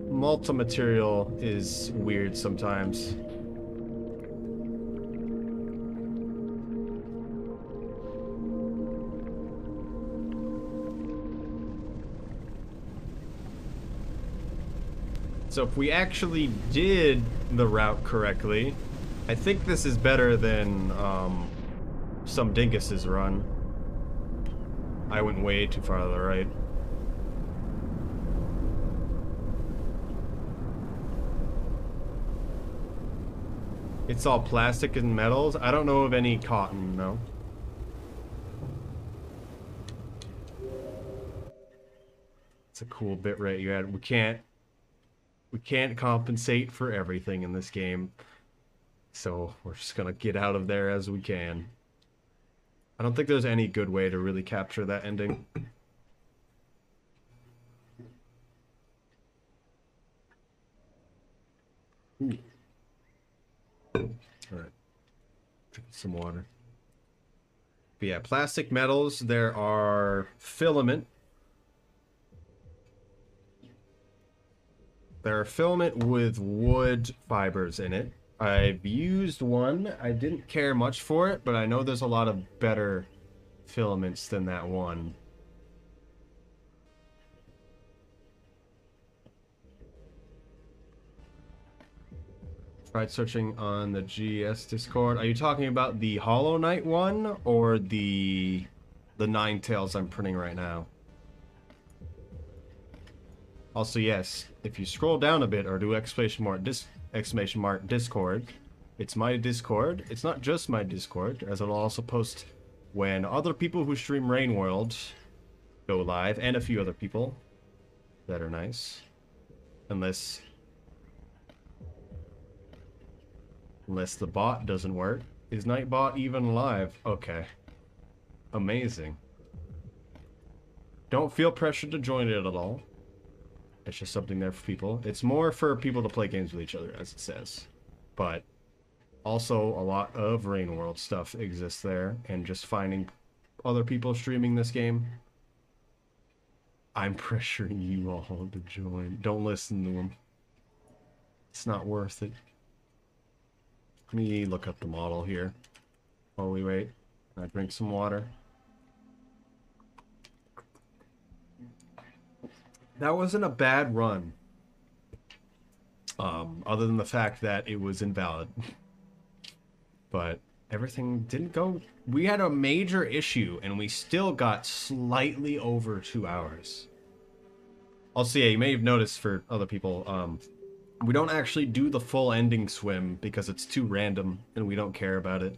multi-material is weird sometimes. So if we actually did the route correctly, I think this is better than some Dingus's run. I went way too far to the right. It's all plastic and metals. I don't know of any cotton, no. It's a cool bit rate you had. We can't compensate for everything in this game. So we're just gonna get out of there as we can. I don't think there's any good way to really capture that ending. Ooh. Alright. Drink some water. But yeah, plastic metals, there are filament. They're a filament with wood fibers in it. I've used one. I didn't care much for it, but I know there's a lot of better filaments than that one. Tried searching on the GS Discord. Are you talking about the Hollow Knight one or the Ninetales I'm printing right now? Also, yes, if you scroll down a bit or do exclamation mark Discord, it's my Discord. It's not just my Discord, as it'll also post when other people who stream Rain World go live, and a few other people that are nice. Unless the bot doesn't work. Is Nightbot even live? Okay. Amazing. Don't feel pressured to join it at all. It's just something there for people. It's more for people to play games with each other, as it says. But also a lot of Rain World stuff exists there, and just finding other people streaming this game. I'm pressuring you all to join. Don't listen to them. It's not worth it. Let me look up the model here while we wait. I drink some water. That wasn't a bad run. Other than the fact that it was invalid. But everything didn't go... We had a major issue, and we still got slightly over 2 hours. Also, yeah, you may have noticed for other people, we don't actually do the full ending swim because it's too random, and we don't care about it.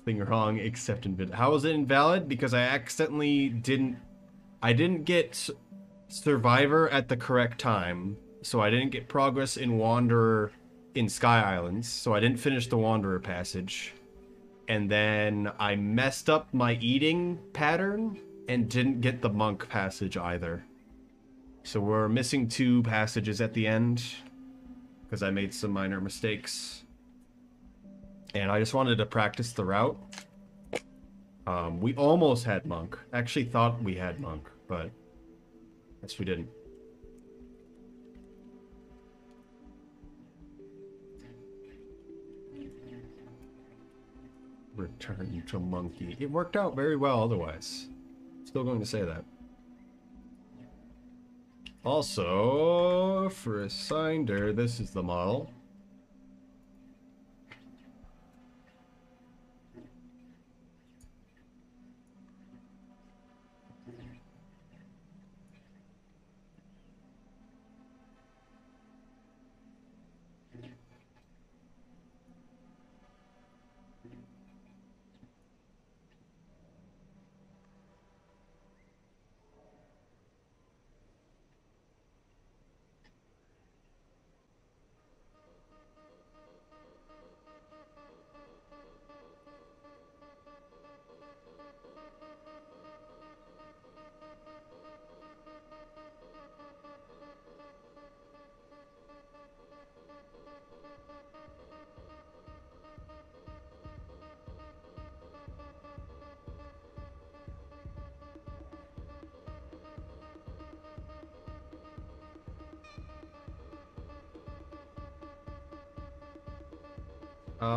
Nothing wrong except invalid. How was it invalid? Because I accidentally didn't... I didn't get Survivor at the correct time, so I didn't get progress in Wanderer in Sky Islands, so I didn't finish the Wanderer passage. And then I messed up my eating pattern and didn't get the monk passage either. So we're missing 2 passages at the end because I made some minor mistakes. And I just wanted to practice the route. We almost had monk. Actually thought we had monk, but I guess we didn't. Return to monkey. It worked out very well otherwise. Still going to say that. Also, for a Cinder, this is the model.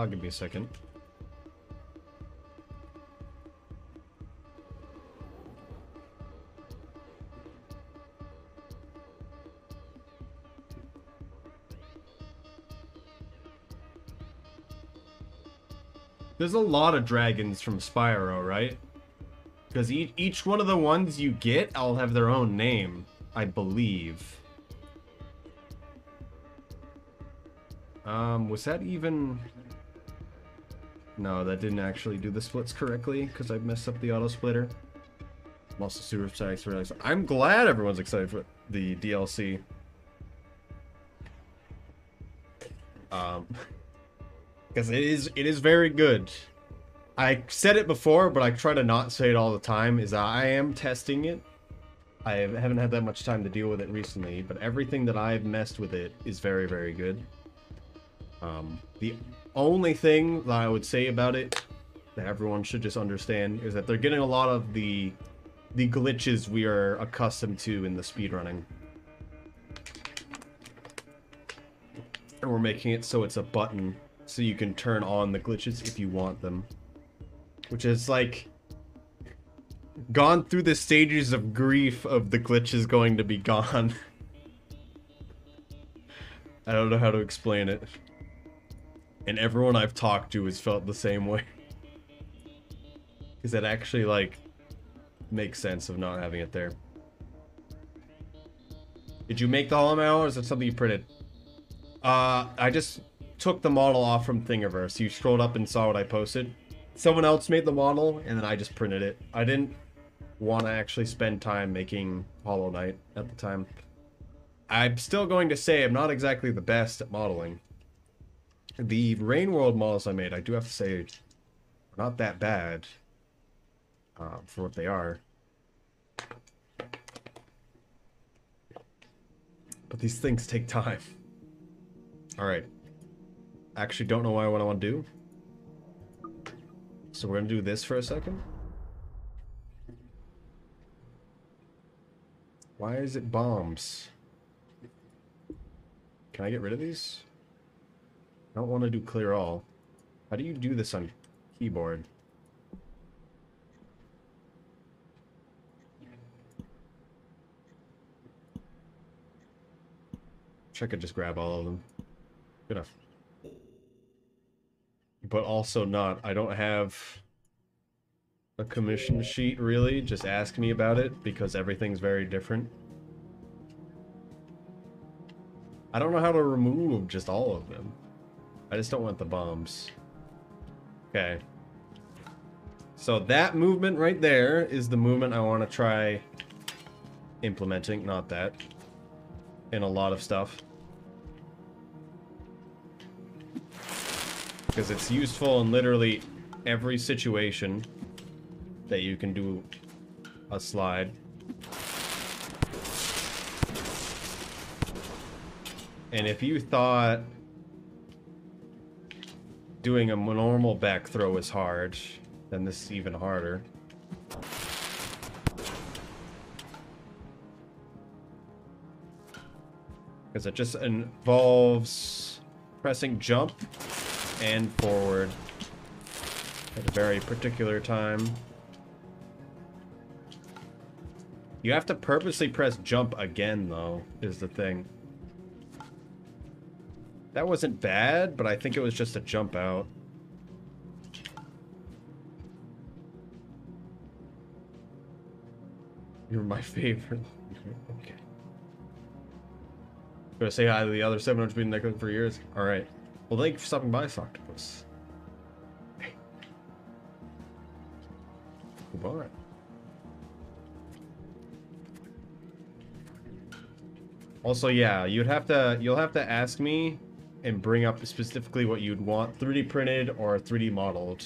Give me a second. There's a lot of dragons from Spyro, right? Because each one of the ones you get, I'll have their own name, I believe. Was that even... No, that didn't actually do the splits correctly, because I messed up the auto splitter. I'm also super excited for it. I'm glad everyone's excited for the DLC. Because it is very good. I said it before, but I try to not say it all the time, is I am testing it. I haven't had that much time to deal with it recently, but everything that I've messed with it is very, very good. The only thing that I would say about it that everyone should just understand is that they're getting a lot of the glitches we are accustomed to in the speedrunning. And we're making it so it's a button, so you can turn on the glitches if you want them. Which is like... gone through the stages of grief of the glitches going to be gone. I don't know how to explain it. And everyone I've talked to has felt the same way. Because it actually, like, makes sense of not having it there. Did you make the Hollow Man, or is it something you printed? I just took the model off from Thingiverse. You scrolled up and saw what I posted. Someone else made the model, and then I just printed it. I didn't want to actually spend time making Hollow Knight at the time. I'm still going to say I'm not exactly the best at modeling. The Rain World models I made, I do have to say, are not that bad for what they are. But these things take time. Alright. Actually don't know what I want to do. So we're going to do this for a second. Why is it bombs? Can I get rid of these? I don't want to do clear all. How do you do this on keyboard? Wish I could just grab all of them. Good enough. But also not. I don't have a commission sheet, really. Just ask me about it, because everything's very different. I don't know how to remove just all of them. I just don't want the bombs. Okay. So that movement right there is the movement I want to try implementing, not that. In a lot of stuff. Because it's useful in literally every situation that you can do a slide. And if you thought doing a normal back throw is hard, then this is even harder. Because it just involves pressing jump and forward at a very particular time. You have to purposely press jump again, though, is the thing. That wasn't bad, but I think it was just a jump out. You're my favorite. Okay. Gonna say hi to the other 700 been there for years. Alright. Well, thank you for stopping by, Soctopus. Hey. Goodbye. Also, yeah, you'll have to ask me and bring up specifically what you'd want 3D printed or 3D modeled.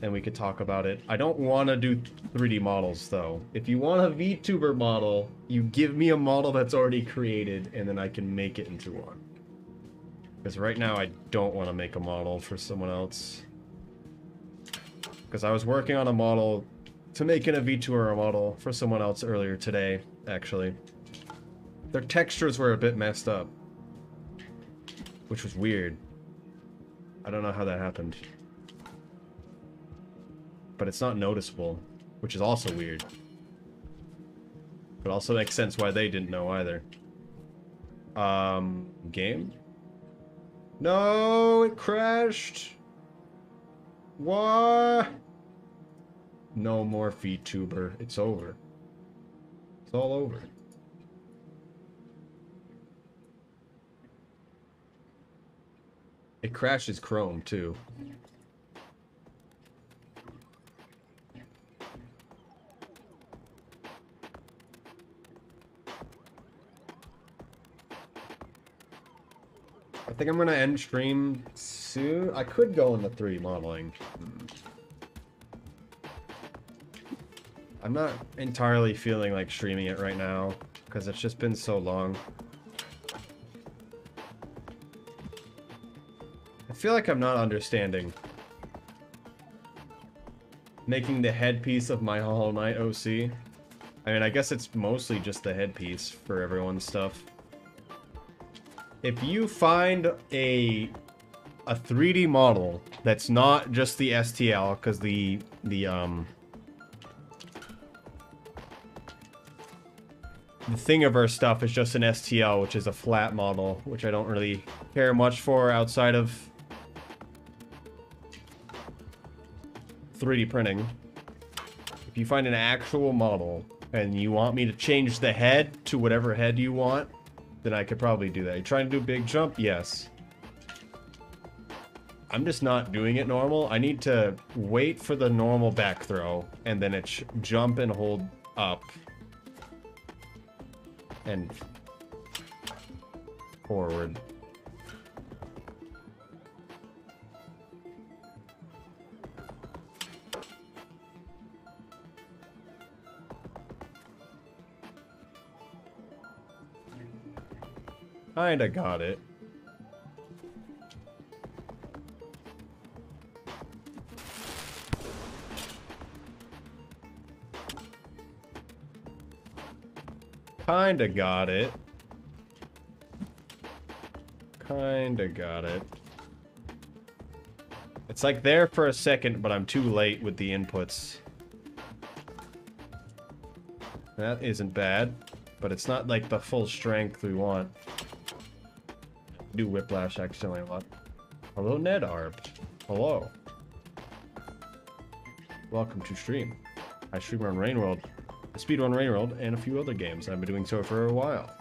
And we could talk about it. I don't want to do 3D models, though. If you want a VTuber model, you give me a model that's already created, and then I can make it into one. Because right now, I don't want to make a model for someone else. Because I was working on a model to make in a VTuber model for someone else earlier today, actually. Their textures were a bit messed up. Which was weird. I don't know how that happened. But it's not noticeable, which is also weird. But also makes sense why they didn't know either. Game? No, it crashed. What? No more VTuber. It's over. It's all over. It crashes Chrome, too. I think I'm gonna end stream soon. I could go into 3D modeling. I'm not entirely feeling like streaming it right now, because it's just been so long. I feel like I'm not understanding. Making the headpiece of my Hollow Knight OC. I mean, I guess it's mostly just the headpiece for everyone's stuff. if you find a 3D model that's not just the STL, because the Thingiverse stuff is just an STL, which is a flat model, which I don't really care much for outside of 3D printing. If you find an actual model and you want me to change the head to whatever head you want, then I could probably do that. You trying to do a big jump? Yes. I'm just not doing it normal. I need to wait for the normal back throw, and then it jump and hold up. And forward. Kinda got it. Kinda got it. Kinda got it. It's like there for a second, but I'm too late with the inputs. That isn't bad, but it's not like the full strength we want. Do whiplash accidentally a lot. Hello, NetArp. Hello. Welcome to stream. I stream on Rainworld. Speedrun Rainworld, and a few other games. I've been doing so for a while.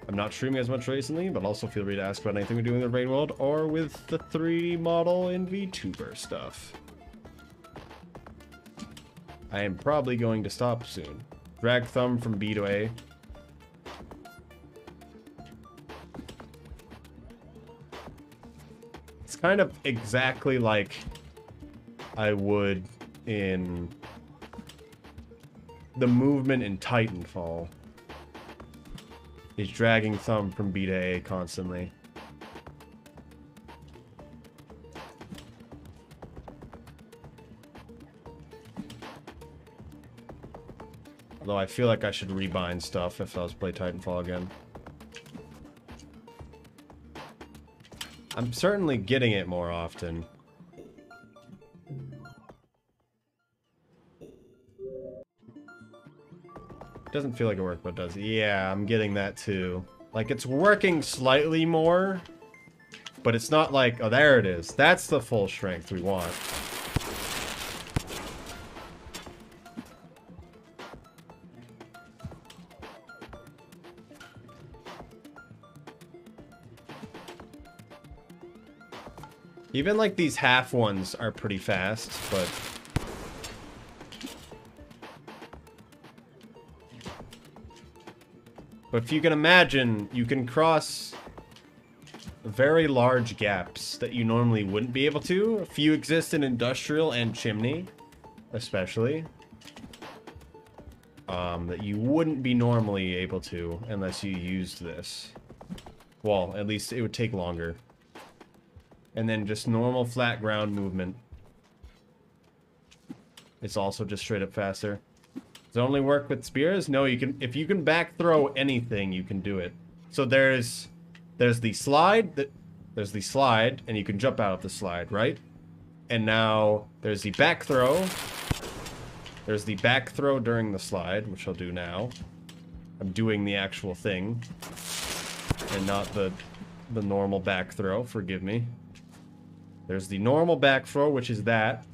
I'm not streaming as much recently, but also feel free to ask about anything we're doing in the Rainworld or with the 3D model in VTuber stuff. I am probably going to stop soon. Drag thumb from B to A. It's kind of exactly like I would in the movement in Titanfall. Is dragging thumb from B to A constantly. Although I feel like I should rebind stuff if I was to play Titanfall again. I'm certainly getting it more often. Doesn't feel like it worked, but it does. Yeah, I'm getting that too. Like, it's working slightly more, but it's not like, oh, there it is. That's the full strength we want. Even like these half ones are pretty fast, but if you can imagine, you can cross very large gaps that you normally wouldn't be able to. A few exist in Industrial and Chimney, especially. That you wouldn't be normally able to unless you used this. Well, at least it would take longer. And then just normal flat ground movement. It's also just straight up faster. Does it only work with spears? No, you can, if you can back throw anything, you can do it. So there's the slide, there's the slide, and you can jump out of the slide, right? And now there's the back throw. There's the back throw during the slide, which I'll do now. I'm doing the actual thing. And not the normal back throw, forgive me. There's the normal back throw, which is that.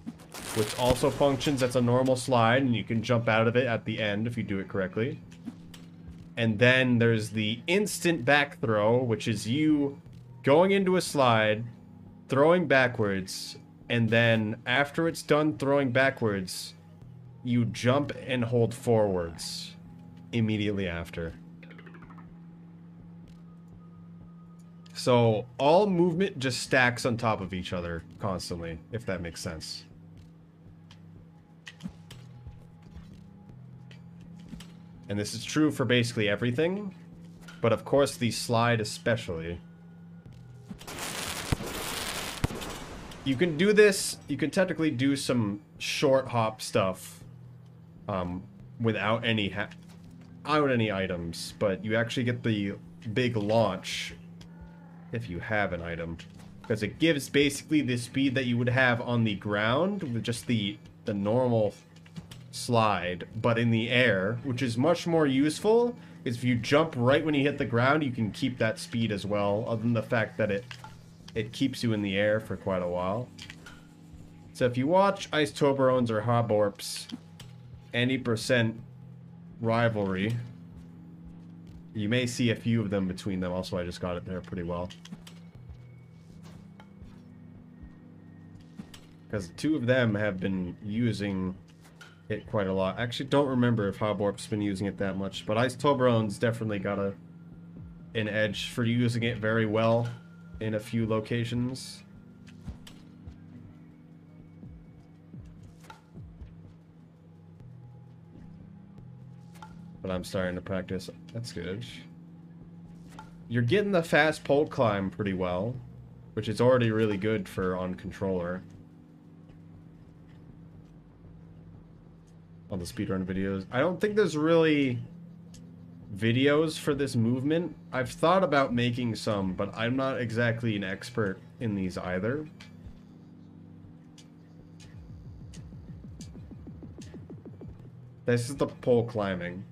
Which also functions as a normal slide, and you can jump out of it at the end if you do it correctly. And then there's the instant back throw, which is you going into a slide, throwing backwards, and then after it's done throwing backwards, you jump and hold forwards immediately after. So all movement just stacks on top of each other constantly, if that makes sense. And this is true for basically everything, but of course the slide especially. You can do this, you can technically do some short hop stuff without any items, but you actually get the big launch if you have an item. Because it gives basically the speed that you would have on the ground with just the normal slide, but in the air, which is much more useful. Is if you jump right when you hit the ground, you can keep that speed as well, other than the fact that it keeps you in the air for quite a while. So if you watch Ice Toblerones or Hoborps, any percent rivalry, you may see a few of them between them. Also, I just got it there pretty well. Because two of them have been using it quite a lot. I actually don't remember if Hoborp's been using it that much, but Ice Toblerone's definitely got an edge for using it very well in a few locations. But I'm starting to practice. That's good. You're getting the fast pole climb pretty well, which is already really good for on controller. On the speedrun videos. I don't think there's really videos for this movement. I've thought about making some, but I'm not exactly an expert in these either. This is the pole climbing.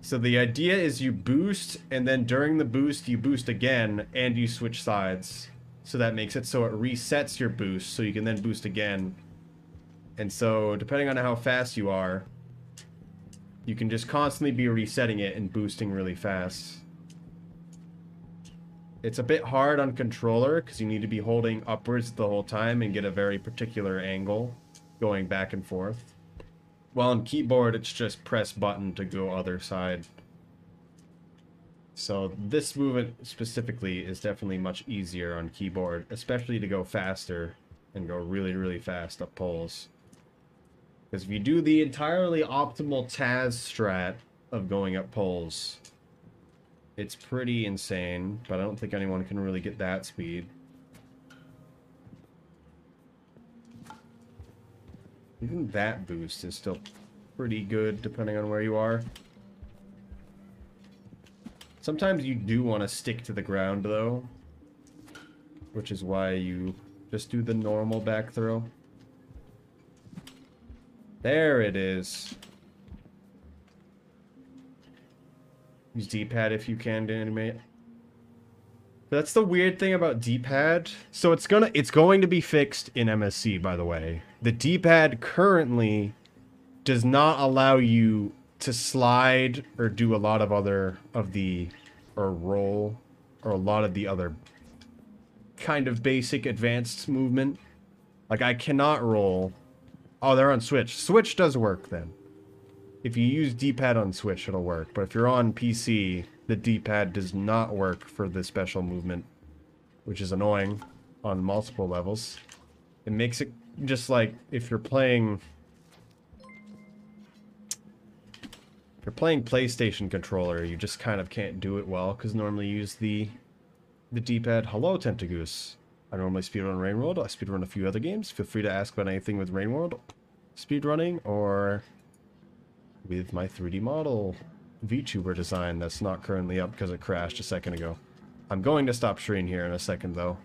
So the idea is you boost, and then during the boost you boost again, and you switch sides. So that makes it so it resets your boost, so you can then boost again. And so, depending on how fast you are, you can just constantly be resetting it and boosting really fast. It's a bit hard on controller, because you need to be holding upwards the whole time and get a very particular angle going back and forth. While on keyboard, it's just press button to go other side. So this movement specifically is definitely much easier on keyboard, especially to go faster and go really, really fast up poles. Because if you do the entirely optimal Taz strat of going up poles, it's pretty insane, but I don't think anyone can really get that speed. Even that boost is still pretty good depending on where you are. Sometimes you do want to stick to the ground though, which is why you just do the normal back throw. There it is. Use D-pad if you can to animate. That's the weird thing about D-pad. So it's going to be fixed in MSC, by the way. The D-pad currently does not allow you to slide or do a lot of or roll or a lot of the other kind of basic advanced movement. Like I cannot roll. Oh, they're on Switch. Switch does work then. If you use D-pad on Switch, it'll work. But if you're on PC, the D-pad does not work for this special movement, which is annoying on multiple levels. It makes it just like if you're playing PlayStation controller, you just kind of can't do it well because normally you use the D-pad. Hello, Tentagoose. I normally speedrun Rainworld. I speedrun a few other games. Feel free to ask about anything with Rainworld speedrunning or with my 3D model VTuber design that's not currently up because it crashed a second ago. I'm going to stop streaming here in a second though.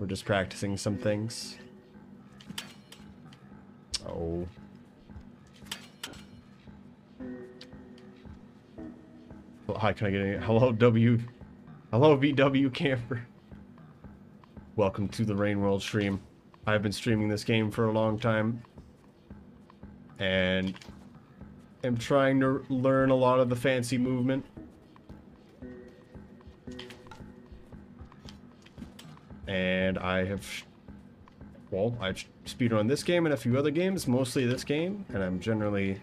We're just practicing some things. Oh. Well, hi, can I get any? Hello, Hello, VW camper. Welcome to the Rainworld stream. I've been streaming this game for a long time. And am trying to learn a lot of the fancy movement. And I've speedrun this game and a few other games, mostly this game, and I'm generally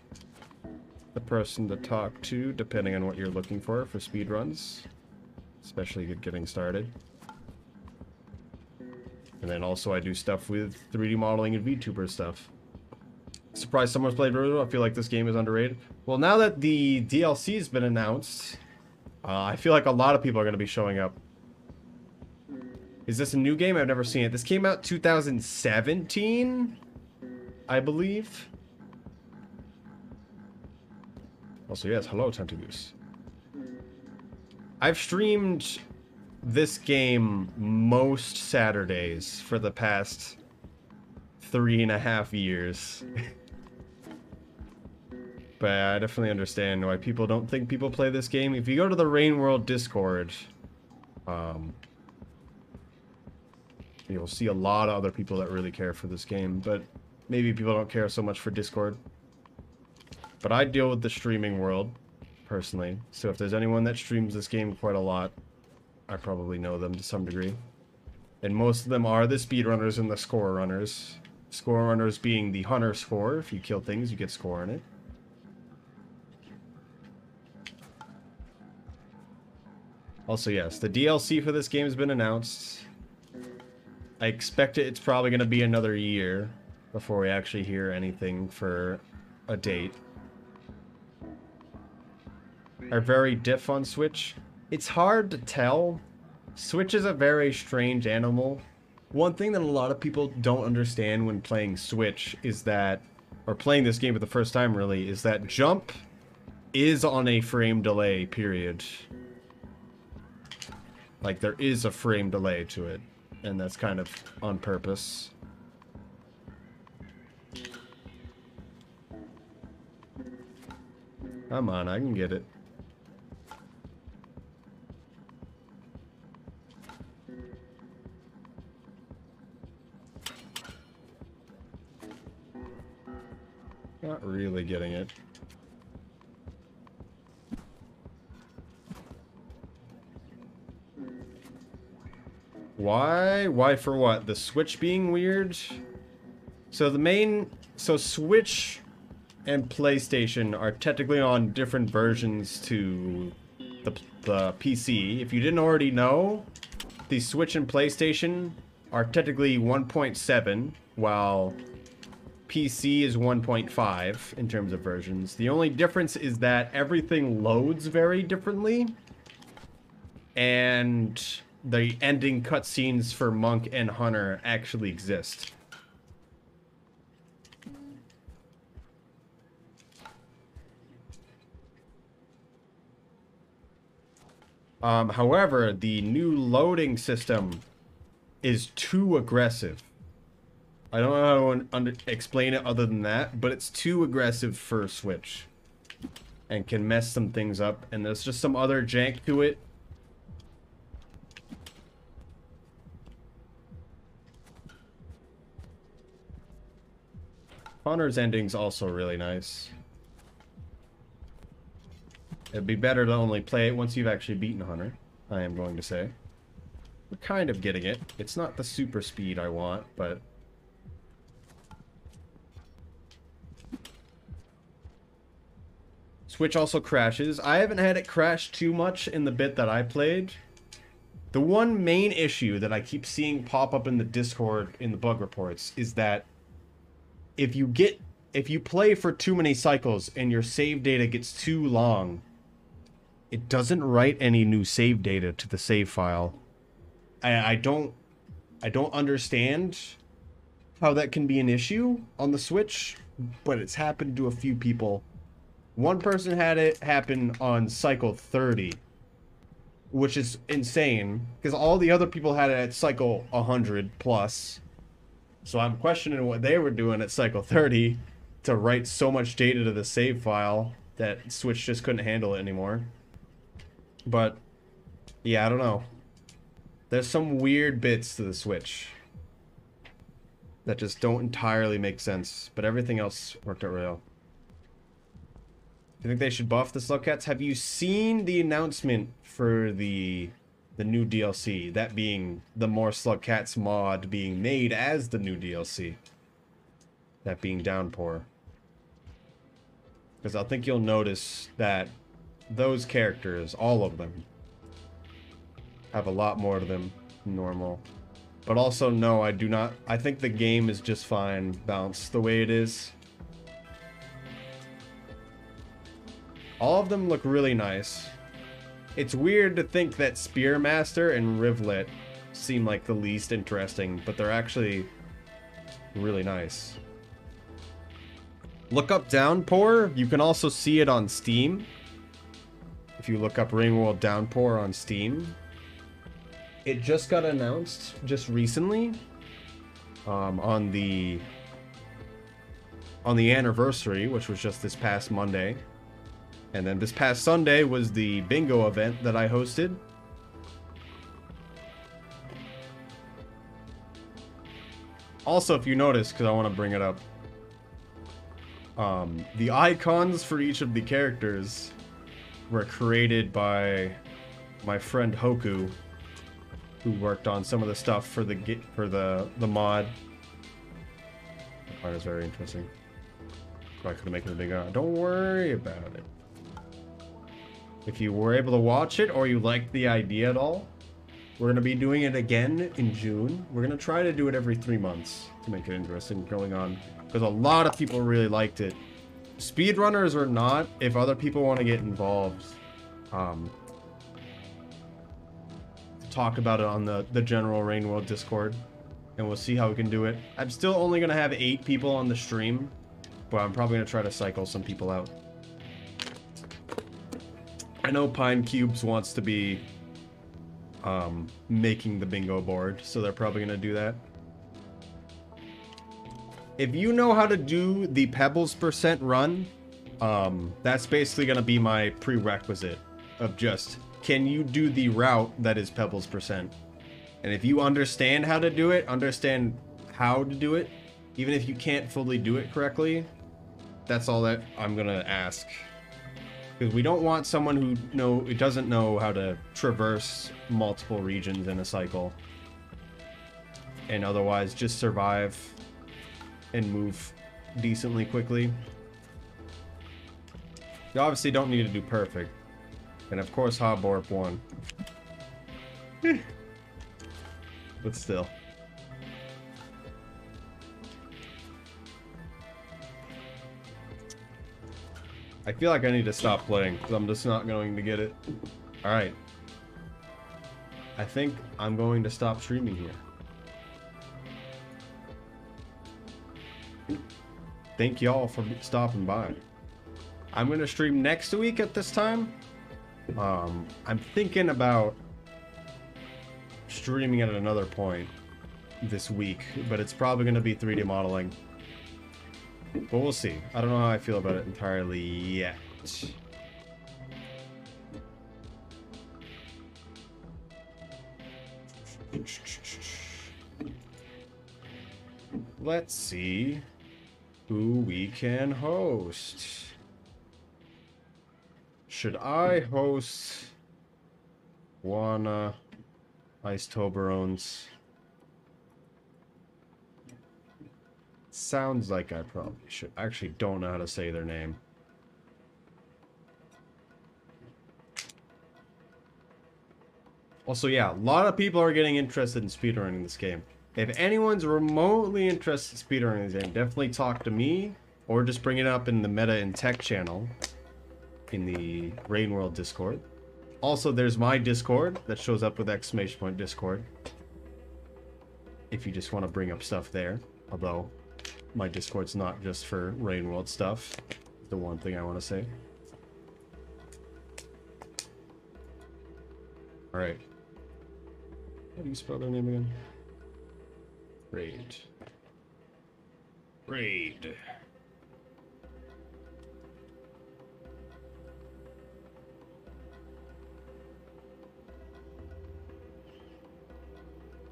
the person to talk to, depending on what you're looking for speedruns, especially getting started. And then also I do stuff with 3D modeling and VTuber stuff. Surprised someone's played Roto. I feel like this game is underrated. Well, now that the DLC's been announced, I feel like a lot of people are going to be showing up. Is this a new game? I've never seen it. This came out 2017, I believe. Also, yes, hello, Tentagoose. I've streamed this game most Saturdays for the past 3.5 years. But I definitely understand why people don't think people play this game. If you go to the Rain World Discord, you'll see a lot of other people that really care for this game, but maybe people don't care so much for Discord. But I deal with the streaming world, personally, so if there's anyone that streams this game quite a lot, I probably know them to some degree. And most of them are the speedrunners and the score runners. Score runners being the hunter score. If you kill things, you get score in it. Also, yes, the DLC for this game has been announced. I expect it's probably going to be another year before we actually hear anything for a date. Are very diff on Switch. It's hard to tell. Switch is a very strange animal. One thing that a lot of people don't understand when playing Switch is that, or playing this game for the first time really, is that jump is on a frame delay, period. Like, there is a frame delay to it, and that's kind of on purpose. Come on, I can get it. Not really getting it. Why? Why for what? The Switch being weird? So Switch and PlayStation are technically on different versions to the PC. If you didn't already know, the Switch and PlayStation are technically 1.7, while PC is 1.5 in terms of versions. The only difference is that everything loads very differently, and the ending cutscenes for Monk and Hunter actually exist. However, the new loading system is too aggressive. I don't know how to explain it other than that, but it's too aggressive for Switch and can mess some things up, and there's just some other jank to it. Hunter's ending's also really nice. It'd be better to only play it once you've actually beaten Hunter, I am going to say. We're kind of getting it. It's not the super speed I want, but... Switch also crashes. I haven't had it crash too much in the bit that I played. The one main issue that I keep seeing pop up in the Discord in the bug reports is that if you play for too many cycles and your save data gets too long, it doesn't write any new save data to the save file. I don't understand how that can be an issue on the Switch, but it's happened to a few people. One person had it happen on cycle 30, which is insane, because all the other people had it at cycle 100 plus. So I'm questioning what they were doing at cycle 30 to write so much data to the save file that Switch just couldn't handle it anymore. But, yeah, I don't know. There's some weird bits to the Switch that just don't entirely make sense, but everything else worked out real. Do you think they should buff the Slugcats? Have you seen the announcement for the new DLC? That being the More Slugcats mod being made as the new DLC. That being Downpour. Because I think you'll notice that those characters, all of them, have a lot more to them than normal. But also, no, I do not. I think the game is just fine balanced the way it is. All of them look really nice. It's weird to think that Spearmaster and Rivlet seem like the least interesting, but they're actually really nice. Look up Downpour. You can also see it on Steam. If you look up Rain World Downpour on Steam. It just got announced just recently. On the anniversary, which was just this past Monday. And then this past Sunday was the bingo event that I hosted. Also, if you notice, because I want to bring it up, the icons for each of the characters were created by my friend Hoku, who worked on some of the stuff for the mod. I find it very interesting. I could have made it a big don't worry about it. If you were able to watch it or you liked the idea at all, we're going to be doing it again in June. We're going to try to do it every 3 months to make it interesting going on. Because a lot of people really liked it. Speedrunners or not, if other people want to get involved, talk about it on the general Rain World Discord. And we'll see how we can do it. I'm still only going to have 8 people on the stream. But I'm probably going to try to cycle some people out. I know Pine Cubes wants to be making the bingo board, so they're probably going to do that. If you know how to do the Pebbles % run, that's basically going to be my prerequisite of just, can you do the route that is Pebbles %? And if you understand how to do it, understand how to do it, even if you can't fully do it correctly, that's all that I'm going to ask. Because we don't want someone who doesn't know how to traverse multiple regions in a cycle. And otherwise just survive and move decently quickly. You obviously don't need to do perfect. And of course Hobborp won. But still. I feel like I need to stop playing, because I'm just not going to get it. Alright. I think I'm going to stop streaming here. Thank y'all for stopping by. I'm going to stream next week at this time. I'm thinking about streaming at another point this week, but it's probably going to be 3D modeling. But we'll see. I don't know how I feel about it entirely yet. Let's see who we can host. Should I host Juana Ice Toblerones? Sounds like I probably should. I actually don't know how to say their name. Also, yeah, a lot of people are getting interested in speedrunning this game. If anyone's remotely interested in speedrunning this game, definitely talk to me, or just bring it up in the Meta and Tech channel in the Rain World Discord. Also, there's my Discord that shows up with ! Discord. If you just want to bring up stuff there. Although, my Discord's not just for Rain World stuff. The one thing I want to say. Alright. How do you spell their name again? Raid. Raid.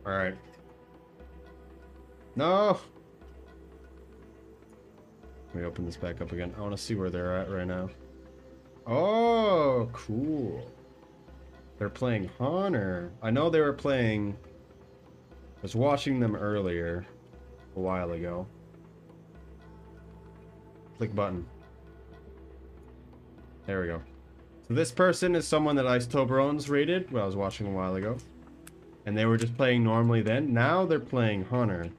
Alright. No! Let me open this back up again. I want to see where they're at right now. Oh, cool. They're playing Honor. I know they were playing... I was watching them earlier. A while ago. Click button. There we go. So this person is someone that Ice Toblerones rated when I was watching a while ago. And they were just playing normally then. Now they're playing Hunter.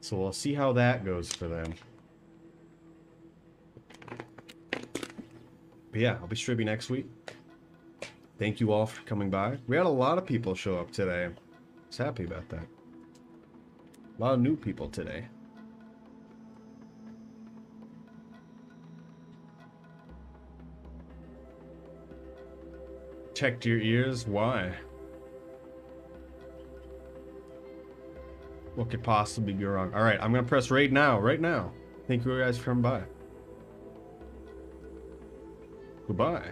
So we'll see how that goes for them. But yeah, I'll be streaming next week. Thank you all for coming by. We had a lot of people show up today. I was happy about that. A lot of new people today. Checked your ears? Why? What could possibly be wrong? Alright, I'm gonna press raid now, right now. Thank you guys for coming by. Goodbye.